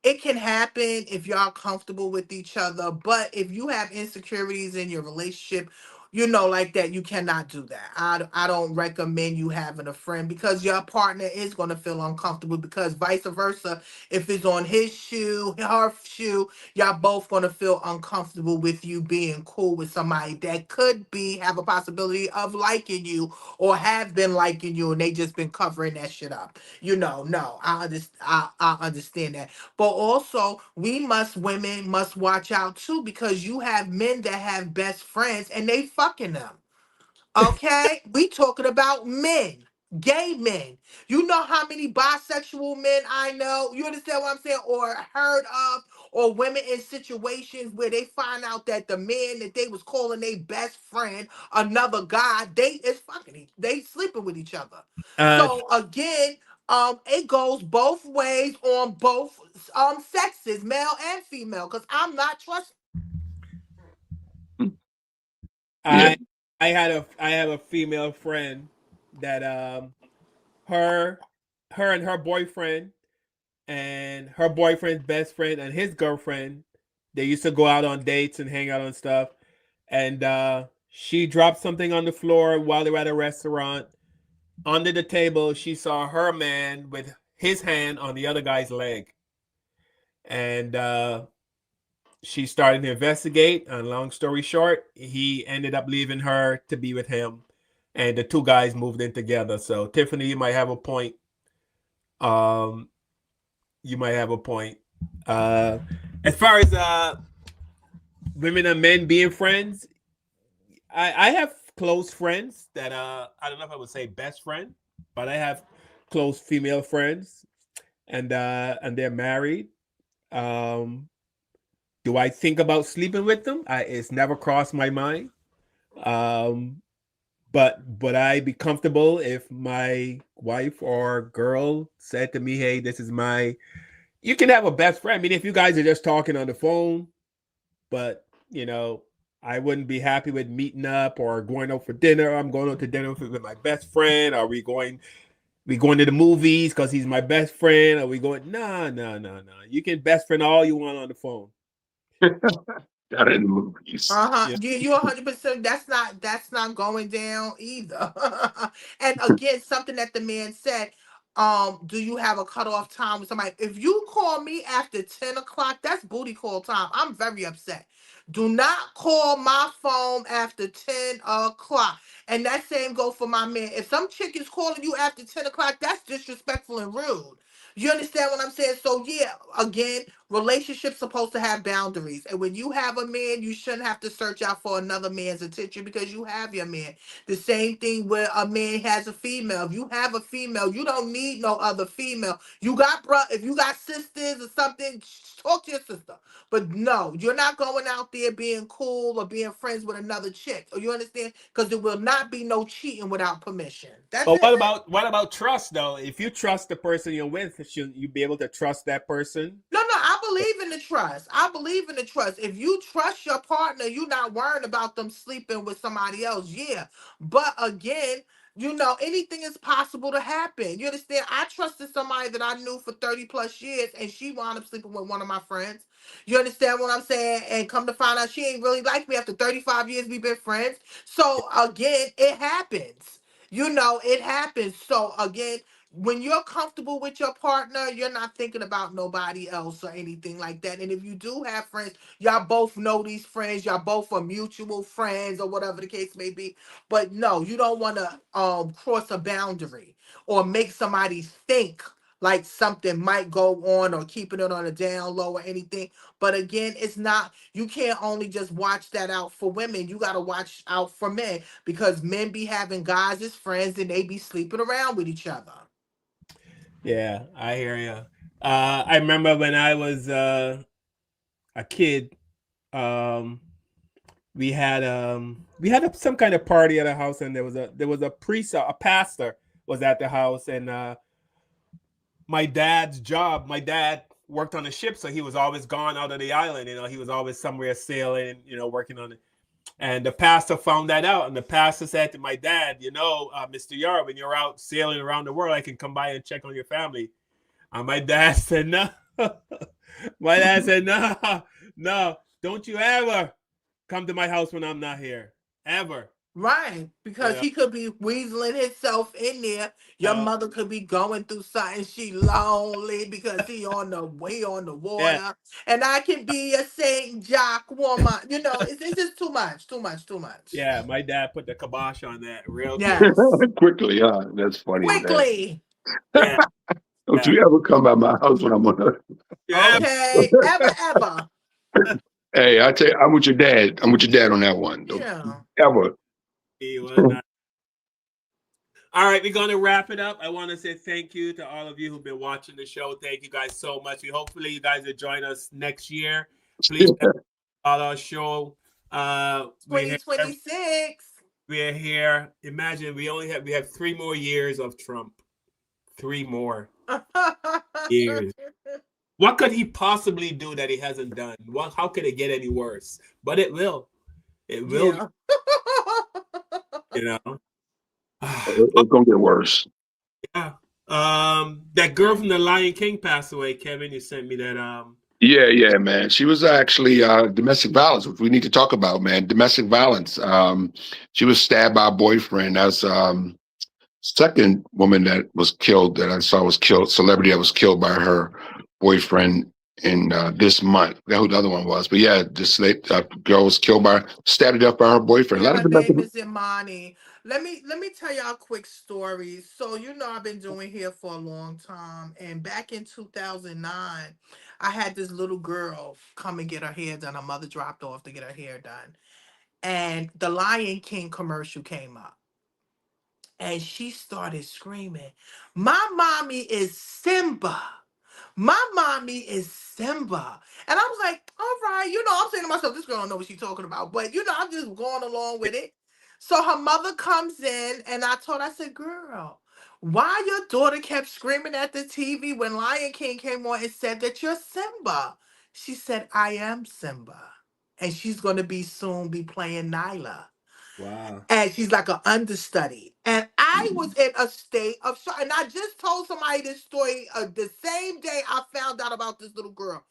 it can happen if y'all comfortable with each other, but if you have insecurities in your relationship, like that, you cannot do that. I don't recommend you having a friend because your partner is going to feel uncomfortable, because vice versa, if it's on his shoe, her shoe, y'all both going to feel uncomfortable with you being cool with somebody that could have a possibility of liking you or have been liking you, and they just been covering that shit up. No, I understand that. But also, women must watch out too, because you have men that have best friends and they fucking them. Okay? We talking about men. Gay men. You know how many bisexual men I know? You understand what I'm saying? Or heard of, or women in situations where they find out that the man that they was calling their best friend, another guy, they sleeping with each other. So again, it goes both ways on both sexes, male and female, because I'm not trusting. Yeah. I have a female friend that her and her boyfriend and her boyfriend's best friend and his girlfriend, they used to go out on dates and hang out and stuff. And she dropped something on the floor while they were at a restaurant. Under the table, she saw her man with his hand on the other guy's leg. And she started to investigate. And long story short, he ended up leaving her to be with him. And the two guys moved in together. So Tiffany, you might have a point. You might have a point. As far as women and men being friends, I have close friends that I don't know if I would say best friend, but I have close female friends, and they're married. Do I think about sleeping with them? It's never crossed my mind. But I'd be comfortable if my wife or girl said to me, "Hey, this is my." You can have a best friend. I mean, if you guys are just talking on the phone, but I wouldn't be happy with meeting up or going out for dinner. I'm going out to dinner with my best friend. Are we going to the movies because he's my best friend? Are we going? No. You can best friend all you want on the phone. Not in the movies. Yeah. You 100%. That's not going down either. And again, something that the man said. Do you have a cutoff time with somebody? If you call me after 10 o'clock, that's booty call time. I'm very upset. Do not call my phone after 10 o'clock. And that same go for my man. If some chick is calling you after 10 o'clock, that's disrespectful and rude. You understand what I'm saying? So yeah, again, relationships supposed to have boundaries. And when you have a man, you shouldn't have to search out for another man's attention because you have your man. The same thing where a man has a female. If you have a female, you don't need no other female. If you got sisters or something, talk to your sister. But no, you're not going out there being cool or being friends with another chick. Or you understand? Because there will not be no cheating without permission. That's But it. what about trust though? If you trust the person you're with, should you be able to trust that person? No, I believe in the trust. I believe in the trust. If you trust your partner, you're not worrying about them sleeping with somebody else. Yeah. But again, anything is possible to happen. You understand? I trusted somebody that I knew for 30 plus years and she wound up sleeping with one of my friends. You understand what I'm saying? And come to find out she ain't really like me after 35 years we've been friends. So again, it happens. It happens. So again, when you're comfortable with your partner, you're not thinking about nobody else or anything like that. And if you do have friends, y'all both know these friends, y'all both are mutual friends or whatever the case may be. But no, you don't want to cross a boundary or make somebody think like something might go on or keeping it on a down low or anything. But again, it's not, you can't only just watch that out for women. You got to watch out for men because men be having guys as friends and they be sleeping around with each other. Yeah, I hear you. I remember when I was a kid, we had some kind of party at a house, and there was a priest, a pastor was at the house, and my dad worked on a ship, so he was always gone out of the island. He was always somewhere sailing, working on it. And the pastor found that out, and the pastor said to my dad, Mr. Yard, when you're out sailing around the world, I can come by and check on your family. And my dad said, no. My dad said, no, don't you ever come to my house when I'm not here, ever. Right, because he could be weaseling himself in there. Your mother could be going through something. She lonely because he on the water, and I can be a Saint Jock woman. It's just too much. Yeah, my dad put the kibosh on that real Quickly, that's funny. Quickly. Yeah. Don't you ever come by my house when I'm on the... Okay, ever. Hey, I tell you, I'm with your dad. I'm with your dad on that one. Don't Yeah. ever. He was not. All right, we're gonna wrap it up. I want to say thank you to all of you who've been watching the show. Thank you guys so much. We hopefully you guys will join us next year. Please follow our show. We're here. 2026. We're here. Imagine we have 3 more years of Trump. 3 more years. What could he possibly do that he hasn't done? How could it get any worse? But it will. It will. Yeah. You know. It's gonna get worse. Yeah. That girl from The Lion King passed away. Kevin, you sent me that. Yeah, man. She was actually domestic violence, which we need to talk about, man. Domestic violence. She was stabbed by a boyfriend. That's second woman that was killed that I saw was killed. Celebrity that was killed by her boyfriend in this month. I forgot who the other one was, but yeah, this girl was killed stabbed to death by her boyfriend. A Yeah, lot of her domestic. name is Imani. Let me tell y'all a quick story. So I've been doing hair for a long time, and back in 2009, I had this little girl come and get her hair done. Her mother dropped off to get her hair done, and the Lion King commercial came up, and she started screaming, "My mommy is Simba. My mommy is Simba." And I was like, all right, I'm saying to myself, this girl don't know what she's talking about. But I'm just going along with it. So her mother comes in and I said, girl, why your daughter kept screaming at the TV when Lion King came on and said that you're Simba? She said, I am Simba. And she's gonna soon be playing Nyla. Wow. And she's like an understudy. And I was in a state of shock. And I just told somebody this story the same day I found out about this little girl.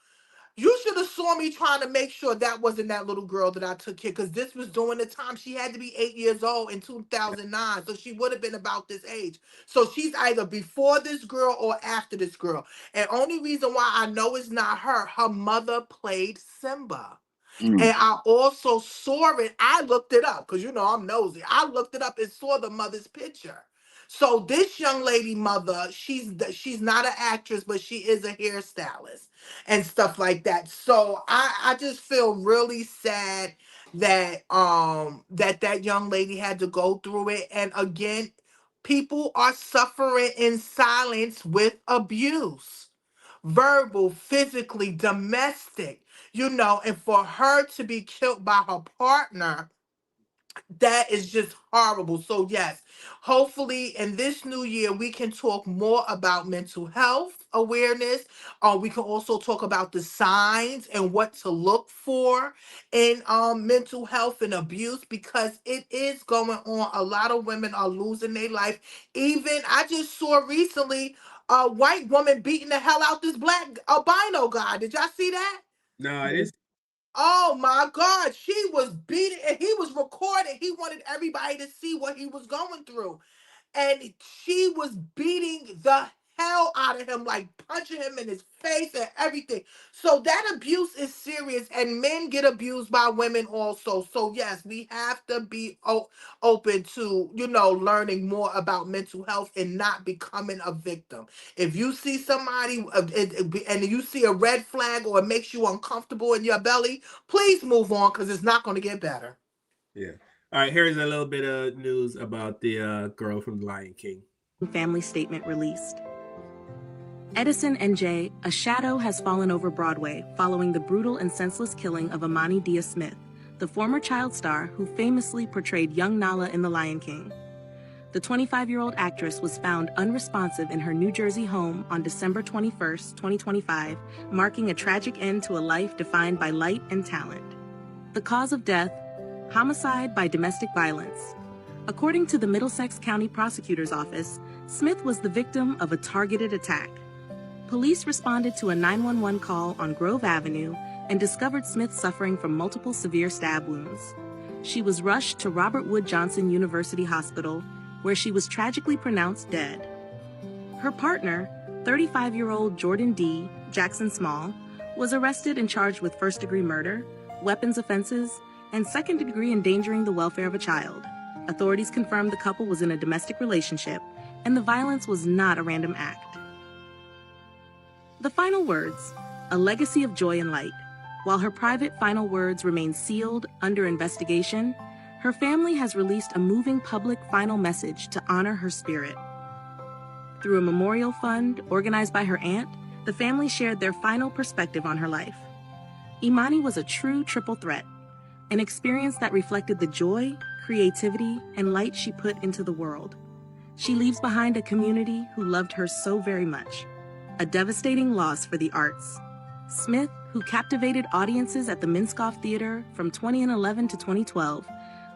You should have saw me trying to make sure that wasn't that little girl that I took here, because this was during the time she had to be 8 years old in 2009. So she would have been about this age. So she's either before this girl or after this girl. And only reason why I know it's not her mother played Simba. And I also saw it. I looked it up because I'm nosy. I looked it up and saw the mother's picture. So this young lady mother, she's not an actress, but she is a hairstylist and stuff like that. So I just feel really sad that that young lady had to go through it. And again, people are suffering in silence with abuse, verbal, physically, domestic, and for her to be killed by her partner, that is just horrible. So yes, hopefully in this new year we can talk more about mental health awareness. We can also talk about the signs and what to look for in mental health and abuse, because it is going on. A lot of women are losing their life. Even I just saw recently a white woman beating the hell out this black albino guy. Did y'all see that? No, it is. Oh my God, she was beating, and he was recording. He wanted everybody to see what he was going through. And she was beating the hell out of him, like punching him in his face and everything. So that abuse is serious, and men get abused by women also. So yes, we have to be open to learning more about mental health and not becoming a victim. If you see somebody and you see a red flag or it makes you uncomfortable in your belly, please move on, because it's not going to get better. Yeah. All right, here's a little bit of news about the girl from The Lion King. Family statement released. Edison NJ, a shadow has fallen over Broadway following the brutal and senseless killing of Imani Dia-Smith, the former child star who famously portrayed young Nala in The Lion King. The 25-year-old actress was found unresponsive in her New Jersey home on December 21, 2025, marking a tragic end to a life defined by light and talent. The cause of death: homicide by domestic violence. According to the Middlesex County Prosecutor's Office, Smith was the victim of a targeted attack. Police responded to a 911 call on Grove Avenue and discovered Smith suffering from multiple severe stab wounds. She was rushed to Robert Wood Johnson University Hospital, where she was tragically pronounced dead. Her partner, 35-year-old Jordan D. Jackson Small, was arrested and charged with first-degree murder, weapons offenses, and second-degree endangering the welfare of a child. Authorities confirmed the couple was in a domestic relationship, and the violence was not a random act. The final words: a legacy of joy and light. While her private final words remain sealed under investigation, Her family has released a moving public final message to honor her spirit. Through a memorial fund organized by her aunt, the family shared their final perspective on her life. Imani was a true triple threat, an experience that reflected the joy, creativity, and light she put into the world. She leaves behind a community who loved her so very much, a devastating loss for the arts. Smith, who captivated audiences at the Minskoff Theater from 2011 to 2012,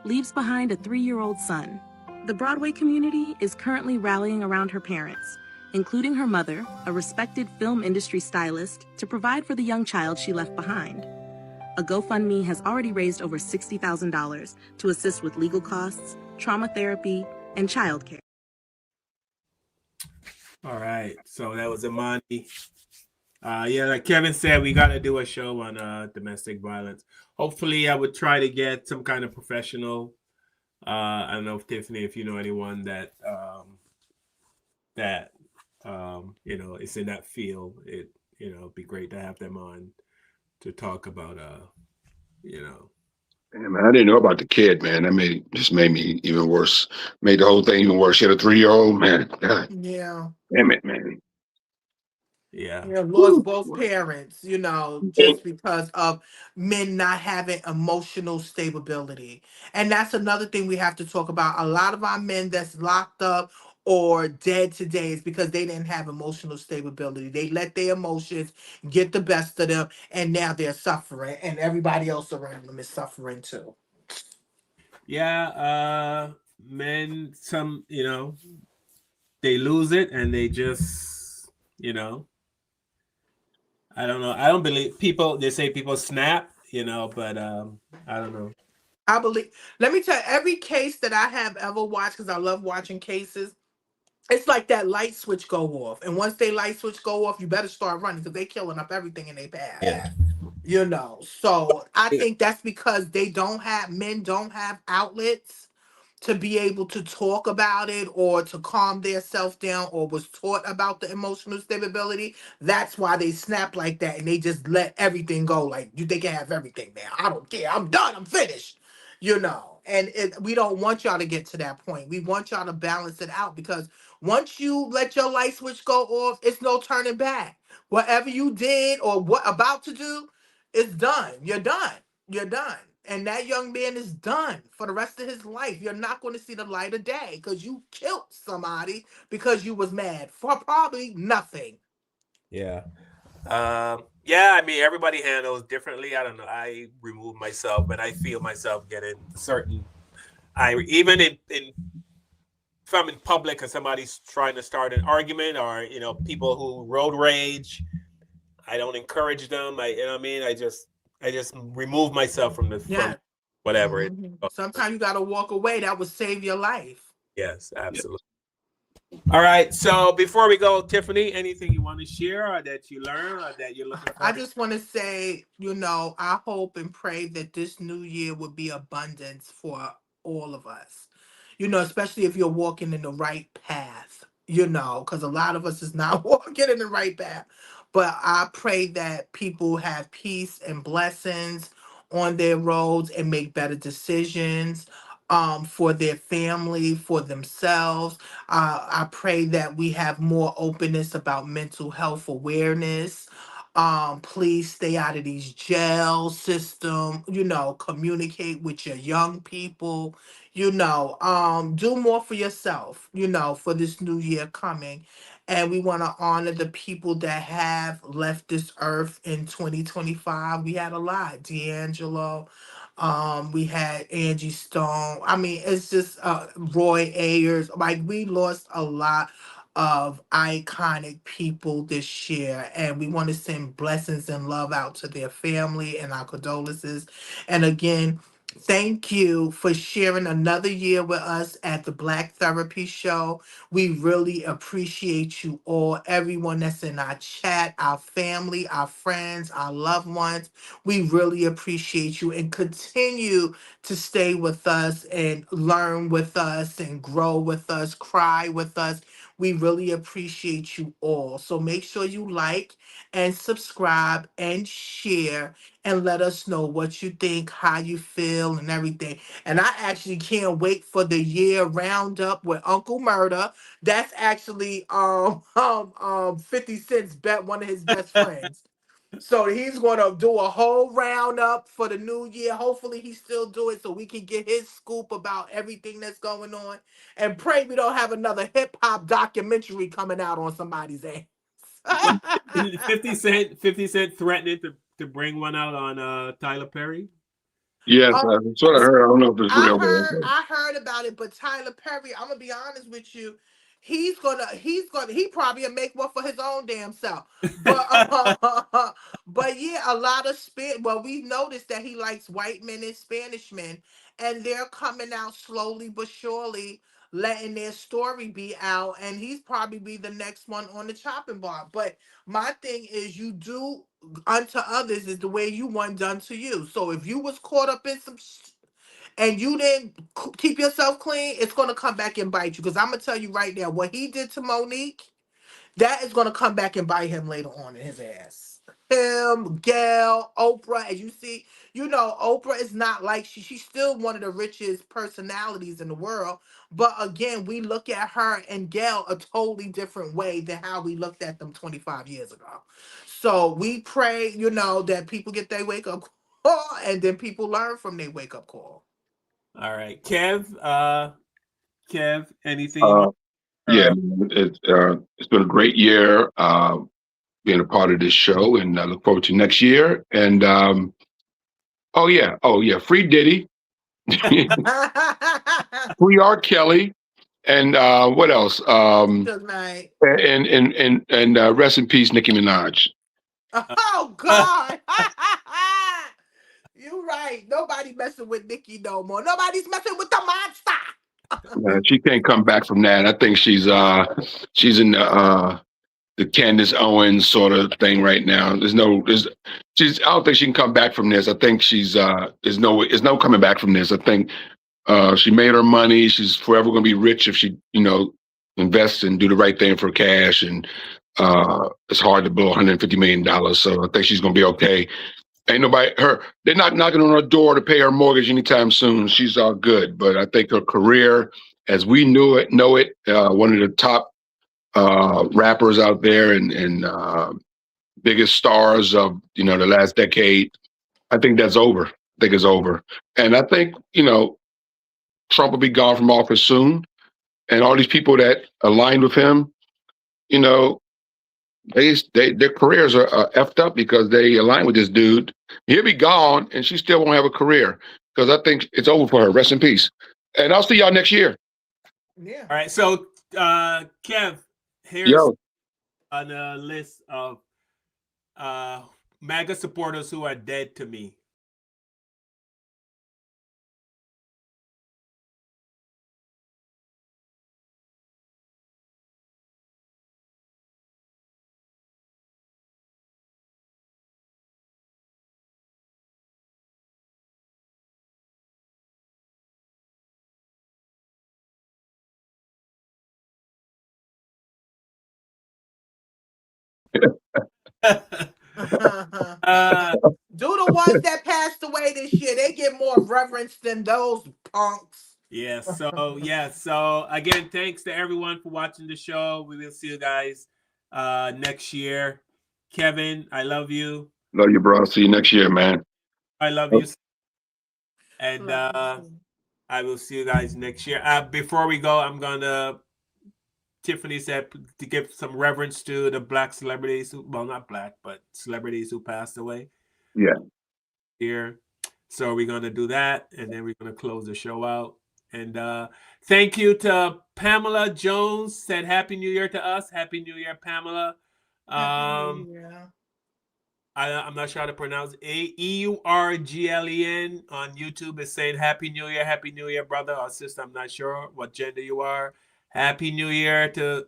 leaves behind a 3-year-old son. The Broadway community is currently rallying around her parents, including her mother, a respected film industry stylist, to provide for the young child she left behind. A GoFundMe has already raised over $60,000 to assist with legal costs, trauma therapy, and childcare. All right, so that was Imani. Yeah, like Kevin said, we got to do a show on domestic violence. Hopefully, I would try to get some kind of professional. I don't know if Tiffany, if you know anyone that is in that field, it'd be great to have them on to talk about Yeah, man, I didn't know about the kid, man. That made me even worse. Made the whole thing even worse. She had a 3-year-old, man. God Yeah. damn it, man. Yeah. Lost both parents, just because of men not having emotional stability. And that's another thing we have to talk about. A lot of our men that's locked up or dead today is because they didn't have emotional stability. They let their emotions get the best of them, and now they're suffering, and everybody else around them is suffering too. Yeah, men, they lose it and they just, I don't know. I don't believe people, they say people snap, but I don't know. I believe, let me tell you, every case that I have ever watched, because I love watching cases, it's like that light switch go off. And once they light switch go off, you better start running because they killing up everything in their path. Yeah. So I think that's because men don't have outlets to be able to talk about it or to calm their self down or was taught about the emotional stability. That's why they snap like that and they just let everything go. Like, they can have everything now. I don't care. I'm done. I'm finished. And we don't want y'all to get to that point. We want y'all to balance it out because once you let your light switch go off, it's no turning back. Whatever you did or what about to do, it's done. You're done. You're done. And that young man is done for the rest of his life. You're not going to see the light of day because you killed somebody because you was mad for probably nothing. Yeah. Yeah, I mean, everybody handles differently. I don't know. I remove myself, but I feel myself getting certain. Even if I'm in public and somebody's trying to start an argument or, people who road rage, I don't encourage them. I just remove myself from Yeah. whatever it. Sometimes you got to walk away. That would save your life. Yes, absolutely. All right. So before we go, Tiffany, anything you want to share or that you learned or that you're looking for? I just want to say, I hope and pray that this new year will be abundance for all of us. Especially if you're walking in the right path, because a lot of us is not walking in the right path. But I pray that people have peace and blessings on their roads and make better decisions for their family, for themselves. I pray that we have more openness about mental health awareness. Please stay out of these jail system, communicate with your young people, do more for yourself, for this new year coming. And we want to honor the people that have left this earth in 2025. We had a lot. D'Angelo, we had Angie Stone. I mean, it's just Roy Ayers. Like, we lost a lot of iconic people this year, and we want to send blessings and love out to their family and our condolences. And again, thank you for sharing another year with us at the Black Therapy Show. We really appreciate you all, everyone that's in our chat, our family, our friends, our loved ones. We really appreciate you and continue to stay with us and learn with us and grow with us, cry with us. We really appreciate you all. So make sure you like and subscribe and share and let us know what you think, how you feel, and everything. And I actually can't wait for the year roundup with Uncle Murder. That's actually 50 Cent's one of his best friends. So he's gonna do a whole roundup for the new year. Hopefully he still do it so we can get his scoop about everything that's going on. And pray we don't have another hip hop documentary coming out on somebody's ass. 50 Cent threatening to bring one out on Tyler Perry. Yes, that's what I heard. I don't know if it's real, but okay. I heard about it, but Tyler Perry, I'm gonna be honest with you, he probably will make one for his own damn self. But but yeah, a lot of we noticed that he likes white men and Spanish men, and they're coming out slowly but surely, letting their story be out, and he's probably be the next one on the chopping block. But my thing is, you do unto others is the way you want done to you. So if you was caught up in some and you didn't keep yourself clean, it's gonna come back and bite you. Because I'm gonna tell you right now, what he did to Monique, that is gonna come back and bite him later on in his ass. Him, Gail, Oprah, as you see, Oprah is not like she's still one of the richest personalities in the world. But again, we look at her and Gail a totally different way than how we looked at them 25 years ago. So we pray, that people get their wake up call and then people learn from their wake up call. All right, Kev, anything you Uh, want? yeah, man, it's been a great year being a part of this show, and I look forward to next year. And oh yeah, free Diddy, free R. Kelly, and what else? Good night. And rest in peace, Nicki Minaj. Oh God. You right. Nobody messing with Nicki no more. Nobody's messing with the monster. She can't come back from that. I think she's in the Candace Owens sort of thing right now. I don't think she can come back from this. I think there's no coming back from this. I think she made her money. She's forever going to be rich if she, invests and do the right thing for cash. And it's hard to blow $150 million. So I think she's going to be okay. Ain't they're not knocking on her door to pay her mortgage anytime soon. She's all good. But I think her career, as we know it, one of the top rappers out there and biggest stars of, the last decade, I think that's over. I think it's over. And I think, Trump will be gone from office soon. And all these people that aligned with him, their careers are effed up because they align with this dude. He'll be gone, and she still won't have a career because I think it's over for her. Rest in peace. And I'll see y'all next year. Yeah. All right. So, Kev, here's Yo. on a list of MAGA supporters who are dead to me. Do the ones that passed away this year, they get more reverence than those punks. So again, thanks to everyone for watching the show. We will see you guys next year. Kevin, I love you. Love you, bro. See you next year, man. I love you. And I will see you guys next year. Before we go, Tiffany said to give some reverence to the black celebrities not black, but celebrities who passed away. Yeah. Here. So we're going to do that, and then we're going to close the show out. And thank you to Pamela Jones, said Happy New Year to us. Happy New Year, Pamela. I'm not sure how to pronounce it. EURGLEN on YouTube is saying Happy New Year, brother or sister. I'm not sure what gender you are. Happy New Year to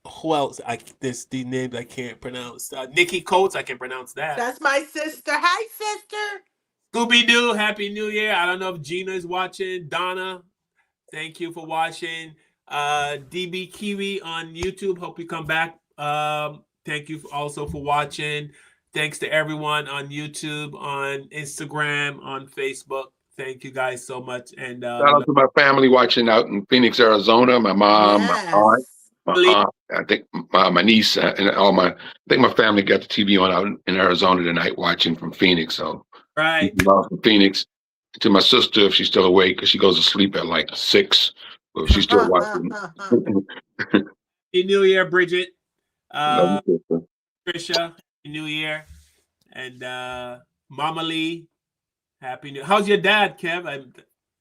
who else? These names I can't pronounce. Nikki Coates, I can pronounce that. That's my sister. Hi, sister. Scooby Doo, Happy New Year. I don't know if Gina is watching. Donna, Thank you for watching. DB Kiwi on YouTube. Hope you come back. Thank you also for watching. Thanks to everyone on YouTube, on Instagram, on Facebook. Thank you guys so much. And Shout out to my family watching out in Phoenix, Arizona. My mom, my aunt, I think my niece, and all my. I think my family got the TV on out in Arizona tonight, watching from Phoenix. So right, from Phoenix. To my sister, if she's still awake, because she goes to sleep at like 6, but she's still watching. Happy New Year, Bridget. Love you, sister. Trisha, Happy New Year. And Mama Lee, Happy New. How's your dad, Kev?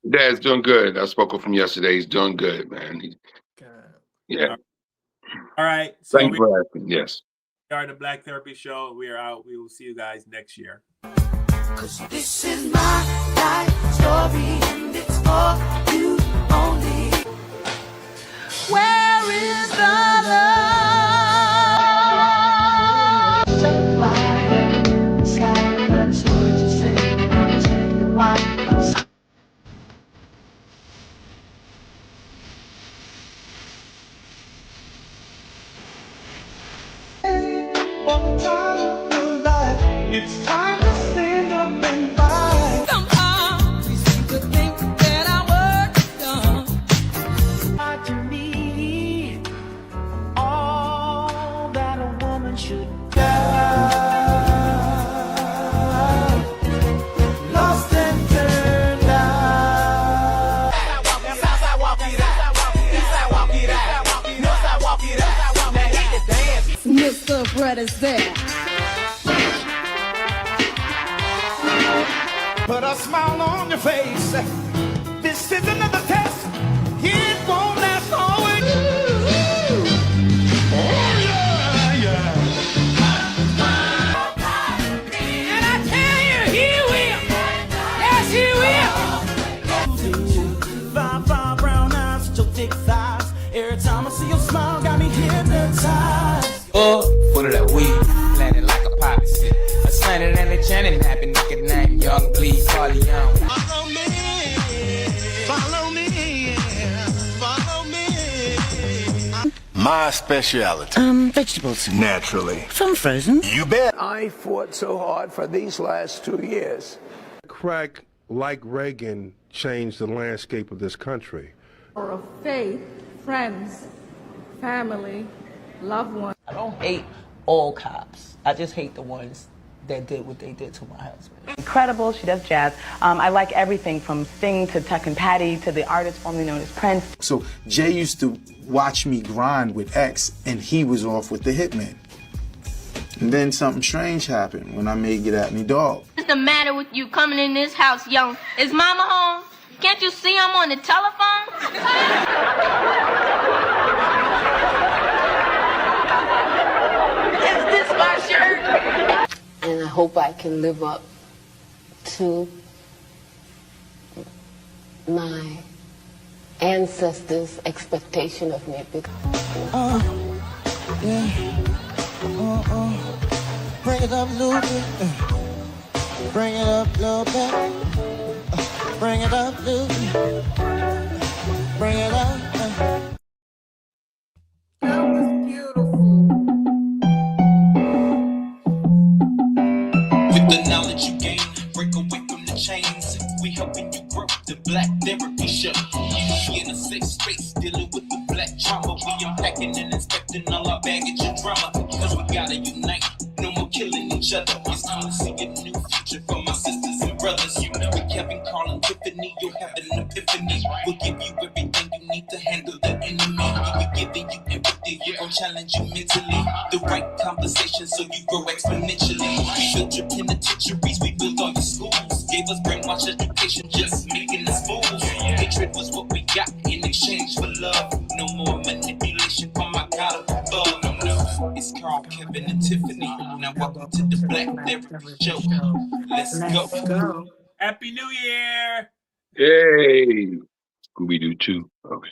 Dad's doing good. I spoke with him yesterday. He's doing good, man. Yeah. All right. So Thank you for asking. Yes. We are the Black Therapy Show. We are out. We will see you guys next year. 'Cause this is my life story and it's for you only. Where is the love? It's time to stand up and fight. Somehow we seem to think that our work is done. To me, all that a woman should die. Lost and turned out. Southside walk it out. Eastside walk it out. Northside walk it out. Now hit the dance. Mr. Brett is there. Put a smile on your face. This is another test. It won't last always. Oh yeah, yeah. And I tell you, he will. Yes, he will. 5 brown eyes with your thick thighs. Every time I see your smile, got me hypnotized. What of that weed? Planted like a poppy seed. I slanted and a chanting happy nigga named Young Bleed Carleon. Follow me, follow me, follow me. My specialty. Vegetables. Naturally. Some frozen. You bet. I fought so hard for these last 2 years. Crack, like Reagan, changed the landscape of this country. Or of faith, friends, family, loved ones. I don't hate all cops. I just hate the ones that did what they did to my husband. Incredible. She does jazz. I like everything from Sting to Tuck and Patty to the artist formerly known as Prince. So Jay used to watch me grind with X, and he was off with the Hitman. And then something strange happened when I made Get At Me Dog. What's the matter with you coming in this house, young? Is Mama home? Can't you see I'm on the telephone? Is this my shirt? And I hope I can live up to my ancestors' expectation of me. Bring it up a little bit. Bring it up a little bit. Bring it up a little bit. Bring it up. That was beautiful. With the knowledge you gain, break away from the chains. We helping you grow the Black Therapy Show. You in a safe space, dealing with the black trauma. We unpacking and inspecting all our baggage and drama. Cause we gotta unite, no more killing each other. It's time to see a new future for my sisters and brothers. You know, with Kevin, Carl, and Tiffany, you'll have an epiphany. We'll give you everything you need to handle the enemy. We're giving you empathy, we're gonna challenge you mentally. The right conversation so you grow exponentially. We built your penitentiaries, we built all your schools. Gave us brainwash education, just making us fools. Hatred was what we got in exchange for love. No more manipulation from my God above. No, it's Carl, Kevin, and Tiffany. Now welcome to the Black Therapy Show. Let's go. Happy New Year. Yay. Scooby-Doo too. Okay.